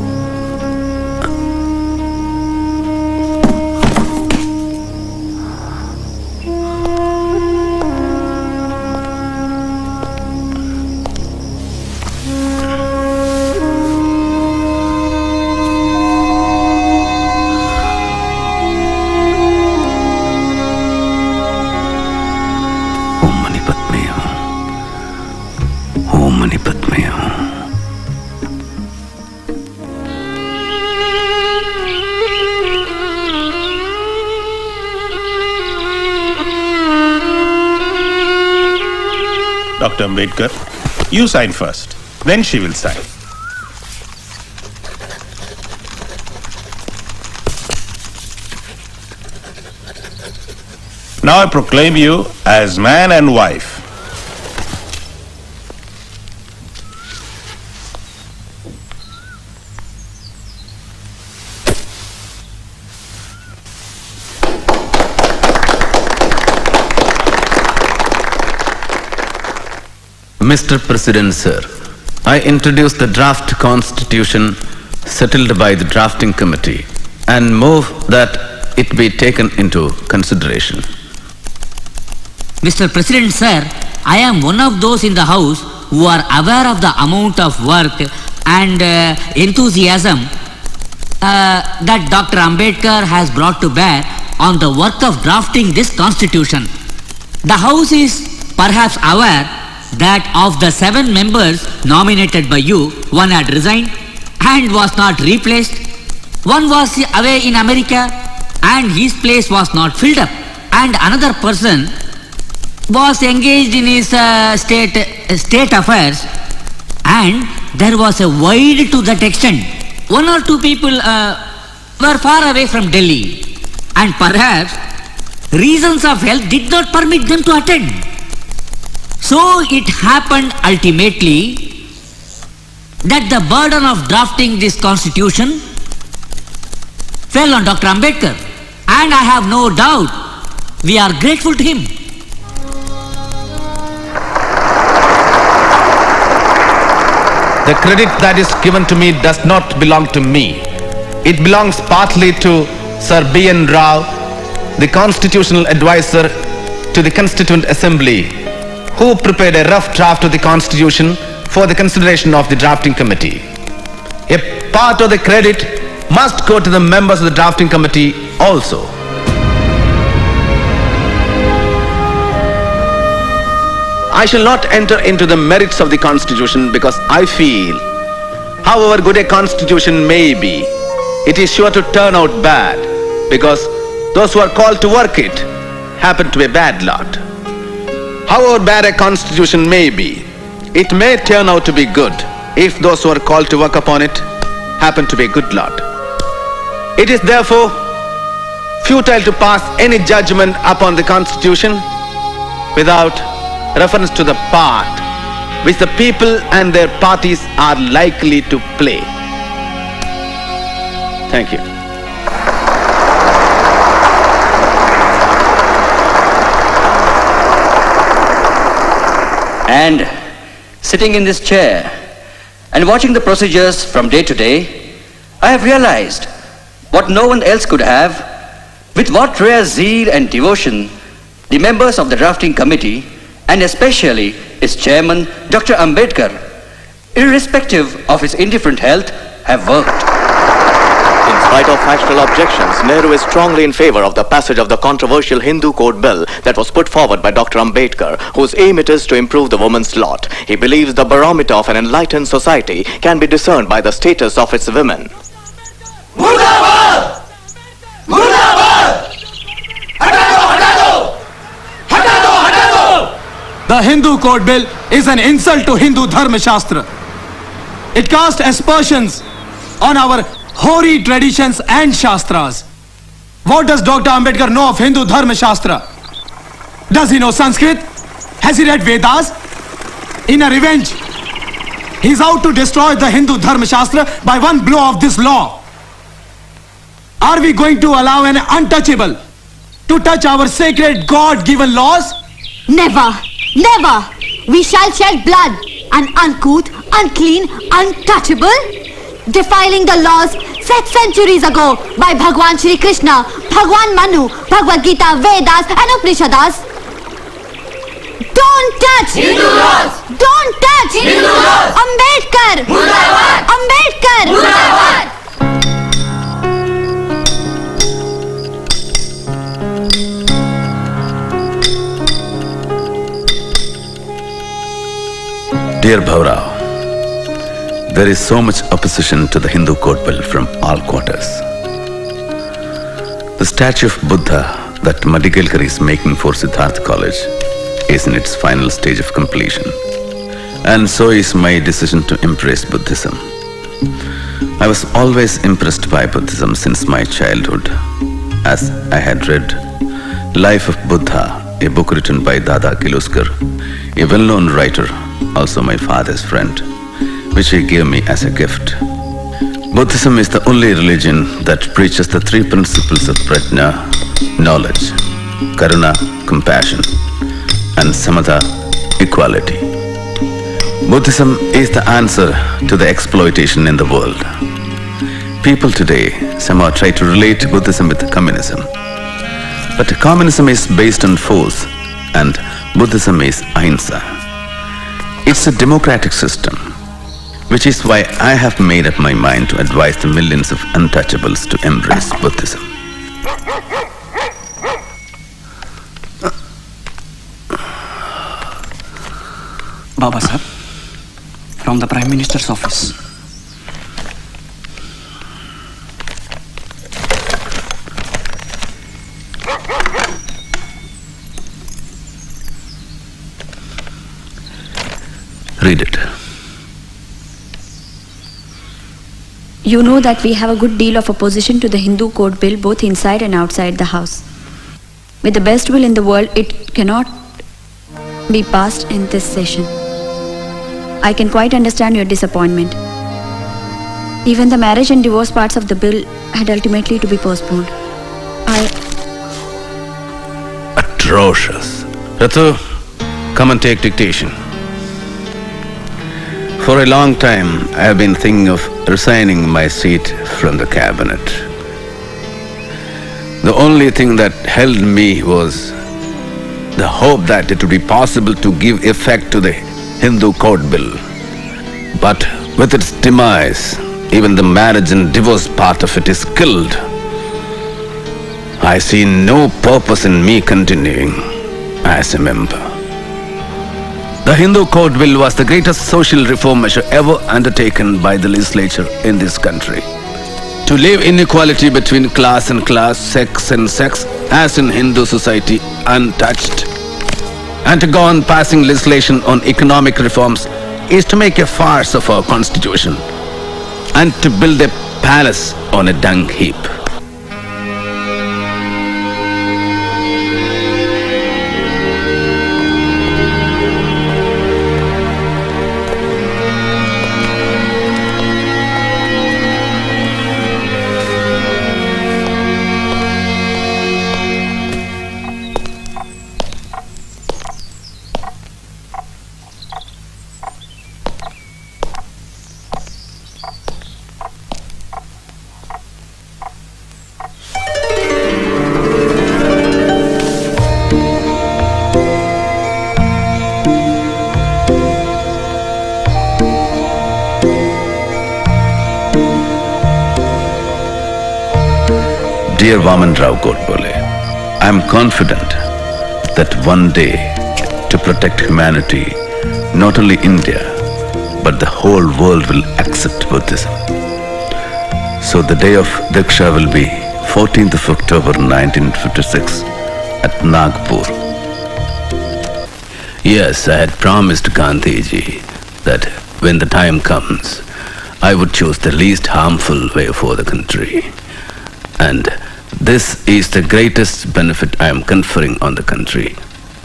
Dr. Ambedkar, you sign first. Then she will sign. Now I proclaim you as man and wife. Mr. President, sir, I introduce the draft constitution settled by the drafting committee and move that it be taken into consideration. Mr. President, sir, I am one of those in the House who are aware of the amount of work and enthusiasm that Dr. Ambedkar has brought to bear on the work of drafting this constitution. The House is perhaps aware that of the 7 members nominated by you, one had resigned and was not replaced. One was away in America and his place was not filled up. And another person was engaged in his state affairs, and there was a void to that extent. 1 or 2 people were far away from Delhi, and perhaps reasons of health did not permit them to attend. So it happened ultimately that the burden of drafting this constitution fell on Dr. Ambedkar, and I have no doubt we are grateful to him. The credit that is given to me does not belong to me. It belongs partly to Sir B.N. Rao, the constitutional advisor to the Constituent Assembly, who prepared a rough draft of the constitution for the consideration of the drafting committee. A part of the credit must go to the members of the drafting committee also. I shall not enter into the merits of the constitution because I feel, however good a constitution may be, it is sure to turn out bad because those who are called to work it happen to be a bad lot. However bad a constitution may be, it may turn out to be good if those who are called to work upon it happen to be a good lot. It is therefore futile to pass any judgment upon the constitution without reference to the part which the people and their parties are likely to play. Thank you. And sitting in this chair and watching the procedures from day to day, I have realized what no one else could have, with what rare zeal and devotion the members of the drafting committee, and especially its chairman, Dr. Ambedkar, irrespective of his indifferent health, have worked. In spite of factual objections, Nehru is strongly in favor of the passage of the controversial Hindu Code Bill that was put forward by Dr. Ambedkar, whose aim it is to improve the woman's lot. He believes the barometer of an enlightened society can be discerned by the status of its women. Murdabad! Murdabad! Hatado! Hatado! Hatado! The Hindu Code Bill is an insult to Hindu Dharma Shastra. It casts aspersions on our hoary traditions and Shastras. What does Dr. Ambedkar know of Hindu Dharma Shastra? Does he know Sanskrit? Has he read Vedas? In a revenge, he's out to destroy the Hindu Dharma Shastra by one blow of this law. Are we going to allow an untouchable to touch our sacred God-given laws? Never, never. We shall shed blood, an uncouth, unclean, untouchable, defiling the laws set centuries ago by Bhagwan Shri Krishna, Bhagwan Manu, Bhagavad Gita, Vedas and Upanishads. Don't touch Hindu laws! Don't touch Hindu laws! Ambedkar! Murdabad! Ambedkar! Murdabad! Dear Bhaurao, there is so much opposition to the Hindu Code Bill from all quarters. The statue of Buddha that Madigalkar is making for Siddharth College is in its final stage of completion. And so is my decision to embrace Buddhism. I was always impressed by Buddhism since my childhood, as I had read Life of Buddha, a book written by Dada Kiluskar, a well-known writer, also my father's friend, which he gave me as a gift. Buddhism is the only religion that preaches the three principles of prajna, knowledge, karuna, compassion, and samatha, equality. Buddhism is the answer to the exploitation in the world. People today somehow try to relate Buddhism with communism. But communism is based on force and Buddhism is ahimsa. It's a democratic system, which is why I have made up my mind to advise the millions of untouchables to embrace Buddhism. Babasaheb, from the Prime Minister's office. Read it. You know that we have a good deal of opposition to the Hindu Code Bill both inside and outside the House. With the best will in the world, it cannot be passed in this session. I can quite understand your disappointment. Even the marriage and divorce parts of the bill had ultimately to be postponed. Atrocious. Ratu, come and take dictation. For a long time, I have been thinking of resigning my seat from the cabinet. The only thing that held me was the hope that it would be possible to give effect to the Hindu Code Bill. But with its demise, even the marriage and divorce part of it is killed. I see no purpose in me continuing as a member. The Hindu Code Bill was the greatest social reform measure ever undertaken by the legislature in this country. To leave inequality between class and class, sex and sex, as in Hindu society, untouched, and to go on passing legislation on economic reforms is to make a farce of our constitution and to build a palace on a dung heap. Dear Vaman Rao Godbole, I am confident that one day, to protect humanity, not only India, but the whole world will accept Buddhism. So the day of Diksha will be 14th of October 1956 at Nagpur. Yes, I had promised Gandhiji that when the time comes, I would choose the least harmful way for the country. And this is the greatest benefit I am conferring on the country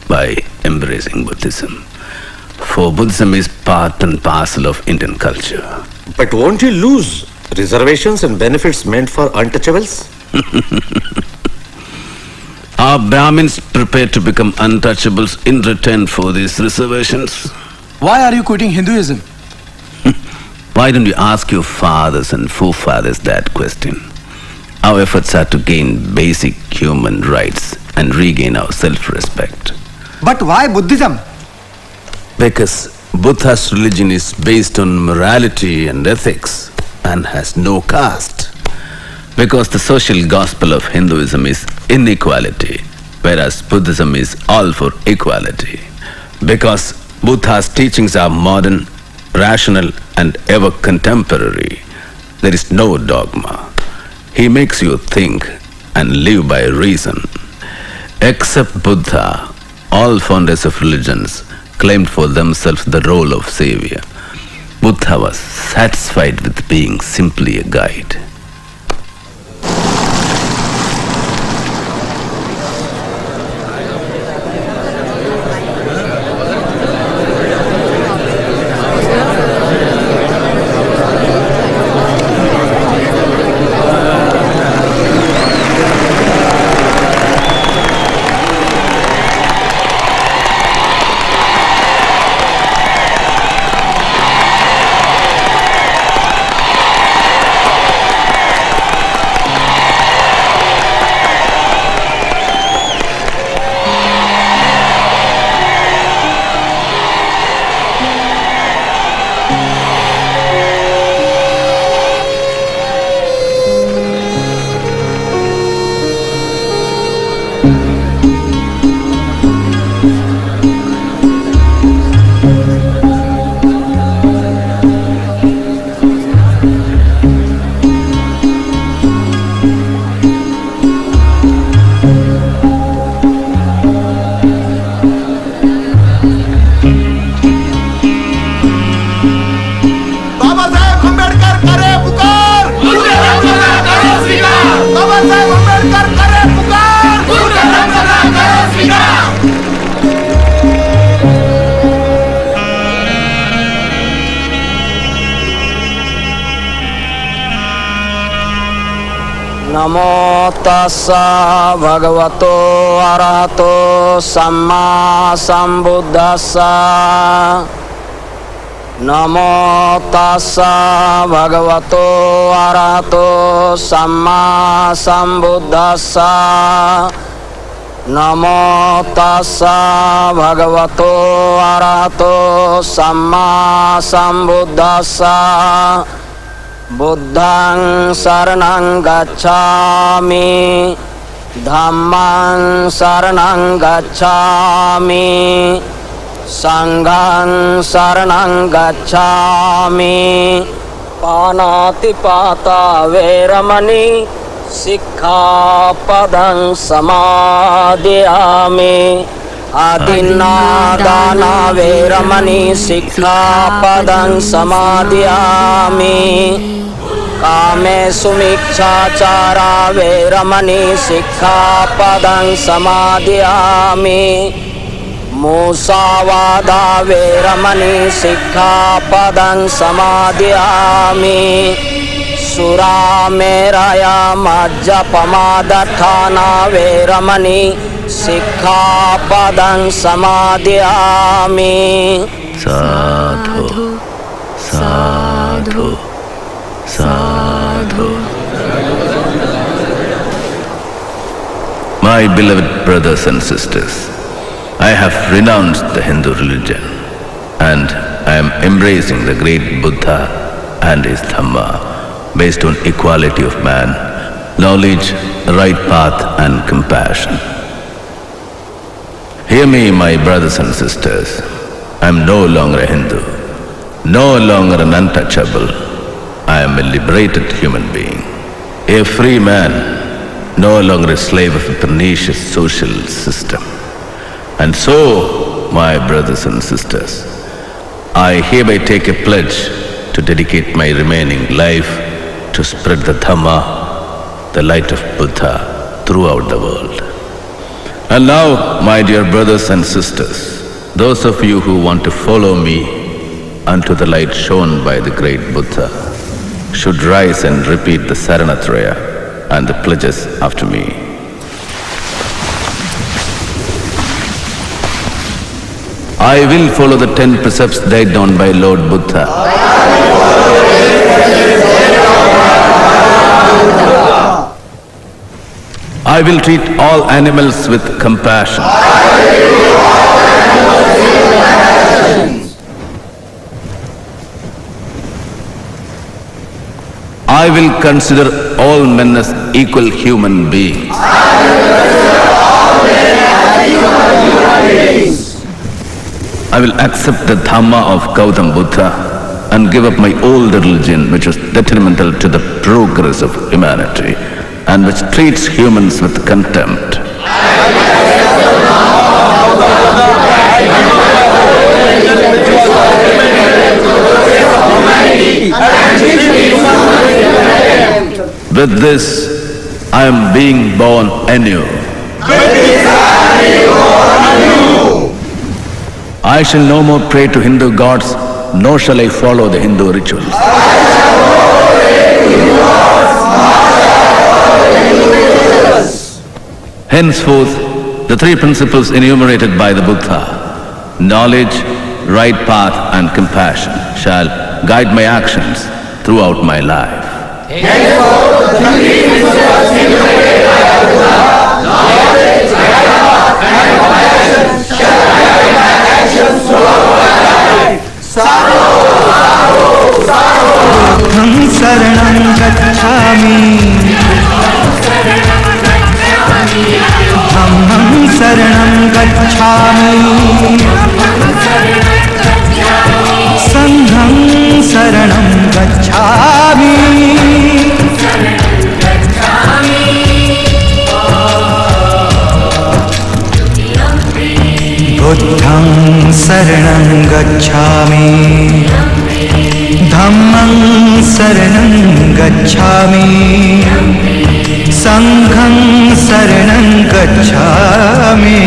by embracing Buddhism. For Buddhism is part and parcel of Indian culture. But won't you lose reservations and benefits meant for untouchables? Are Brahmins prepared to become untouchables in return for these reservations? Why are you quitting Hinduism? Why don't you ask your fathers and forefathers that question? Our efforts are to gain basic human rights and regain our self-respect. But why Buddhism? Because Buddha's religion is based on morality and ethics and has no caste. Because the social gospel of Hinduism is inequality, whereas Buddhism is all for equality. Because Buddha's teachings are modern, rational, and ever contemporary, there is no dogma. He makes you think and live by reason. Except Buddha, All founders of religions claimed for themselves the role of savior. Buddha was satisfied with being simply a guide. Babasaheb Ambedkar करे पुकार बाबासाहेब अंबेडकर करे पुकार नमो तस्सा भगवतो अरहतो सम्मा सम्बुद्धस्सा नमो तस्सा भगवतो अरहतो सम्मा सम्बुद्धस्सा नमो तस्सा भगवतो अरहतो सम्मा सम्बुद्धस्सा बुद्धं शरणं गच्छामि धम्मं शरणं गच्छामि संघं शरणं गच्छामि पानातिपाता वैरमणि सिक्खापदं समादयामि आदिन्नादाना वैरमणि सिक्खापदं समादयामि कामेषु मिच्छाचारा वैरमणि सिक्खापदं समादयामि मूसावादा वैरमणि सिक्खापदं समादयामि सुरामेरया मज्जपमादठाना वैरमणि सिक्खापदं समादयामि साधु साधु साधु. My beloved brothers and sisters, I have renounced the Hindu religion and I am embracing the great Buddha and his Dhamma based on equality of man, knowledge, right path and compassion. Hear me, my brothers and sisters. I am no longer a Hindu, no longer an untouchable. I am a liberated human being, a free man, no longer a slave of a pernicious social system. And so, my brothers and sisters, I hereby take a pledge to dedicate my remaining life to spread the Dhamma, the light of Buddha, throughout the world. And now, my dear brothers and sisters, those of you who want to follow me unto the light shown by the great Buddha should rise and repeat the Saranatraya and the pledges after me. I will follow the 10 precepts laid down by Lord Buddha. I will treat all animals with compassion. I will consider all men as equal human beings. I will accept the Dhamma of Gautam Buddha and give up my old religion which was detrimental to the progress of humanity and which treats humans with contempt. With this, I am being born anew. I shall no more pray to Hindu gods, nor shall I follow the Hindu rituals. Henceforth, the three principles enumerated by the Buddha, knowledge, right path and compassion, shall guide my actions throughout my life. शरणं गच्छामि धम्मं शरणं गच्छामि संघं शरणं गच्छामि बुद्धं शरणं गच्छामि धम्मं शरणं गच्छामि संघं शरणं गच्छामि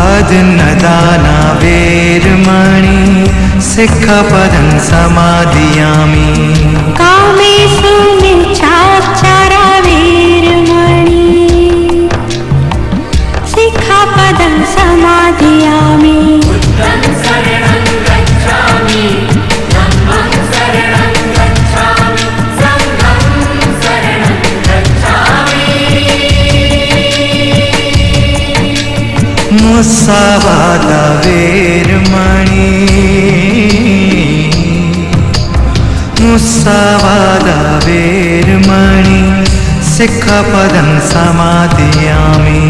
अदनदाना वेरमणि सिक्खपदं समादयामि कामेषु मिच्छाचारा वेरमणि सिक्खपदं समादयामि मुस्सावादा वेरमणि मुस्सावादा वेरमणि सिक्खपदं समादयामि